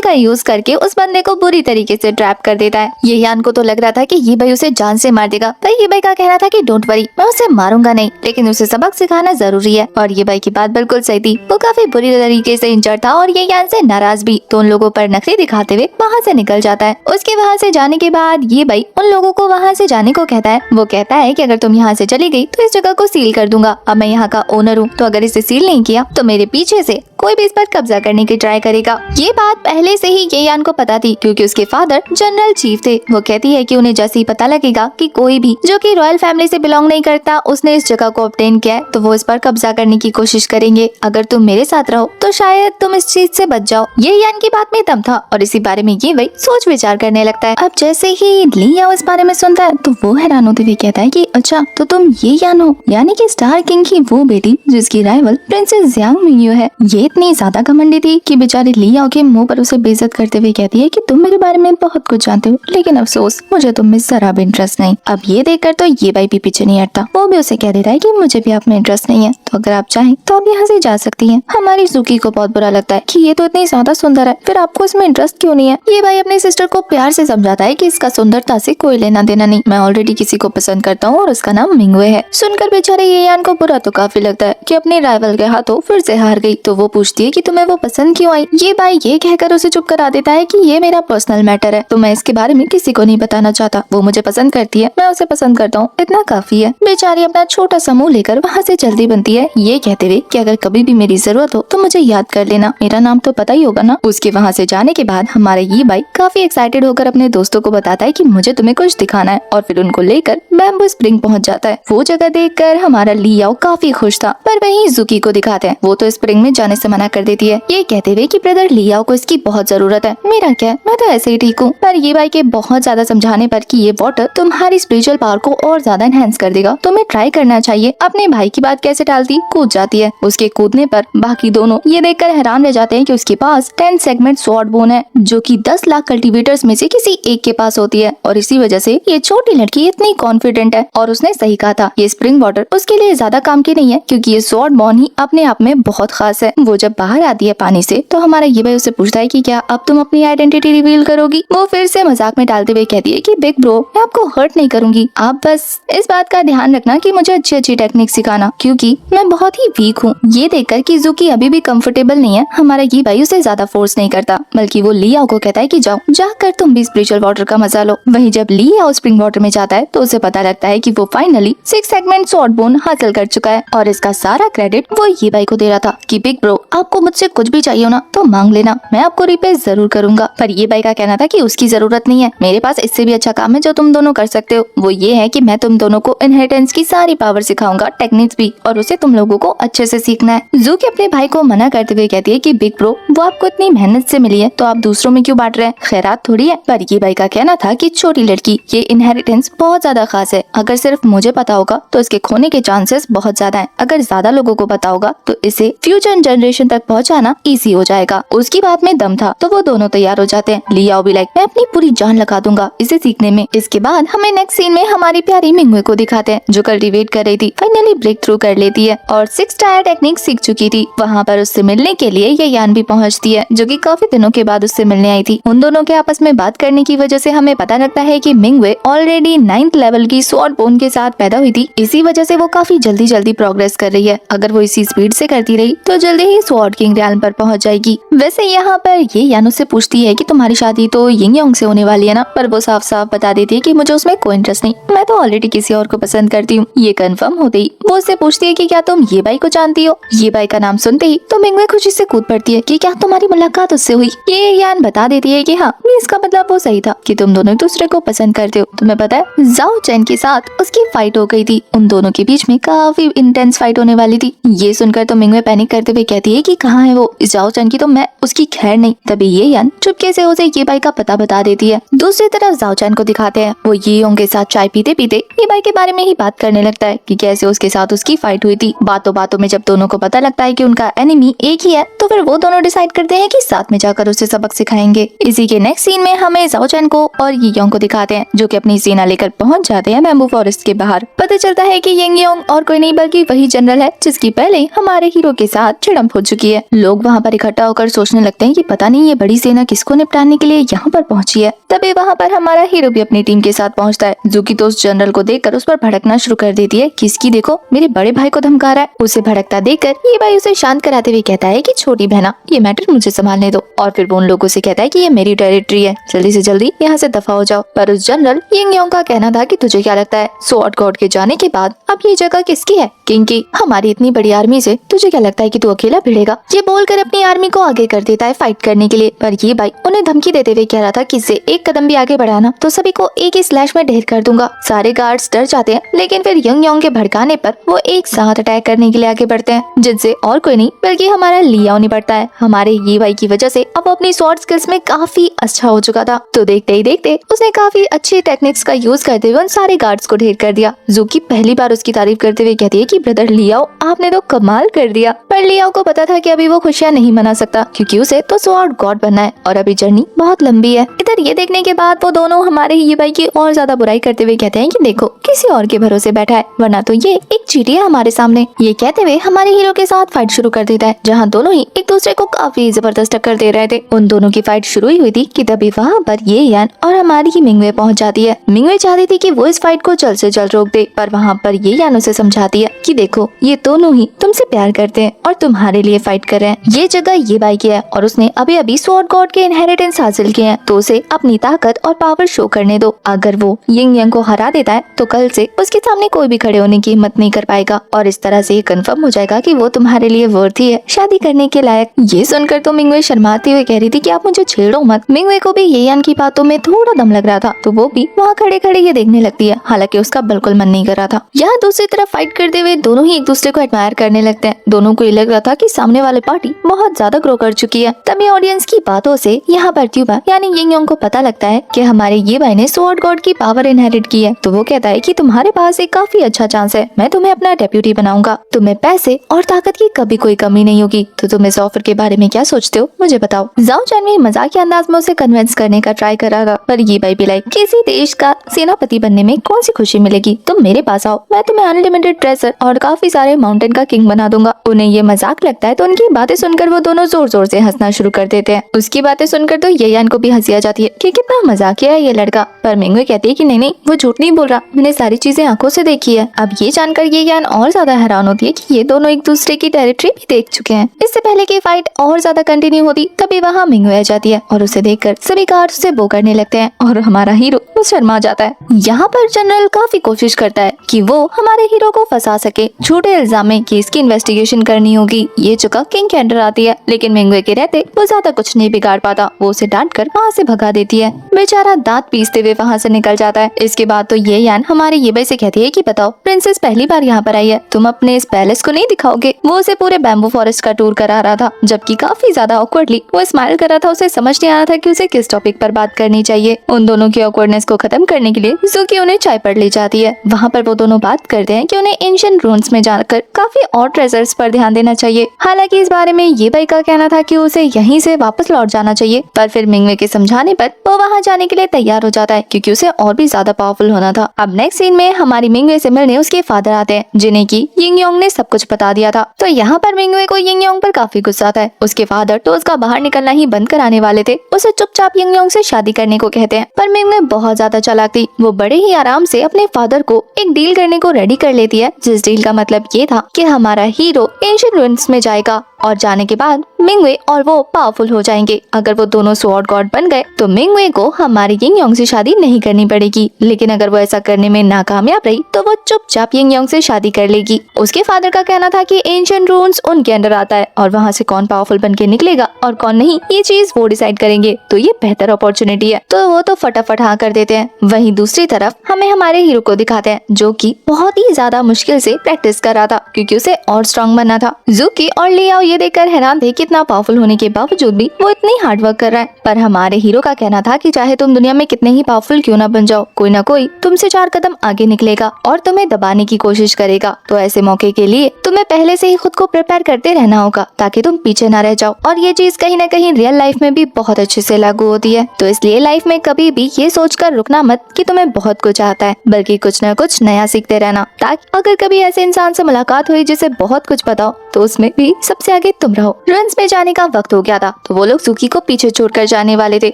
का यूज करके उस बंदे को बुरी तरीके से ट्रैप कर देता है। ये यान को तो लग रहा था कि ये भाई उसे जान से मार देगा, पर ये भाई का कहना था कि डोंट वरी, मैं उसे मारूंगा नहीं, लेकिन उसे सबक सिखाना जरूरी है। और ये भाई की बात बिल्कुल सही थी, वो काफी बुरी तरीके से इंजर्ड था और ये यान से नाराज भी, तो उन लोगों पर नखरे दिखाते हुए वहाँ से निकल जाता है। उसके वहाँ से जाने के बाद ये भाई उन लोगों को वहाँ से जाने को कहता है। वो कहता है कि अगर तुम यहाँ से चली गई तो इस जगह को सील कर दूंगा, अब मैं यहाँ का ओनर हूँ, तो अगर इसे सील नहीं किया तो मेरे पीछे से कोई भी इस पर कब्जा करने की ट्राई करेगा। ये बात पहले से ही ये यान को पता थी क्योंकि उसके फादर जनरल चीफ थे। वो कहती है कि उन्हें जैसे ही पता लगेगा कि कोई भी जो कि रॉयल फैमिली से बिलोंग नहीं करता उसने इस जगह को ऑब्टेन किया है, तो वो इस पर कब्जा करने की कोशिश करेंगे। अगर तुम मेरे साथ रहो तो शायद तुम इस चीज से बच जाओ। ये यान की बात में दम था और इसी बारे में ये वही सोच विचार करने लगता है। अब जैसे ही लियाओ इस बारे में सुनता है तो वो हैरान होते हुए कहता है कि अच्छा तो तुम ये यान हो, यानी कि स्टार किंग की वो बेटी जिसकी राइवल प्रिंसेस जियांग मिंगयू है। ये इतनी ज्यादा घमंडी थी कि बेचारी लियाओ के मुंह पर उसे बेइज्जत करते हुए कहती है कि तुम मेरे बारे में बहुत कुछ जानते हो, लेकिन अफसोस मुझे तुम में जरा भी इंटरेस्ट नहीं। अब ये देखकर तो ये भाई भी पीछे नहीं हटता, वो भी उसे कह देता है कि मुझे भी आप में इंटरेस्ट नहीं है, तो अगर आप चाहें तो आप यहाँ से जा सकती हैं। हमारी जुकी को बहुत बुरा लगता है कि ये तो इतनी ज्यादा सुंदर है, फिर आपको इसमें इंटरेस्ट क्यों नहीं है। ये भाई अपनी सिस्टर को प्यार से समझाता है कि इसका सुंदरता से कोई लेना देना नहीं, मैं ऑलरेडी किसी को पसंद करता हूँ और उसका नाम मिंगवे है। सुनकर बेचारे ये यान को बुरा तो काफी लगता है कि अपने राइवल के हाथों फिर से हार गई, तो वो पूछती है कि तुम्हें वो पसंद क्यों आई। ये भाई ये कहकर उसे चुप करा देता है कि ये मेरा पर्सनल मैटर है, तो मैं इसके बारे में किसी को नहीं बताना चाहता। वो मुझे पसंद करती है, मैं उसे पसंद करता हूँ, इतना काफी है। बेचारी अपना छोटा समूह लेकर वहाँ से जल्दी बनती है, ये कहते हुए कि अगर कभी भी मेरी जरूरत हो तो मुझे याद कर लेना, मेरा नाम तो पता ही होगा ना। उसके वहाँ से जाने के बाद हमारा ये भाई काफी एक्साइटेड होकर अपने दोस्तों को बताता है कि मुझे तुम्हें कुछ दिखाना है, और फिर उनको लेकर बैम्बू स्प्रिंग पहुँच जाता है। वो जगह देखकर हमारा लियाओ काफी खुश था, पर वहीं जुकी को दिखाते हैं, वो तो स्प्रिंग में जाने से मना कर देती है, ये कहते हुए कि ब्रदर लियाओ को इसकी बहुत जरूरत है। मेरा क्या, मैं तो ऐसे ही ठीक हूँ। पर ये भाई के बहुत ज्यादा समझाने पर कि ये वाटर तुम्हारी स्पिरिचुअल पावर को और ज्यादा एनहांस कर देगा, तुम्हें ट्राई करना चाहिए। अपने भाई की बात कैसे टालती, कूद जाती है। उसके कूदने पर बाकी दोनों ये देखकर हैरान रह जाते हैं कि उसके पास 10 सेगमेंट स्वॉर्ड बोन है, जो कि 10 लाख कल्टीवेटर्स में से किसी एक के पास होती है, और इसी वजह से ये छोटी लड़की इतनी कॉन्फिडेंट है। और उसने सही कहा था, ये स्प्रिंग वाटर उसके लिए ज्यादा काम की नहीं है, क्योंकि ये स्वॉर्ड बोन ही अपने आप में बहुत खास है। वो जब बाहर आती है पानी से तो हमारा ये भाई उसे पूछता है कि क्या अब तुम अपनी आइडेंटिटी रिवील करोगी। वो फिर से मजाक में डालते हुए कहती है कि बिग ब्रो, मैं आपको हर्ट नहीं करूंगी, आप बस इस बात का ध्यान रखना कि मुझे अच्छी अच्छी टेक्निक सिखाना, क्योंकि मैं बहुत ही वीक हूँ। ये देखकर कि जुकी अभी भी कंफर्टेबल नहीं है, हमारा ये भाई उसे ज्यादा फोर्स नहीं करता, बल्कि वो लियाओ को कहता है कि जाओ जाकर तुम भी स्पिरिचुअल वाटर का मजा लो। वहीं जब लियाओ स्प्रिंग वाटर में जाता है तो उसे पता लगता है कि वो फाइनली 6 सेगमेंट स्वॉर्ड बोन हासिल कर चुका है, और इसका सारा क्रेडिट वो ये भाई को दे रहा था कि बिग ब्रो, आपको मुझसे कुछ भी चाहिए हो ना तो मांग लेना, मैं आपको रिप्ले जरूर करूंगा। पर ये भाई का कहना था कि उसकी जरूरत नहीं है, मेरे पास इससे भी अच्छा काम है जो तुम दोनों कर सकते हो, वो ये है कि मैं तुम दोनों को इनहेरिटेंस की सारी पावर सिखाऊंगा, टेक्निक्स भी, और उसे तुम लोगों को अच्छे से सीखना है। जू के अपने भाई को मना करते हुए कहती है कि बिग ब्रो वो आपको इतनी मेहनत से मिली है तो आप दूसरों में क्यों बांट रहे हैं, खैरात थोड़ी है। पर ये भाई का कहना था कि छोटी लड़की ये इनहेरिटेंस बहुत ज्यादा खास है, अगर सिर्फ मुझे पता होगा तो इसके खोने के चांसेस बहुत ज्यादा हैं। अगर ज्यादा लोगों को पता होगा तो इसे फ्यूचर जनरेशन तक पहुंचाना इजी हो जाएगा। उसकी बात में दम था तो वो दोनों तैयार हो जाते हैं। लियाओ भी लाइक मैं अपनी पूरी जान लगा दूंगा इसे सीखने में। इसके बाद हमें नेक्स्ट सीन में हमारी प्यारी मिंगवे को दिखाते हैं जो कल्टीवेट कर रही थी, फाइनली ब्रेक थ्रू कर लेती है और 6 टायर टेक्निक सीख चुकी थी। वहाँ पर उससे मिलने के लिए ये यान भी पहुँचती है जो कि काफी दिनों के बाद उससे मिलने आई थी। उन दोनों के आपस में बात करने की वजह से हमें पता लगता है कि मिंगवे ऑलरेडी 9th लेवल की स्वॉर्ड बोन के साथ पैदा हुई थी, इसी वजह से वो काफी जल्दी प्रोग्रेस कर रही है। अगर वो इसी स्पीड से करती रही तो जल्दी ही स्वॉर्ड किंग रियाल्म पर पहुंच जाएगी। वैसे यहाँ पर ये यान उससे पूछती है कि तुम्हारी शादी तो यिंग योंग से होने वाली है ना, पर वो साफ साफ बता देती है कि मुझे उसमें कोई इंटरेस्ट नहीं, मैं तो ऑलरेडी किसी और को पसंद करती हूँ। ये कंफर्म होते ही वो उससे पूछती है कि क्या तुम ये बाई को जानती हो। ये बाई का नाम सुनते ही तो मिंगवे खुशी से कूद पड़ती है कि क्या तुम्हारी मुलाकात उससे हुई। ये यान बता देती है कि हाँ, इसका मतलब वो सही था कि तुम दोनों एक दूसरे को पसंद करते हो। तुम्हें पता है जाओ चैन के साथ उसकी फाइट हो गई थी, उन दोनों के बीच में काफी इंटेंस फाइट होने वाली थी। ये सुनकर तो मिंगवे पैनिक करते हुए कहती है कि कहाँ है वो जाओ चैन की, तो मैं उसकी खैर नहीं। तभी ये यान चुपके से उसे ये बाई का पता बता देती है। दूसरी तरफ जाओ चैन को दिखाते हैं, वो ये योंग के साथ चाय पीते पीते ये बाई के बारे में ही बात करने लगता है कि कैसे उसके साथ उसकी फाइट हुई थी। बातों बातों में जब दोनों को पता लगता है कि उनका एनिमी एक ही है तो फिर वो दोनों डिसाइड करते हैं कि साथ में जाकर उसे सबक सिखाएंगे। इसी के नेक्स्ट सीन में हमें जाओ चैन को और ये योंग को दिखाते हैं जो कि अपनी सेना लेकर पहुंच जाते हैं बैम्बू फॉरेस्ट के बाहर। पता चलता है कि यिंग योंग और कोई नहीं बल्कि वही जनरल है जिसकी पहले हमारे हीरो के साथ झड़प हो चुकी है। लोग वहाँ पर इकट्ठा होकर सोचने लगते हैं कि पता नहीं ये बड़ी सेना किसको निपटाने के लिए यहाँ पर पहुंची है। तभी वहाँ पर हमारा हीरो भी अपनी टीम के साथ पहुँचता है। जूकी तो उस जनरल को देखकर उस पर भड़कना शुरू कर देती है, किसकी देखो मेरे बड़े भाई को धमका रहा है। उसे भड़कता देखकर ये भाई उसे शांत कराते हुए कहता है कि छोटी बहना ये मैटर मुझे संभालने दो, और फिर वो उन लोगों से कहता है कि ये मेरी टेरिटरी है, जल्दी से जल्दी यहाँ से दफा हो जाओ। पर उस जनरल यिंग योंग का कहना था कि तुझे क्या लगता है स्वॉर्ड गॉड के जाने के बाद अब ये जगह किसकी है, किंग की। हमारी इतनी बड़ी आर्मी से तुझे क्या लगता है कि तू अकेला भिड़ेगा। ये बोलकर अपनी आर्मी को आगे कर देता है फाइट करने के लिए। पर ये भाई उन्हें धमकी देते हुए कह रहा था कि इससे एक कदम भी आगे बढ़ाना तो सभी को एक ही स्लैश में ढेर कर दूंगा। सारे गार्ड्स डर जाते हैं लेकिन फिर यिंग योंग के भड़काने पर वो एक साथ अटैक करने के लिए आगे बढ़ते हैं, जिनसे और कोई नहीं बल्कि हमारा लियाओ निपटता है। हमारे ये भाई की वजह से अब अपनी स्वॉर्ड स्किल्स में काफी अच्छा हो चुका था, तो देखते ही देखते उसने काफी अच्छी टेक्निक्स का यूज करते हुए उन सारे गार्ड्स को ढेर कर दिया। जूकी पहली बार उसकी तारीफ करते हुए कहती है कि ब्रदर लियाओ आपने तो कमाल कर दिया। पर लियाओ को पता था कि अभी वो खुशियां नहीं मना सकता क्योंकि उसे तो स्वॉर्ड गॉड बनना है और अभी जर्नी बहुत लंबी है। इधर ये देखने के बाद वो दोनों हमारे ये भाई की और ज्यादा बुराई करते हुए कहते हैं कि देखो किसी और के भरोसे बैठा है, वरना तो ये एक चींटी है हमारे सामने। ये कहते हुए हमारे हीरो के साथ फाइट शुरू कर देता है जहाँ दोनों ही एक दूसरे को काफी जबरदस्त टक्कर दे रहे थे। उन दोनों की फाइट शुरू ही हुई थी कि तभी वहाँ पर ये यान और हमारी ही मिंगवे पहुँच जाती है। मिंगवे चाहती थी कि वो इस फाइट को जल्द से जल्द रोक दे, पर वहाँ पर ये यान उसे समझाती है कि देखो ये दोनों ही तुमसे प्यार करते हैं और तुम्हारे लिए फाइट कर रहे हैं। ये जगह ये बाई की है और उसने अभी अभी स्वॉर्ड गॉड के इनहेरिटेंस हासिल किए हैं, तो उसे अपनी ताकत और पावर शो करने दो। अगर वो यिंग योंग को हरा देता है तो कल से उसके सामने कोई भी खड़े होने की हिम्मत नहीं कर पाएगा और इस तरह से ये कंफर्म हो जाएगा कि वो तुम्हारे लिए वर्थी है, शादी करने के लायक। ये सुनकर तो मिंगवे शर्माते हुए कह रही थी कि आप मुझे छेड़ो मत। मिंगवे को भी ये यान की बातों में थोड़ा दम लग रहा था तो वो भी वहाँ खड़े खड़े ये देखने लगती है, हालांकि उसका बिल्कुल मन नहीं कर रहा था। यहाँ दूसरी तरफ फाइट करते हुए दोनों ही एक दूसरे को एडमायर करने लगते हैं। दोनों को ये लग रहा था कि सामने वाले पार्टी बहुत ज्यादा ग्रो कर चुकी है। तभी ऑडियंस की बातों से यहाँ पर ट्यूबा यानी यिंग योंग को पता लगता है कि हमारे ये भाई ने स्वॉर्ड गॉड की पावर इनहेरिट की है, तो वो कहता है कि तुम्हारे पास एक काफी अच्छा चांस है, मैं तुम्हें अपना डेप्यूटी बनाऊंगा, तुम्हें पैसे और ताकत की कभी कोई कमी नहीं होगी। तो तुम इस ऑफर के बारे में क्या सोचते हो मुझे बताओ। जाओ चैन में मजाकिया अंदाज में उसे कन्विंस करने का ट्राई कर रहा था, पर ये भाई भी लाइक किसी देश का सेनापति बनने में कौन सी खुशी मिलेगी, तुम मेरे पास आओ, मैं तुम्हें अनलिमिटेड ट्रेजर और काफी सारे माउंटेन का किंग बना दूंगा। उन्हें ये मजाक लगता है तो उनकी बातें सुनकर वो दोनों जोर जोर से हंसना शुरू कर देते हैं। उसकी बातें सुनकर तो ये यान को भी हंसी आ जाती है कि कितना मजाकिया है ये लड़का, पर मिंगवे कहती है कि नहीं वो झूठ नहीं बोल रहा, मैंने सारी चीजें आंखों से देखी है। अब ये जानकर ये यान और ज्यादा हैरान होती है कि ये दोनों एक दूसरे की टेरिटरी भी देख चुके हैं। इससे पहले की फाइट और ज्यादा कंटिन्यू होती तभी वहाँ मिंगवे आ जाती है और उसे देखकर सभी गार्ड्स उसे बो करने लगते हैं और हमारा हीरो वो शर्मा जाता है। यहाँ पर जनरल काफी कोशिश करता है कि वो हमारे हीरो को फंसा सके झूठे इल्जाम में कि इसकी इन्वेस्टिगेशन करनी होगी। ये जगह किंग के अंडर आती है लेकिन मिंगवे के रहते वो ज्यादा कुछ नहीं बिगाड़ पाता, वो उसे डांट कर वहाँ से भगा देती है। बेचारा दांत पीसते हुए वहाँ से निकल जाता है। इसके बाद तो ये यान हमारे ये भाई से कहती है कि बताओ प्रिंसेस पहली बार यहाँ पर आई है, तुम अपने इस पैलेस को नहीं दिखाओगे। वो उसे पूरे बैम्बू फॉरेस्ट का टूर करा रहा रहा था, जबकि काफी ज्यादा ऑकवर्डली वो स्माइल कर रहा था। उसे समझ नहीं आ रहा था कि उसे किस टॉपिक पर बात करनी चाहिए। उन दोनों की ऑकवर्डनेस को खत्म करने के लिए ज़ूकी उन्हें चाय पर ले जाती है। वहाँ पर वो दोनों बात करते हैं कि उन्हें एंशिएंट रून्स में जाकर काफी और ट्रेजर्स पर ध्यान देना चाहिए। हालांकि इस बारे में ये भाई का कहना था कि उसे यहीं से वापस लौट जाना चाहिए, पर फिर मिंगवे के समझाने पर वो वहाँ जाने के लिए तैयार हो जाता है क्योंकि उसे और भी ज्यादा पावरफुल होना था। अब नेक्स्ट सीन में हमारी मिंगवे से मिलने उसके फादर आते हैं, जिन्हें की यिंग योंग ने सब कुछ बता दिया था। तो यहाँ पर मिंगवे को यिंग योंग पर काफी गुस्सा आता है। उसके फादर तो उसका बाहर निकलना ही बंद कराने वाले थे, उसे चुपचाप यिंग योंग से शादी करने को कहते हैं। पर मिंगवे बहुत ज्यादा चालाक थी, वो बड़े ही आराम से अपने फादर को एक डील करने को रेडी कर लेती है, जिस डील का मतलब ये था कि हमारा हीरो एंशिएंट रूइंस में जाएगा और जाने के बाद मिंगवे और वो पावरफुल हो जाएंगे। अगर वो दोनों स्वॉर्ड गॉड बन गए तो मिंगवे को हमारी यिंग योंग से शादी नहीं करनी पड़ेगी, लेकिन अगर वो ऐसा करने में नाकामयाब रही तो वो चुपचाप यिंग योंग से शादी कर लेगी। उसके फादर का कहना था कि एंशिएंट रून्स उनके अंडर आता है और वहाँ से कौन पावरफुल बन के निकलेगा और कौन नहीं, ये चीज वो डिसाइड करेंगे। तो ये बेहतर अपॉर्चुनिटी है, तो वो तो फटाफट हाँ कर देते हैं। वहीं दूसरी तरफ हमें हमारे हीरो को दिखाते हैं, जो कि बहुत ही ज्यादा मुश्किल से प्रैक्टिस कर रहा था क्योंकि उसे और स्ट्रॉन्ग बनना था। ज़ूकी और लियाओ ये देखकर हैरान थे कि इतना पावरफुल होने के बावजूद भी वो इतनी हार्ड वर्क कर रहा है। पर हमारे हीरो का कहना था कि चाहे तुम दुनिया में कितने ही पावरफुल क्यों ना बन जाओ, कोई ना कोई तुमसे 4 कदम आगे निकलेगा और तुम्हें दबाने की कोशिश करेगा। तो ऐसे मौके के लिए तुम्हें पहले से ही खुद को प्रिपेयर करते रहना होगा ताकि तुम पीछे ना रह जाओ। और ये चीज कहीं ना कहीं रियल लाइफ में भी बहुत अच्छे से लागू होती है। तो इसलिए लाइफ में कभी भी ये सोचकर रुकना मत कि तुम्हें बहुत कुछ आता है, बल्कि कुछ न कुछ नया सीखते रहना, ताकि अगर कभी ऐसे इंसान से मुलाकात हुई जिसे बहुत कुछ पता हो तो उसमें भी सबसे आगे तुम रहो। रूइंस में जाने का वक्त हो गया था, तो वो लोग ज़ूकी को पीछे छोड़कर जाने वाले थे,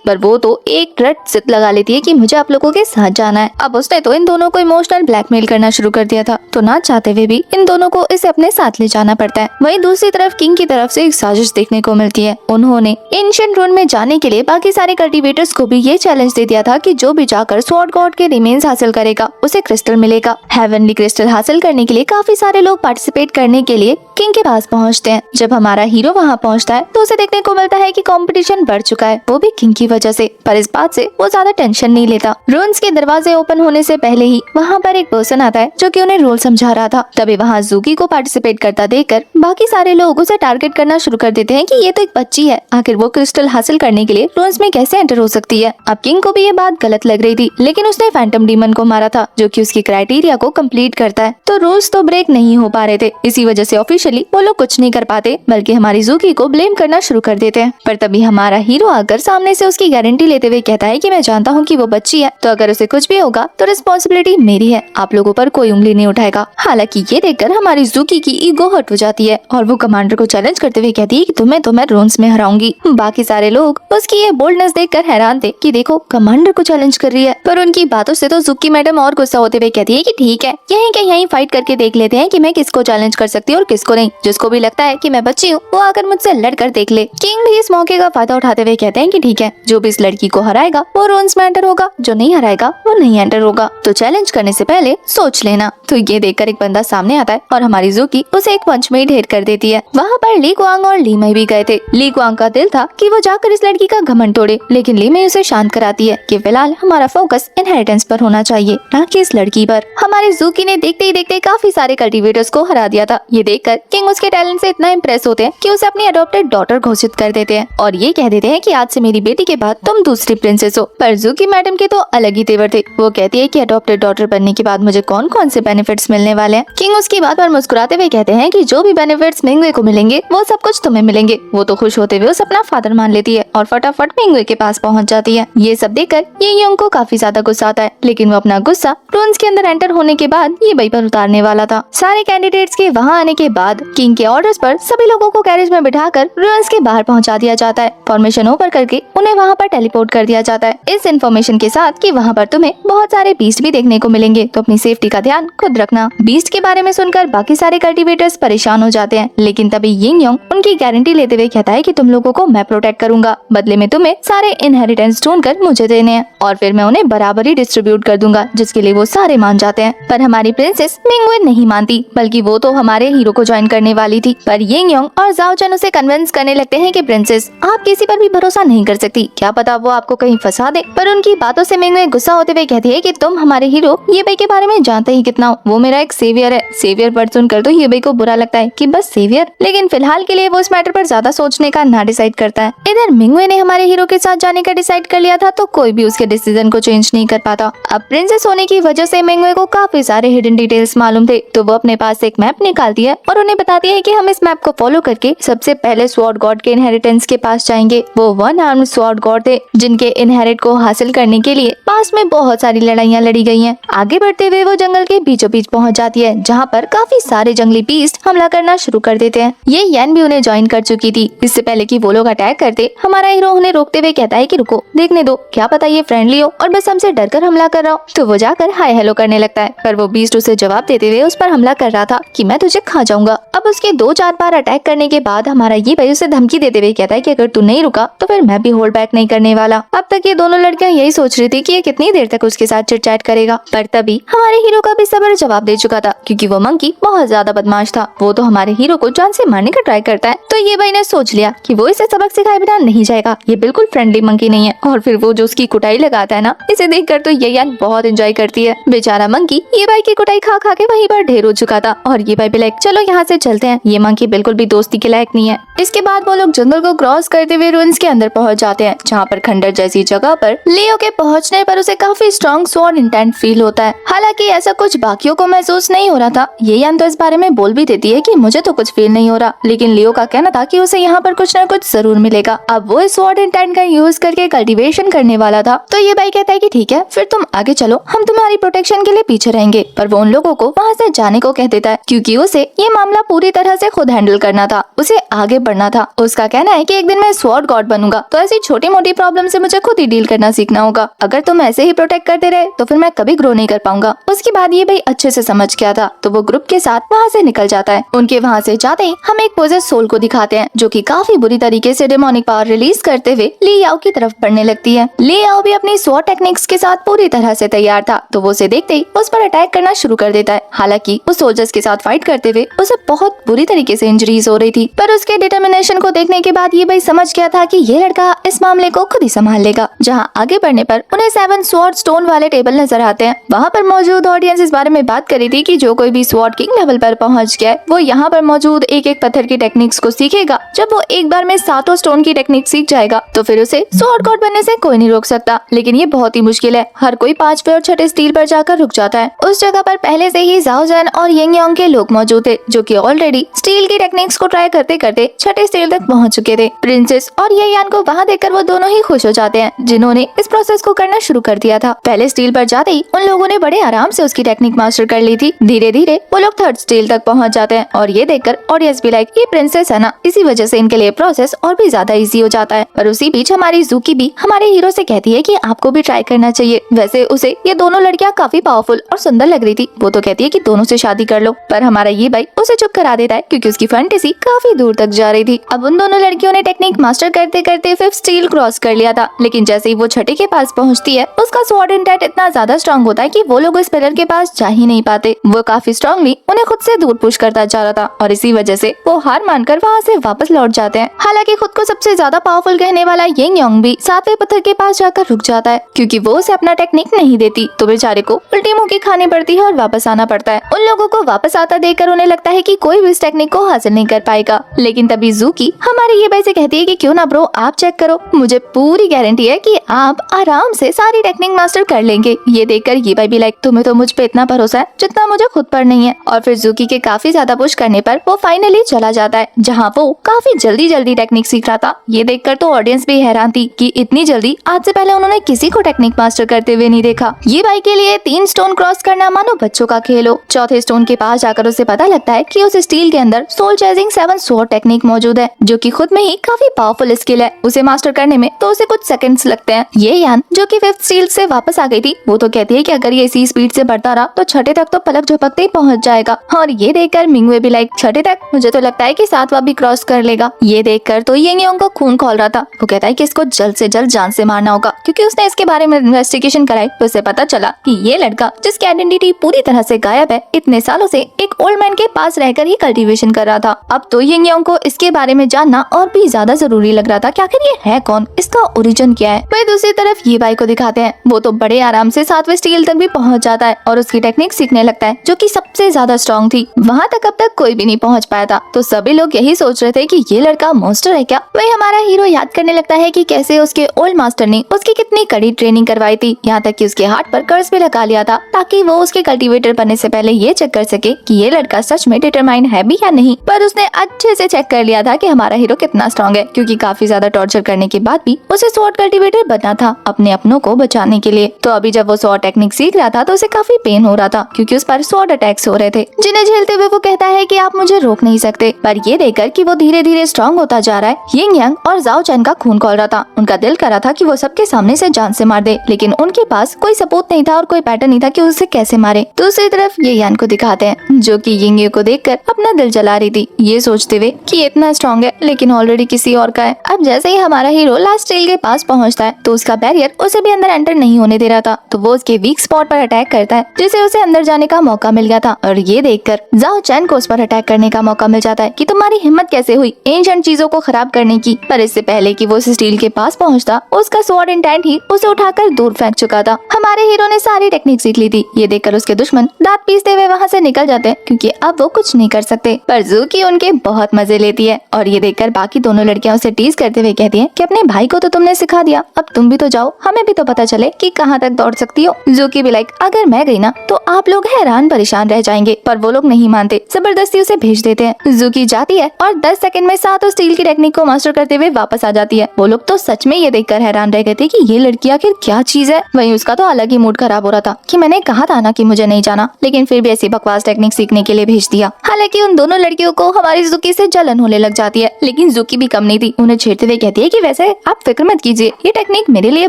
पर वो तो एक रट जिद लगा लेती है कि मुझे आप लोगों के साथ जाना है। अब उसने तो इन दोनों को इमोशनल ब्लैकमेल करना शुरू कर दिया था, तो ना चाहते हुए भी इन दोनों को इसे अपने साथ ले जाना पड़ता है। वहीं दूसरी तरफ किंग की तरफ से एक साजिश देखने को मिलती है। उन्होंने एंशिएंट रूइन में जाने के लिए बाकी सारे कल्टीवेटर्स को भी ये चैलेंज दे दिया था कि जो भी जाकर स्वॉर्ड गॉड के रिमेन्स हासिल करेगा उसे क्रिस्टल मिलेगा। हेवनली क्रिस्टल हासिल करने के लिए काफी सारे लोग पार्टिसिपेट करने के लिए किंग के पास पहुंचते हैं। जब हमारा हीरो वहां पहुंचता है तो उसे देखने को मिलता है कि कंपटीशन बढ़ चुका है, वो भी किंग की वजह से। पर इस बात से वो ज्यादा टेंशन नहीं लेता। रून्स के दरवाजे ओपन होने से पहले ही वहाँ पर एक पर्सन आता है जो कि उन्हें रूल समझा रहा था। तभी वहाँ ज़ूकी को पार्टिसिपेट करता देखकर बाकी सारे लोग उसे टारगेट करना शुरू कर देते हैं कि ये तो एक बच्ची है, आखिर वो क्रिस्टल हासिल करने के लिए रून्स में कैसे एंटर हो सकती है। अब किंग को भी ये बात गलत लग रही थी, लेकिन उसने फैंटम डीमन को मारा था जो कि उसकी क्राइटेरिया को कंप्लीट करता है, तो रूल्स तो ब्रेक नहीं हो पा रहे थे। इसी वजह से ऑफिशियली वो लोग कुछ नहीं कर पाते, बल्कि हमारी ज़ूकी को ब्लेम करना शुरू कर देते हैं। पर तभी हमारा हीरो आकर सामने से उसकी गारंटी लेते हुए कहता है कि मैं जानता हूँ कि वो बच्ची है, तो अगर उसे कुछ भी होगा तो रिस्पॉन्सिबिलिटी मेरी है, आप लोगों पर कोई उंगली नहीं उठाएगा। हालांकि ये देखकर हमारी ज़ूकी की ईगो हर्ट हो जाती है और वो कमांडर को चैलेंज करते हुए कहती है कि तुम्हें तो मैं रून्स में हराऊंगी। बाकी सारे लोग उसकी ये बोल्डनेस देखकर हैरान थे कि देखो कमांडर को चैलेंज कर रही है, पर उनकी बातों से तो ज़ूकी मैडम और गुस्सा होते हुए कहती है कि ठीक है, यहीं के यहीं फाइट करके देख लेते हैं कि मैं किसको चैलेंज कर सकती हूँ और किसको नहीं। जिसको भी लगता है कि मैं बच्ची हूँ वो आकर मुझसे लड़ कर देख ले। किंग भी इस मौके का फायदा उठाते हुए कहते हैं कि ठीक है, जो भी इस लड़की को हराएगा वो रून्स में एंटर होगा, जो नहीं हराएगा वो नहीं एंटर होगा, तो चैलेंज करने से पहले सोच लेना। तो ये देखकर एक बंदा सामने आता है और हमारी ज़ूकी उसे एक पंच में ही ढेर कर देती है। वहाँ पर ली कुआंग और ली मई भी गए थे। ली कुआंग का दिल था कि वो जाकर इस लड़की का घमंड तोड़े, लेकिन ली मई उसे शांत कराती है कि फिलहाल हमारा फोकस इनहेरिटेंस पर होना चाहिए, न कि इस लड़की पर। हमारी ज़ूकी ने देखते ही देखते काफी सारे कल्टीवेटर्स को हरा दिया था। ये देखकर किंग उसके टैलेंट से इतना इम्प्रेस होते हैं कि उसे अपनी अडॉप्टेड डॉटर घोषित कर देते हैं और ये कह देते हैं कि आज से मेरी बेटी के बाद तुम दूसरी प्रिंसेस हो। पर ज़ूकी मैडम के तो अलग ही तेवर थे। वो कहती है कि अडॉप्टेड डॉटर बनने के बाद मुझे कौन कौन से बेनिफिट्स मिलने वाले हैं। किंग उसकी बात पर मुस्कुराते हुए कहते हैं कि जो भी बेनिफिट्स मिंगवे को मिलेंगे वो सब कुछ तुम्हें मिलेंगे। वो तो खुश होते हुए उसे अपना फादर मान लेती है और फटाफट मिंगवे के पास पहुंच जाती है। ये सब देखकर यिंग योंग को काफी ज्यादा गुस्सा आता है, लेकिन वो अपना गुस्सा रून्स के अंदर एंटर होने के बाद ये बई पर उतारने वाला था। सारे कैंडिडेट्स के वहाँ आने के बाद किंग के ऑर्डर्स पर सभी लोगों को कैरेज में बिठाकर रून्स के बाहर पहुंचा दिया जाता है। फॉर्मेशन ओवर करके उन्हें वहाँ पर टेलीपोर्ट कर दिया जाता है, इस इन्फॉर्मेशन के साथ कि वहाँ पर तुम्हें बहुत सारे बीस्ट भी देखने को मिलेंगे, तो अपनी सेफ्टी का ध्यान खुद रखना। बीस्ट के बारे में सुनकर बाकी सारे कल्टीवेटर्स परेशान हो जाते हैं, लेकिन तभी यिंग योंग उनकी गारंटी लेते हुए कहता है कि तुम लोगों को मैं प्रोटेक्ट करूंगा, बदले में तुम्हें सारे इनहेरिटेंस ढूंढकर मुझे देने हैं और फिर मैं उन्हें बराबर ही डिस्ट्रीब्यूट कर दूंगा, जिसके लिए वो सारे मान जाते हैं। पर हमारी प्रिंसेस मिंगवे नहीं मानती, बल्कि वो तो हमारे हीरो को ज्वाइन करने करने वाली थी, पर यिंग और जाओ चन उसे कन्विंस करने लगते हैं कि प्रिंसेस आप किसी पर भी भरोसा नहीं कर सकती, क्या पता वो आपको कहीं फंसा दे। पर उनकी बातों से मिंगवे गुस्सा होते हुए कहती है कि तुम हमारे हीरो येबई के बारे में जानते ही कितना हो, वो मेरा एक सेवियर है। सेवियर पर सुनकर तो येबई को बुरा लगता है कि बस सेवियर, लेकिन फिलहाल के लिए वो इस मैटर पर ज्यादा सोचने का ना डिसाइड करता है। इधर मिंगवे ने हमारे हीरो के साथ जाने का डिसाइड कर लिया था, तो कोई भी उसके डिसीजन को चेंज नहीं कर पाता। अब प्रिंसेस होने की वजह से मिंगवे को काफी सारे हिडन डिटेल्स मालूम थे, तो वो अपने पास एक मैप निकालती है और उन्हें बताती है कि हम इस मैप को फॉलो करके सबसे पहले स्वॉर्ड गॉड के इनहेरिटेंस के पास जाएंगे। वो वन आर्म्ड स्वॉर्ड गॉड थे जिनके इनहेरिट को हासिल करने के लिए पास में बहुत सारी लड़ाइयाँ लड़ी गई हैं। आगे बढ़ते हुए वो जंगल के बीचों बीच पहुंच जाती है, जहाँ पर काफी सारे जंगली बीस्ट हमला करना शुरू कर देते हैं। ये यन भी उन्हें ज्वाइन कर चुकी थी। इससे पहले कि वो लोग अटैक करते, हमारा हीरो उन्हें रोकते हुए कहता है कि रुको, देखने दो, क्या पता ये फ्रेंडली हो और बस हमसे डरकर हमला कर रहा हो। तो वो जाकर हाय हेलो करने लगता है, पर वो बीस्ट उसे जवाब देते हुए उस पर हमला कर रहा था कि मैं तुझे खा जाऊंगा। अब उसके 2-4 बार अटैक करने के बाद हमारा ये भाई उसे धमकी देते हुए कहता है कि अगर तू नहीं रुका तो फिर मैं भी होल्ड बैक नहीं करने वाला। अब तक ये दोनों लड़कियां यही सोच रही थी कि ये कितनी देर तक उसके साथ चिट चैट करेगा, पर तभी हमारे हीरो का भी सब्र जवाब दे चुका था, क्योंकि वो मंकी बहुत ज्यादा बदमाश था। वो तो हमारे हीरो को जान से मारने का ट्राई करता है। तो ये भाई ने सोच लिया कि वो इसे सबक सिखाए बिना नहीं जाएगा, ये बिल्कुल फ्रेंडली मंकी नहीं है। और फिर वो जो उसकी कुटाई लगाता है ना, इसे देखकर तो ये यान बहुत एंजॉय करती है। बेचारा मंकी ये भाई की कुटाई खा खा के वहीं पर ढेर हो चुका था, और ये भाई भी लाइक चलो यहाँ से चलते हैं, ये मंकी बिल्कुल भी दोस्ती के लायक नहीं है। इसके बाद वो लोग जंगल को क्रॉस करते हुए रुइंस के अंदर पहुंच जाते हैं, जहाँ पर खंडर जैसी जगह पर लियो के पहुंचने पर उसे काफी स्ट्रॉन्ग स्वॉर्ड इंटेंट फील होता है। हालांकि ऐसा कुछ बाकियों को महसूस नहीं हो रहा था। ये यान तो इस बारे में बोल भी देती है कि मुझे तो कुछ फील नहीं हो रहा, लेकिन लियो का कहना था कि उसे यहाँ पर कुछ न कुछ जरूर मिलेगा। अब वो इस स्वॉर्ड इंटेंट का यूज करके कल्टीवेशन करने वाला था। तो ये भाई कहता है कि ठीक है, फिर तुम आगे चलो, हम तुम्हारी प्रोटेक्शन के लिए पीछे रहेंगे। पर वो उन लोगों को वहाँ से जाने को कह देता है, क्योंकि उसे ये मामला पूरी तरह से खुद हैंडल करना था, उसे आगे बढ़ना था। उसका कहना है कि एक दिन मैं स्वॉर्ड गॉड बनूंगा, तो ऐसी छोटी मोटी प्रॉब्लम से मुझे खुद ही डील करना सीखना होगा। अगर तुम ऐसे ही प्रोटेक्ट करते रहे तो फिर मैं कभी ग्रो नहीं कर पाऊंगा। उसके बाद ये भाई अच्छे से समझ गया था, तो वो ग्रुप के साथ वहाँ से निकल जाता है। उनके वहाँ से जाते ही हम एक पोजेस सोल को दिखाते हैं, जो कि काफी बुरी तरीके से डेमोनिक पावर रिलीज करते हुए ली याओ की तरफ बढ़ने लगती है। ली याओ भी अपनी स्वॉर्ड टेक्निक्स के साथ पूरी तरह से तैयार था, तो वो उसे देखते ही उस पर अटैक करना शुरू कर देता है। हालांकि उस सोल्जर्स के साथ फाइट करते हुए उसे बहुत बुरी तरीके से इंजरीज हो रही थी, पर उसके डिटर्मिनेशन को देखने के बाद ये भाई समझ गया था कि ये लड़का इस मामले को खुद ही संभाल लेगा। जहाँ आगे बढ़ने पर उन्हें 7 स्वॉर्ड स्टोन वाले टेबल नजर आते हैं। वहाँ पर मौजूद ऑडियंस इस बारे में बात करी थी कि जो कोई भी स्वॉर्ड किंग लेवल पर पहुँच गया है, वो यहाँ पर मौजूद एक एक पत्थर की टेक्निक्स को सीखेगा। जब वो एक बार में 7 स्टोन की टेक्निक सीख जाएगा तो फिर उसे स्वॉर्ड गॉड बनने से कोई नहीं रोक सकता। लेकिन ये बहुत ही मुश्किल है, हर कोई 5वें और 6ठे स्टील पर जाकर रुक जाता है। उस जगह पर पहले से ही जाओ जैन और यिंग यांग के लोग मौजूद थे, जो कि ऑलरेडी स्टील की टेक्निक्स को ट्राई करते करते 6ठे स्टील तक पहुंच चुके थे। प्रिंसेस और ये यान को वहां देखकर वो दोनों ही खुश हो जाते हैं, जिन्होंने इस प्रोसेस को करना शुरू कर दिया था। पहले स्टील पर जाते ही उन लोगों ने बड़े आराम से उसकी टेक्निक मास्टर कर ली थी। धीरे धीरे वो लोग 3rd स्टील तक पहुंच जाते हैं, और ये देखकर ऑडियंस भी लाइक ये प्रिंसेस है ना, इसी वजह से इनके लिए प्रोसेस और भी ज्यादा इजी हो जाता है। पर उसी बीच हमारी ज़ूकी भी हमारे हीरो से कहती है कि आपको भी ट्राई करना चाहिए। वैसे उसे ये दोनों लड़कियां काफी पावरफुल और सुंदर लग रही थी, वो तो कहती है कि दोनों से शादी कर लो। पर हमारा ये भाई उसे चुप करा देता है, क्योंकि उसकी फैंटेसी काफी दूर तक जा रही थी। अब उन दोनों लड़कियों ने टेक्निक मास्टर करते करते 5th स्टील क्रॉस कर लिया था, लेकिन जैसे ही वो 6ठे के पास पहुंचती है, उसका स्वॉर्ड इंटेंट इतना ज्यादा स्ट्रॉन्ग होता है कि वो लोग इस पिलर के पास जा ही नहीं पाते। वो काफी स्ट्रांगली उन्हें खुद से दूर पुश करता जा रहा था, और इसी वजह से वो हार मानकर वहाँ से वापस लौट जाते हैं। हालांकि खुद को सबसे ज्यादा पावरफुल कहने वाला यिंग यांग भी 7वें पत्थर के पास जाकर रुक जाता है, क्योंकि वो उसे अपना टेक्निक नहीं देती, तो बेचारे को उल्टी मुंह की खानी पड़ती है और वापस आना पड़ता है। उन लोगों को वापस आता देखकर उन्हें लगता है कि कोई भी इस टेक्निक को हासिल नहीं कर पाएगा। लेकिन तभी ज़ूकी हमारे ये भाई से कहती है कि क्यों ना ब्रो आप चेक करो, मुझे पूरी गारंटी है कि आप आराम से सारी टेक्निक मास्टर कर लेंगे। ये देखकर ये भाई भी लाइक तुम्हें तो मुझ पे इतना भरोसा है जितना मुझे खुद पर नहीं है। और फिर ज़ूकी के काफी ज्यादा पुश करने पर वो फाइनली चला जाता है, जहाँ वो काफी जल्दी टेक्निक सीख रहा था। ये देखकर तो ऑडियंस भी हैरान थी कि इतनी जल्दी आज से पहले उन्होंने किसी को टेक्निक मास्टर करते हुए नहीं देखा। ये भाई के लिए 3 स्टोन क्रॉस करना मानो बच्चों का खेल हो। 4थे स्टोन के पास जाकर उसे पता लगता है कि उस स्टील के अंदर सोल चेजिंग 7 स्वॉर्ड टेक्निक मौजूद है, जो कि खुद में ही काफी पावरफुल स्किल है। उसे मास्टर करने में तो उसे कुछ सेकंड्स लगते हैं। ये यान जो कि 5th स्टील से वापस आ गई थी, वो तो कहती है कि अगर ये इसी स्पीड से बढ़ता रहा तो 6ठे तक तो पलक झपकते ही पहुंच जाएगा। और ये देखकर मिंगवे भी लाइक 6ठे तक, मुझे तो लगता है कि 7वां भी क्रॉस कर लेगा। ये देखकर तो यिंग यांग को खून खौल रहा था। वो कहता है कि इसको जल्द से जल्द जान से मारना होगा, क्योंकि उसने इसके बारे में इन्वेस्टिगेशन कराई तो उसे पता चला कि ये लड़का जिसकी आइडेंटिटी पूरी तरह से गायब है, इतने सालों से एक ओल्ड मैन के पास रहकर ही ही कल्टीवेशन कर रहा था। अब तो यिंग यांग को इसके बारे में जानना और भी ज्यादा जरूरी लग रहा था कि आखिर ये है कौन, इसका ओरिजिन क्या है। वही दूसरी तरफ ये भाई को दिखाते हैं, वो तो बड़े आराम से 7वें स्टील तक भी पहुंच जाता है और उसकी टेक्निक सीखने लगता है जो कि सबसे ज्यादा स्ट्रॉन्ग थी। वहाँ तक अब तक कोई भी नहीं पहुँच पाया था, तो सभी लोग यही सोच रहे थे कि ये लड़का मॉन्स्टर है क्या। वही हमारा हीरो याद करने लगता है कि कैसे उसके ओल्ड मास्टर ने उसकी कितनी कड़ी ट्रेनिंग करवाई थी, यहाँ तक कि उसके हाथ पर कर्ज भी लगा लिया था ताकि वो उसके कल्टीवेटर बनने से पहले ये चेक कर सके कि ये लड़का सच में डिटरमाइंड है भी या नहीं। पर उसने अच्छे से चेक कर लिया था कि हमारा हीरो कितना स्ट्रॉन्ग है, क्योंकि काफी ज्यादा टॉर्चर करने के बाद भी उसे स्वॉर्ड कल्टीवेटर बनना था अपने अपनों को बचाने के लिए। तो अभी जब वो स्वॉर्ड टेक्निक सीख रहा था तो उसे काफी पेन हो रहा था, क्योंकि उस पर स्वॉर्ड अटैक्स हो रहे थे, जिन्हें झेलते हुए वो कहता है कि आप मुझे रोक नहीं सकते। पर ये देखकर कि वो धीरे धीरे स्ट्रॉन्ग होता जा रहा है, यिंग यांग और जाओ चैन का खून खौल रहा था। उनका दिल कर रहा था कि वो सबके सामने से जान से मार दे, लेकिन उनके पास कोई सपोर्ट नहीं था और कोई पैटर्न नहीं था कि उसे कैसे मारे। दूसरी तरफ ये यान को दिखाते हैं, जो कि यिंग यांग को देखकर अपना दिल जला रही थी, ये सोचते हुए कि ये इतना स्ट्रॉन्ग है लेकिन ऑलरेडी किसी और का है। अब जैसे ही हमारा हीरो लास्ट स्टील के पास पहुंचता है तो उसका बैरियर उसे भी अंदर एंटर नहीं होने दे रहा था, तो वो उसके वीक स्पॉट पर अटैक करता है, जिसे उसे अंदर जाने का मौका मिल गया था। और ये देखकर जाओ चैन को उस पर अटैक करने का मौका मिल जाता है कि तुम्हारी हिम्मत कैसे हुई एंशिएंट चीजों को खराब करने की। पर इससे पहले कि वो उस स्टील के पास पहुंचता, उसका स्वॉर्ड इंटेंट ही उसे उठाकर दूर फेंक चुका था। हमारे हीरो ने सारी टेक्निक सीख ली थी। ये देखकर उसके दुश्मन दांत पीसते हुए वहाँ से निकल जाते हैं, क्योंकि अब वो कुछ नहीं कर सकते। पर ज़ूकी उनके बहुत मजे लेती है और ये देखकर बाकी दोनों लड़कियां उसे टीज करते हुए कहती हैं कि अपने भाई को तो तुमने सिखा दिया, अब तुम भी तो जाओ, हमें भी तो पता चले कि कहाँ तक दौड़ सकती हो। ज़ूकी भी लाइक, अगर मैं गई ना तो आप लोग हैरान परेशान रह जाएंगे। पर वो लोग नहीं मानते, जबरदस्ती उसे भेज देते हैं। ज़ूकी जाती है और 10 सेकंड में 7 स्टील की टेक्निक को मास्टर करते हुए वापस आ जाती है। वो लोग तो सच में ये देखकर हैरान रह गए थे कि ये लड़की आखिर क्या चीज है। वहीं उसका तो अलग ही मूड खराब हो रहा था कि मैंने कहा था ना कि मुझे नहीं जाना, लेकिन फिर भी ऐसी बकवास टेक्निक सीखने के लिए भेज दिया। हालांकि उन दोनों लड़कियों को हमारी ज़ूकी से जलन होने लग जाती है, लेकिन ज़ूकी भी कम नहीं थी, उन्हें छेड़ते हुए कहती है कि वैसे आप फिक्र मत कीजिए, ये टेक्निक मेरे लिए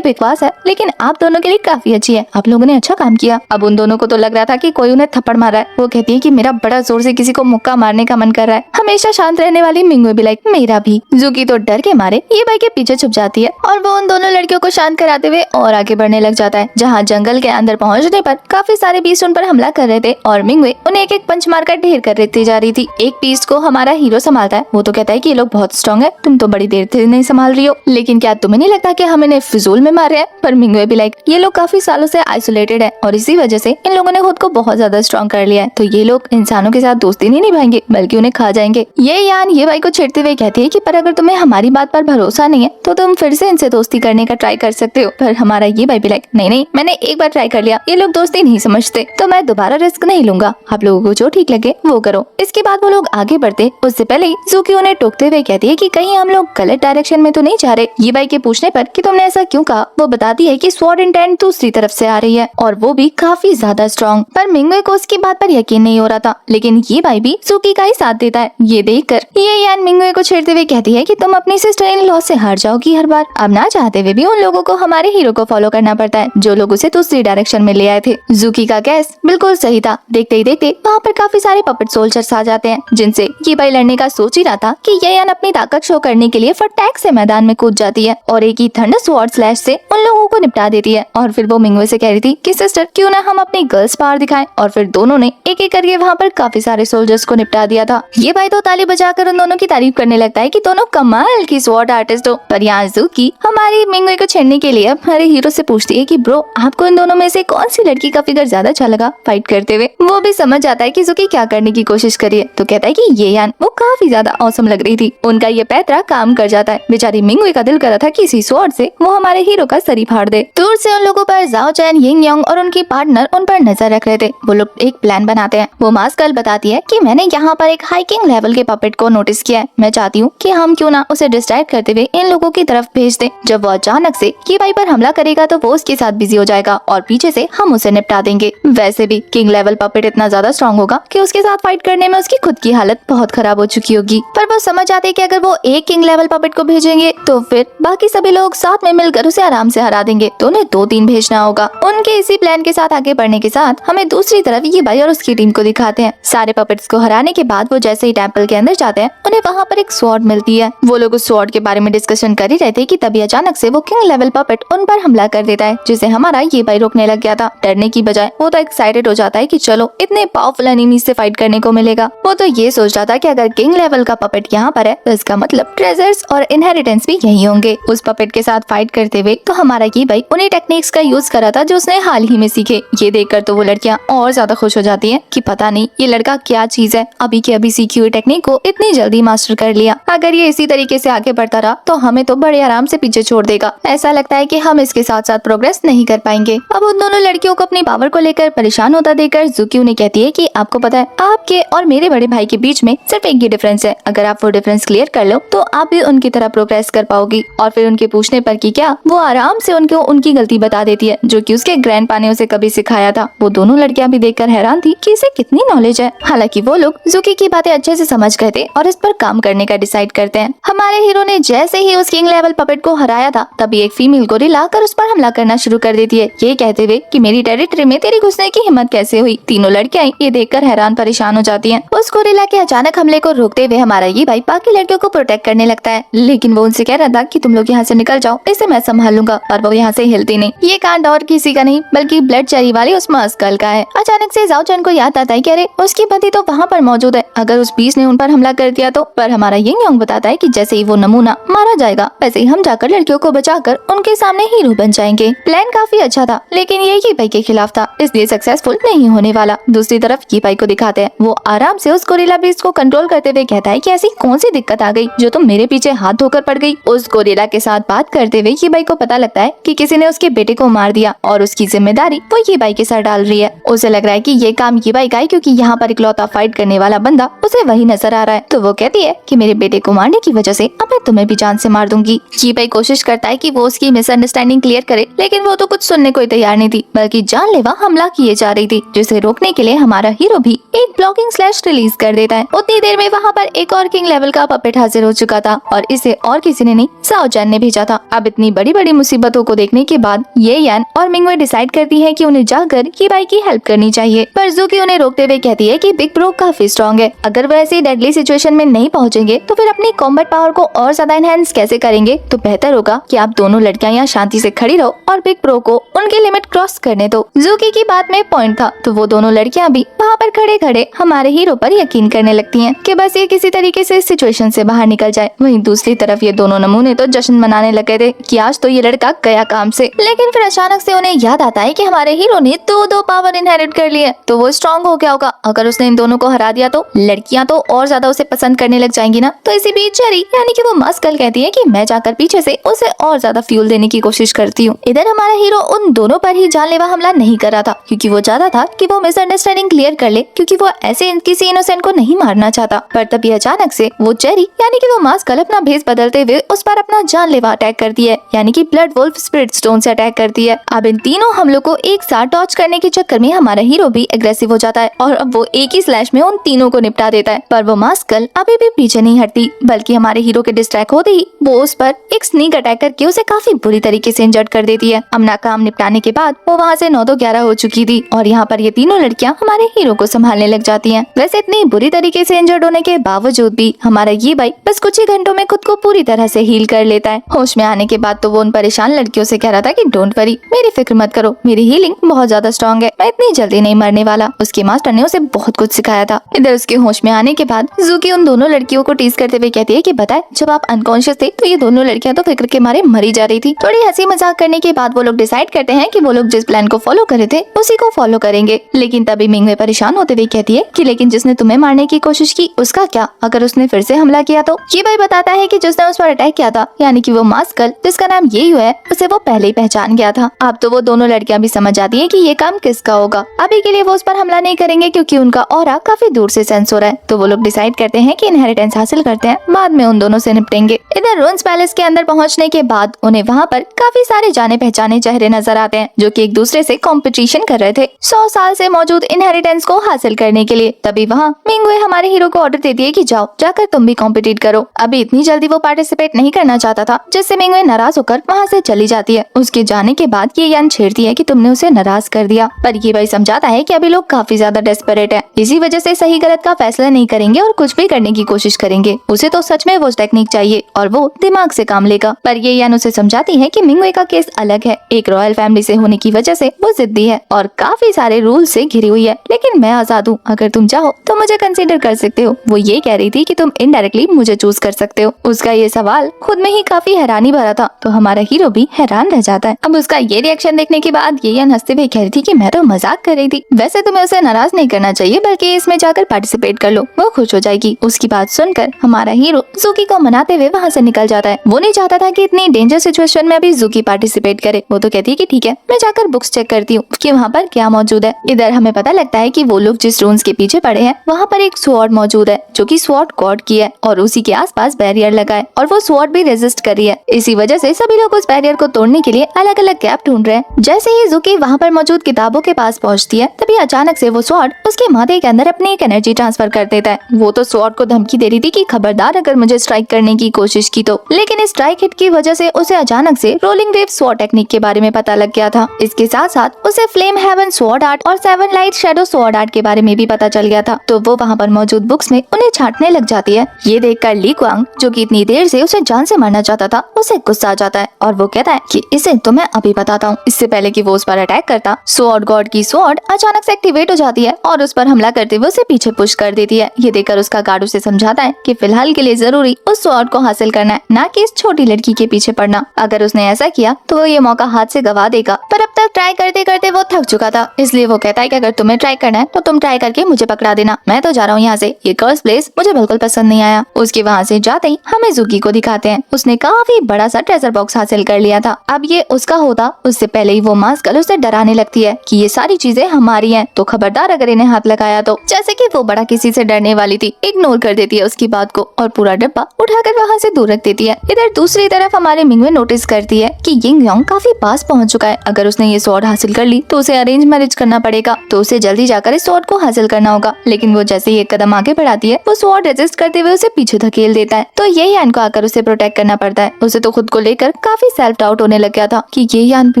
बकवास है लेकिन आप दोनों के लिए काफी अच्छी है, आप लोगों ने अच्छा काम किया। अब उन दोनों को तो लग रहा था कि कोई उन्हें थप्पड़ मार रहा है। वो कहती है कि मेरा बड़ा जोर से किसी को मुक्का मारने का मन कर रहा है। हमेशा शांत रहने वाली मिंगवे भी लाइक, मेरा भी। ज़ूकी तो डर के मारे ये भाई के पीछे छुप जाती है और वो उन दोनों लड़कियों को शांत कराते हुए और आगे बढ़ने लग जाता है, जहाँ जंगल के अंदर पहुँचने पर काफी सारे बीस्ट उन पर हमला कर रहे थे और मिंगवे उन्हें एक एक पंच मारकर ढेर कर देती जा रही थी। एक बीस्ट को हमारा हीरो संभालता है, वो तो कहता है कि ये लोग बहुत स्ट्रॉन्ग है, तुम तो बड़ी देर से नहीं संभाल रही हो, लेकिन क्या तुम्हें नहीं लगता कि हम इन्हें फिजूल में मार रहे हैं। पर मिंगवे भी लाइक, ये लोग काफी सालों से आइसोलेटेड है और इसी वजह से इन लोगों ने खुद को बहुत ज्यादा स्ट्रॉन्ग कर लिया है, तो ये लोग इंसानों के साथ दोस्ती नहीं निभाएंगे बल्कि उन्हें खा जाएंगे। ये यान ये भाई को छेड़ते हुए कहती है कि पर अगर तुम्हें हमारी बात पर भरोसा नहीं है तो तुम फिर से इनसे दोस्ती करने का ट्राई कर सकते हो। पर हमारा ये भाई भी लाइक, नहीं नहीं, मैंने एक बार ट्राई कर लिया, ये लोग दोस्ती नहीं समझते, तो मैं दोबारा रिस्क नहीं लूंगा, आप लोगों को जो ठीक लगे वो करो। इसके बाद वो लोग आगे बढ़ते, उससे पहले ही ज़ूकी उन्हें टोकते हुए कहती है कि कहीं हम लोग गलत डायरेक्शन में तो नहीं जा रहे। ये भाई के पूछने पर कि तुमने ऐसा क्यों कहा, वो बताती है कि स्वॉर्ड इंटेंट दूसरी तरफ से आ रही है और वो भी काफी ज्यादा स्ट्रॉन्ग। पर मिंगवे को उसकी बात पर यकीन नहीं हो रहा था, लेकिन ये भाई भी ज़ूकी का ही साथ देता है। ये देखकर ये यान मिंगवे को छेड़ते हुए कहती है कि तुम अपनी सिस्टर इन लॉ से हार जाओगी हर बार। अब ना चाहते हुए भी उन लोगों को हमारे हीरो को फॉलो करना पड़ता है, जो लोग उसे दूसरी डायरेक्शन में ले आए थे। ज़ूकी का गैस बिल्कुल सही था। देखते ही देखते वहाँ पर काफी सारे पपेट सोल्जर्स आ जाते हैं, जिनसे ये भाई लड़ने का सोच ही रहा था कि ये यान अपनी ताकत शो करने के लिए फटाक से मैदान में कूद जाती है और एक ही थंडर स्वॉर्ड स्लैश से उन लोगों को निपटा देती है। और फिर वो मिंगवे से कह रही थी कि सिस्टर क्यों ना हम अपनी गर्ल्स पावर दिखाएं, और फिर दोनों ने एक एक करके वहाँ पर काफी सारे सोल्जर्स को निपटा दिया था। ये भाई तो ताली बजाकर उन दोनों की तारीफ करने लगता है कि दोनों कमाल की स्वॉर्ड आर्टिस्ट हो। पर यहाँ ज़ूकी हमारी मिंगवे को छेड़ने के लिए हमारे हीरो से पूछती है कि ब्रो, आपको इन दोनों में से कौन सी लड़की का फिगर ज्यादा अच्छा लगा फाइट करते हुए। वो भी समझ जाता है कि ज़ूकी क्या करने की कोशिश करी है, तो कहता है कि ये यान वो काफी ज्यादा औसम लग रही थी। उनका ये पैतरा काम कर जाता है। बेचारी मिंगवे का दिल कर रहा था कि इसी स्वॉर्ड से वो हमारे हीरो का सर ही फाड़ दे। दूर से उन लोगों पर जाओ चैन, यिंग यांग और उनकी पार्टनर उन पर नजर रख रहे थे। वो लोग एक प्लान बनाते हैं। वो मास्क गर्ल बताती है कि मैंने यहाँ पर एक हाइकिंग लेवल के पपेट को नोटिस किया है, मैं चाहती हूँ कि हम क्यों ना उसे डिस्ट्रैक्ट करते हुए इन लोगों की तरफ भेज दें। जब वो अचानक से ये भाई पर हमला करेगा तो वो उसके साथ बिजी हो जाएगा और पीछे से हम उसे निपटा देंगे। वैसे भी किंग लेवल पपेट इतना ज्यादा स्ट्रॉन्ग होगा कि उसके साथ फाइट करने में उसकी खुद की हालत बहुत खराब हो चुकी होगी। पर वो समझ आते कि अगर वो एक किंग लेवल पपेट को भेजेंगे तो फिर बाकी सभी लोग साथ में मिलकर उसे आराम से हरा देंगे, तो उन्हें 2-3 भेजना होगा। उनके इसी प्लान के साथ आगे बढ़ने के साथ हमें दूसरी तरफ ये भाई और उसकी टीम को दिखाते हैं। सारे पपेट्स को हराने के बाद वो जैसे ही टेंपल के अंदर जाते हैं, उन्हें वहाँ पर एक स्वॉर्ड मिलती है। वो लोग उस स्वॉर्ड के बारे में डिस्कशन कर ही रहे थे कि तभी अचानक से वो किंग लेवल पपेट उन पर हमला कर देता है, जिसे हमारा ये भाई रोकने लग गया था। डरने की बजाय वो तो एक्साइटेड हो जाता है कि चलो इतने पावरफुल एनिमी से फाइट करने को मिलेगा। मिलेगा। वो तो ये सोच रहा था कि अगर किंग लेवल का पपेट यहाँ पर है तो इसका मतलब ट्रेजर्स और इनहेरिटेंस भी यही होंगे। उस पपेट के साथ फाइट करते हुए तो हमारा ये भाई उन्हीं टेक्निक्स का यूज करा था जो उसने हाल ही में सीखे। ये देखकर तो वो लड़कियां और ज्यादा खुश हो जाती हैं कि पता नहीं ये लड़का क्या चीज है, अभी की अभी सीखी हुई टेक्निक को इतनी जल्दी मास्टर कर लिया। अगर ये इसी तरीके से आगे बढ़ता रहा तो हमें तो बड़े आराम से पीछे छोड़ देगा। ऐसा लगता है कि हम इसके साथ साथ प्रोग्रेस नहीं कर पाएंगे। अब उन दोनों लड़कियों को अपनी पावर को लेकर परेशान होता देखकर ज़ुकी उन्हें कहती है कि आपको पता है आपके और मेरे बड़े भाई के बीच में सिर्फ एक ही डिफरेंस है, अगर आप वो डिफरेंस क्लियर कर लो तो आप भी उनकी तरह प्रोग्रेस कर पाओगी। और फिर उनके पूछने पर कि क्या, वो आराम से उनको उनकी गलती बता देती है जो कि उसके ग्रैंडपा ने उसे कभी सिखाया था। वो दोनों लड़कियां भी देखकर हैरान थी कि इसे कितनी नॉलेज है। हालांकि वो लोग ज़ुकी की बातें अच्छे से समझ गए थे और इस पर काम करने का डिसाइड करते हैं। हमारे हीरो ने जैसे ही उस किंग लेवल पपेट को हराया था तभी एक फीमेल गोरिल्ला कर उस पर हमला करना शुरू कर देती है, ये कहते हुए कि मेरी टेरिटरी में तेरी घुसने की हिम्मत कैसे हुई। तीनों लड़कियां ये देखकर हैरान परेशान हो जाती हैं। उस गोरिल्ला के अचानक हमले को रोकते हुए हमारा ये भाई बाकी लड़कियों को प्रोटेक्ट करने लगता है, लेकिन वो उनसे कह रहा था कि तुम लोग यहाँ से निकल जाओ, इसे मैं संभाल लूंगा। और वो यहाँ से हिलती नहीं। ये कांड और किसी का नहीं बल्कि ब्लड चेरी वाली उस मस्कल का है। अचानक से जाओ चैन को याद आता है कि अरे उसकी पति तो वहाँ पर मौजूद है, अगर उस बीस ने उन पर हमला कर दिया तो। पर हमारा यिंग योंग बताता है कि जैसे ही वो नमूना मारा जाएगा वैसे ही हम जाकर लड़कियों को बचाकर उनके सामने हीरो बन जाएंगे। प्लान काफी अच्छा था लेकिन ये की भाई के खिलाफ था, इसलिए सक्सेसफुल नहीं होने वाला। दूसरी तरफ की भाई को दिखाते हैं, वो आराम से उस गोरिल्ला बीस्ट को कंट्रोल करते हुए कहता है कि ऐसी कौन सी दिक्कत आ गई जो तुम मेरे पीछे हाथ धोकर पड़ गई। उस गोरिल्ला के साथ बात करते हुए ये भाई को पता लगता है कि किसी ने उसके बेटे को मार दिया और उसकी जिम्मेदारी वो ये भाई के सर डाल रही है। उसे लग रहा है कि ये काम ये भाई का है क्योंकि यहाँ पर इकलौता फाइट करने वाला बंदा उसे वही नजर आ रहा है। तो वो कहती है कि मेरे बेटे को मारने की वजह से अब मैं तुम्हें भी जान से मार दूंगी। ये भाई कोशिश करता है कि वो उसकी मिसअंडरस्टैंडिंग क्लियर करे, लेकिन वो तो कुछ सुनने को तैयार नहीं थी, बल्कि जानलेवा हमला किए जा रही थी, जिसे रोकने के लिए हमारा हीरो भी एक ब्लॉकिंग स्लैश रिलीज कर देता है। उतनी देर में वहाँ पर एक और किंग लेवल का पपेट हाजिर हो चुका था और इसे और किसी ने नहीं साओ चैन ने भेजा था। अब इतनी बड़ी बड़ी मुसीबतों को देखने के बाद ये यान और मिंगवे डिसाइड करती है कि उन्हें जाकर की भाई की हेल्प करनी चाहिए। पर ज़ुकी उन्हें रोकते हुए कहती है कि बिग ब्रो काफी स्ट्रॉन्ग है, अगर वो ऐसी डेडली सिचुएशन में नहीं पहुँचेंगे तो फिर अपनी कॉम्बैट पावर को और ज्यादा एनहेंस कैसे करेंगे। तो बेहतर होगा कि आप दोनों लड़कियां यहाँ शांति से खड़ी रहो और बिग ब्रो को उनकी लिमिट क्रॉस करने दो। ज़ुकी की बात में पॉइंट था, तो वो दोनों लड़कियां भी वहाँ पर खड़े खड़े हमारे हीरो पर यकीन करने लगती हैं कि बस ये किसी तरीके से इस सिचुएशन से बाहर निकल जाए। वहीं दूसरी तरफ ये दोनों नमूने तो जश्न मनाने लगे थे कि आज तो ये लड़का गया काम से। लेकिन फिर अचानक से उन्हें याद आता है कि हमारे हीरो ने दो पावर इनहेरिट कर लिए, तो वो स्ट्रॉन्ग हो गया होगा। अगर उसने इन दोनों को हरा दिया तो लड़कियां तो और ज्यादा उसे पसंद करने लग जाएंगी ना। तो इसी बीच चेरी यानी कि वो मस्कल कहती है कि मैं जाकर पीछे से उसे और ज्यादा फ्यूल देने की कोशिश करती हूँ। इधर हमारा हीरो उन दोनों पर ही जानलेवा हमला नहीं कर रहा था क्योंकि वो चाहता था कि वो मिसअंडरस्टैंडिंग क्लियर कर ले, क्योंकि वो ऐसे किसी इनोसेंट को नहीं मारना चाहता। पर तभी अचानक से वो चेरी यानी कि वो मस्कल अपना भेस बदलते हुए उस पर अपना जानलेवा अटैक करती है, यानी कि ब्लड वुल्फ स्पिरिट स्टोन से अटैक करती है। अब इन तीनों हमलों को एक साथ डॉच करने के चक्कर में हमारा हीरो भी एग्रेसिव हो जाता है और अब वो एक ही स्लैश में उन तीनों को निपटा देता है। पर वो मस्कल अभी भी पीछे नहीं हटती, बल्कि हमारे हीरो के डिस्ट्रैक्ट होते ही वो उस पर एक स्नीक अटैक करके उसे काफी बुरी तरीके से इंजर्ड कर देती है। अपना काम निपटाने के बाद वो वहाँ से 9-11 हो चुकी थी और यहाँ पर ये तीनों लड़कियाँ हमारे हीरो को संभालने लग जाती हैं। वैसे इतनी बुरी तरीके से इंजर्ड होने के बावजूद भी हमारा ये भाई बस कुछ ही घंटों में खुद को पूरी तरह से हील कर लेता है। होश में आने के बाद तो वो उन परेशान लड़कियों से कह रहा था कि डोंट वरी, मेरी फिक्र मत करो, मेरी हीलिंग बहुत ज्यादा स्ट्रॉन्ग है, मैं इतनी जल्दी नहीं मरने वाला। उसके मास्टर ने उसे बहुत कुछ सिखाया था। इधर उसके होश में आने के बाद ज़ुकी उन दोनों लड़कियों को टीज करते हुए कहती है कि बताए जब आप अनकॉन्शियस थे तो ये दोनों लड़कियां तो फिक्र के मारे मरी जा रही थी। थोड़ी हंसी मजाक करने के बाद वो लोग डिसाइड करते हैं कि वो लोग जिस प्लान को फॉलो करे थे उसी को फॉलो करेंगे। लेकिन तभी मिंगवे परेशान होते हुए कहती है कि लेकिन जिसने तुम्हें मारने की कोशिश की उसका क्या, अगर उसने फिर से हमला किया तो। ये भाई बताता है कि जिसने उस पर अटैक किया था यानी कि वो मस्कल जिसका नाम ये है उसे वो पहले ही पहचान गया था। अब तो वो दोनों लड़कियां भी समझ जाती है कि ये काम किसका होगा। अभी के लिए वो उस पर हमला नहीं करेंगे क्योंकि उनका ऑरा काफी दूर से सेंस हो रहा है। तो वो लोग डिसाइड करते हैं कि इनहेरिटेंस हासिल करते हैं, बाद में उन दोनों से निपटेंगे। इधर रून्स पैलेस के अंदर पहुंचने के बाद उन्हें वहाँ पर काफी सारे जाने पहचाने चेहरे नजर आते हैं जो कि एक दूसरे से कंपटीशन कर रहे थे 100 साल से मौजूद इनहेरिटेंस को हासिल करने के लिए। तभी वहाँ मिंगवे हमारे हीरो को ऑर्डर देती है कि जाओ जाकर तुम भी कॉम्पिटिट करो। अभी इतनी जल्दी वो पार्टिसिपेट नहीं करना चाहता था, जिससे मिंगवे नाराज होकर वहाँ से चली जाती है। उसके जाने के बाद ये यान छेड़ती है कि तुमने उसे नाराज कर दिया, पर ये भाई समझाता है कि अभी लोग काफी ज्यादा डेस्परेट है, इसी वजह से सही गलत का फैसला नहीं करेंगे और कुछ भी करने की कोशिश करेंगे। उसे तो सच में वो टेक्निक चाहिए और वो दिमाग से काम लेगा। पर ये यान उसे समझाती है कि मिंगवे का केस अलग है, एक रॉयल फैमिली से होने की वजह से वो जिद्दी है और काफी सारे रूल से घिरी हुई है, लेकिन मैं आजाद हूँ, अगर तुम चाहो चाहो तो मुझे कंसीडर कर सकते हो। वो ये कह रही थी कि तुम इनडायरेक्टली मुझे चूज कर सकते हो। उसका ये सवाल खुद में ही काफी हैरानी भरा था, तो हमारा हीरो भी हैरान रह जाता है। अब उसका ये रिएक्शन देखने के बाद येन हंसते हुए कह रही थी कि मैं तो मजाक कर रही थी, वैसे तुम्हें उसे नाराज नहीं करना चाहिए, बल्कि इसमें जाकर पार्टिसिपेट कर लो, वो खुश हो जाएगी। उसकी बात सुनकर हमारा हीरो ज़ूकी को मनाते हुए वहाँ से निकल जाता है। वो नहीं चाहता था कि इतनी डेंजर सिचुएशन में अभी ज़ूकी पार्टिसिपेट करे। वो तो कहती है कि ठीक है, मैं जाकर बुक्स चेक करती हूँ कि वहाँ पर क्या मौजूद है। इधर हमें पता लगता है कि वो लोग जिस रून्स के पीछे पड़े हैं वहाँ पर एक स्वॉर्ड मौजूद है जो कि स्वॉर्ड गॉड की है और उसी के आसपास बैरियर लगा है और वो स्वॉर्ड भी रेजिस्ट कर रही है। इसी वजह से सभी लोग उस बैरियर को तोड़ने के लिए अलग अलग गैप ढूंढ रहे हैं। जैसे ही ज़ूकी वहाँ पर मौजूद किताबों के पास पहुँचती है तभी अचानक से वो स्वॉर्ड उसके माथे के अंदर अपनी एक एनर्जी ट्रांसफर कर देता है। वो तो स्वॉर्ड को धमकी दे रही थी कि खबरदार अगर मुझे स्ट्राइक करने की कोशिश की तो, लेकिन इस स्ट्राइक हिट की वजह से उसे अचानक से रोलिंग वेव स्वॉर्ड टेक्निक के बारे में पता लग गया था। इसके साथ साथ उसे फ्लेम हेवन स्वॉर्ड आर्ट और 7 लाइट शैडो स्वॉर्ड आर्ट के बारे में भी पता चल गया था। तो वो वहाँ पर मौजूद बुक्स में उन्हें छांटने लग जाती है। ये देखकर ली क्वांग, जो कि इतनी देर से उसे जान से मारना चाहता था, उसे गुस्सा आ जाता है और वो कहता है कि इसे तो मैं अभी बताता हूँ। इससे पहले कि वो उस पर अटैक करता, स्वॉर्ड गॉड की स्वॉर्ड अचानक से एक्टिवेट हो जाती है और उस पर हमला करते हुए उसे पीछे पुश कर देती है। ये देखकर उसका गार्ड उसे समझाता है कि फिलहाल के लिए जरूरी उस स्वॉर्ड को हासिल करना है, ना कि इस छोटी लड़की के पीछे पड़ना। अगर उसने ऐसा किया तो वो ये मौका हाथ से गवा देगा। पर अब तक ट्राई करते करते वो थक चुका था, इसलिए वो कहता है कि अगर तुम्हें ट्राई करना है तो तुम ट्राई करके मुझे पकड़ा देना, मैं तो जा रहा हूँ यहाँ से। ये कर्स प्लेस मुझे बिल्कुल पसंद नहीं आया। उसके वहाँ से जाते ही हमें ज़ूकी को दिखाते हैं। उसने काफी बड़ा सा ट्रेजर बॉक्स हासिल कर लिया था। अब ये उसका होता उससे पहले ही वो मास्क गर्ल उसे डराने लगती है कि ये सारी चीजें हमारी हैं, तो खबरदार अगर इन्हें हाथ लगाया तो। जैसे कि वो बड़ा किसी से डरने वाली थी, इग्नोर कर देती है उसकी बात को और पूरा डब्बा उठाकर वहाँ से दूर रख देती है। इधर दूसरी तरफ हमारे मिंगवे नोटिस करती है कि यिंग योंग काफी पास पहुँच चुका है। अगर उसने ये स्वॉर्ड हासिल कर ली तो उसे अरेंज मैरिज करना पड़ेगा, तो उसे जल्दी जाकर इस स्वॉर्ड को हासिल करना होगा। लेकिन वो जैसे ही एक कदम आगे बढ़ाती है वो स्वॉर्ड रेजिस्ट करते हुए उसे पीछे धकेल देता है। तो ये यान को आकर उसे प्रोटेक्ट करना पड़ता है। उसे तो खुद को लेकर काफी सेल्फ डाउट होने लग गया था कि ये यान भी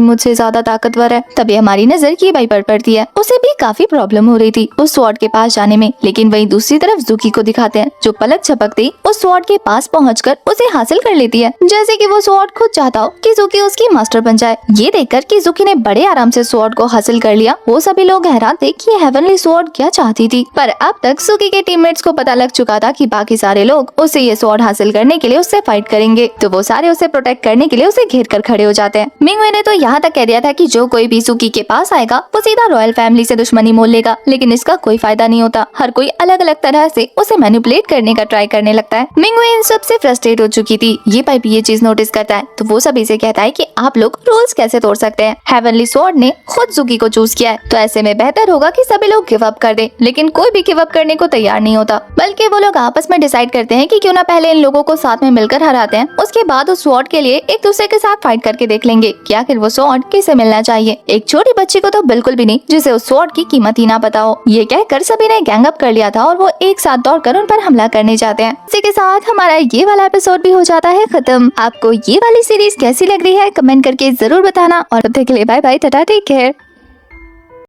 मुझसे ज्यादा ताकतवर है। तभी हमारी नजर की बाई पर पड़ती है। उसे भी काफी प्रॉब्लम हो रही थी उस स्वॉर्ड के पास जाने में, लेकिन वहीं दूसरी तरफ ज़ूकी को दिखाते हैं जो पलक झपकते ही उस स्वॉर्ड के पास पहुंचकर उसे हासिल कर लेती है, जैसे कि वो स्वॉर्ड खुद चाहता हो कि ज़ूकी उसकी मास्टर बन जाए। ये देखकर कि ज़ूकी ने बड़े आराम से स्वॉर्ड को हासिल कर लिया, वो सभी लोग हैरान थे कि ये हेवनली स्वॉर्ड क्या चाहती थी। पर अब तक ज़ूकी के टीममेट्स को पता लग चुका था कि बाकी सारे लोग उसे ये स्वॉर्ड हासिल करने के लिए उससे फाइट करेंगे, तो वो सारे उसे प्रोटेक्ट करने के लिए उसे घेर कर खड़े हो जाते हैं। मिंगवे ने तो यहाँ तक कह दिया था कि जो कोई भी ज़ूकी के पास आएगा वो सीधा रॉयल फैमिली से दुश्मनी मोल लेगा, लेकिन इसका कोई फायदा नहीं होता। हर कोई अलग अलग तरह से उसे मैनिपुलेट करने का ट्राई करने लगता है। मिंगवे इन सबसे फ्रस्ट्रेट हो चुकी थी। ये पाइप ये चीज नोटिस करता है तो वो सभी से कहता है कि आप लोग रूल्स कैसे तोड़ सकते हैं। हेवनली स्वॉर्ड ने खुद ज़ूकी को चूज किया है, तो ऐसे में बेहतर होगा कि सभी लोग गिव अप कर दें। लेकिन कोई भी गिव अप करने को तैयार नहीं होता, बल्कि वो लोग आपस में डिसाइड करते हैं कि क्यों ना पहले इन लोगों को साथ में मिलकर हराते हैं, उसके बाद उस स्वॉर्ड के लिए एक दूसरे के साथ फाइट करके देख लेंगे कि आखिर वो स्वॉर्ड किसे मिलना चाहिए। एक छोटी बच्ची को तो बिल्कुल भी नहीं जिसे उस स्वॉर्ड की कीमत ही ना पता हो। ये कहकर सभी ने गैंग अप कर लिया था और वो एक साथ दौड़कर उन पर हमला करने जाते हैं। इसी के साथ हमारा ये वाला एपिसोड भी हो जाता है खत्म। आपको ये वाली सीरीज कैसी लग रही है कमेंट करके जरूर बताना और तब तक के लिए bye bye, tata, take care.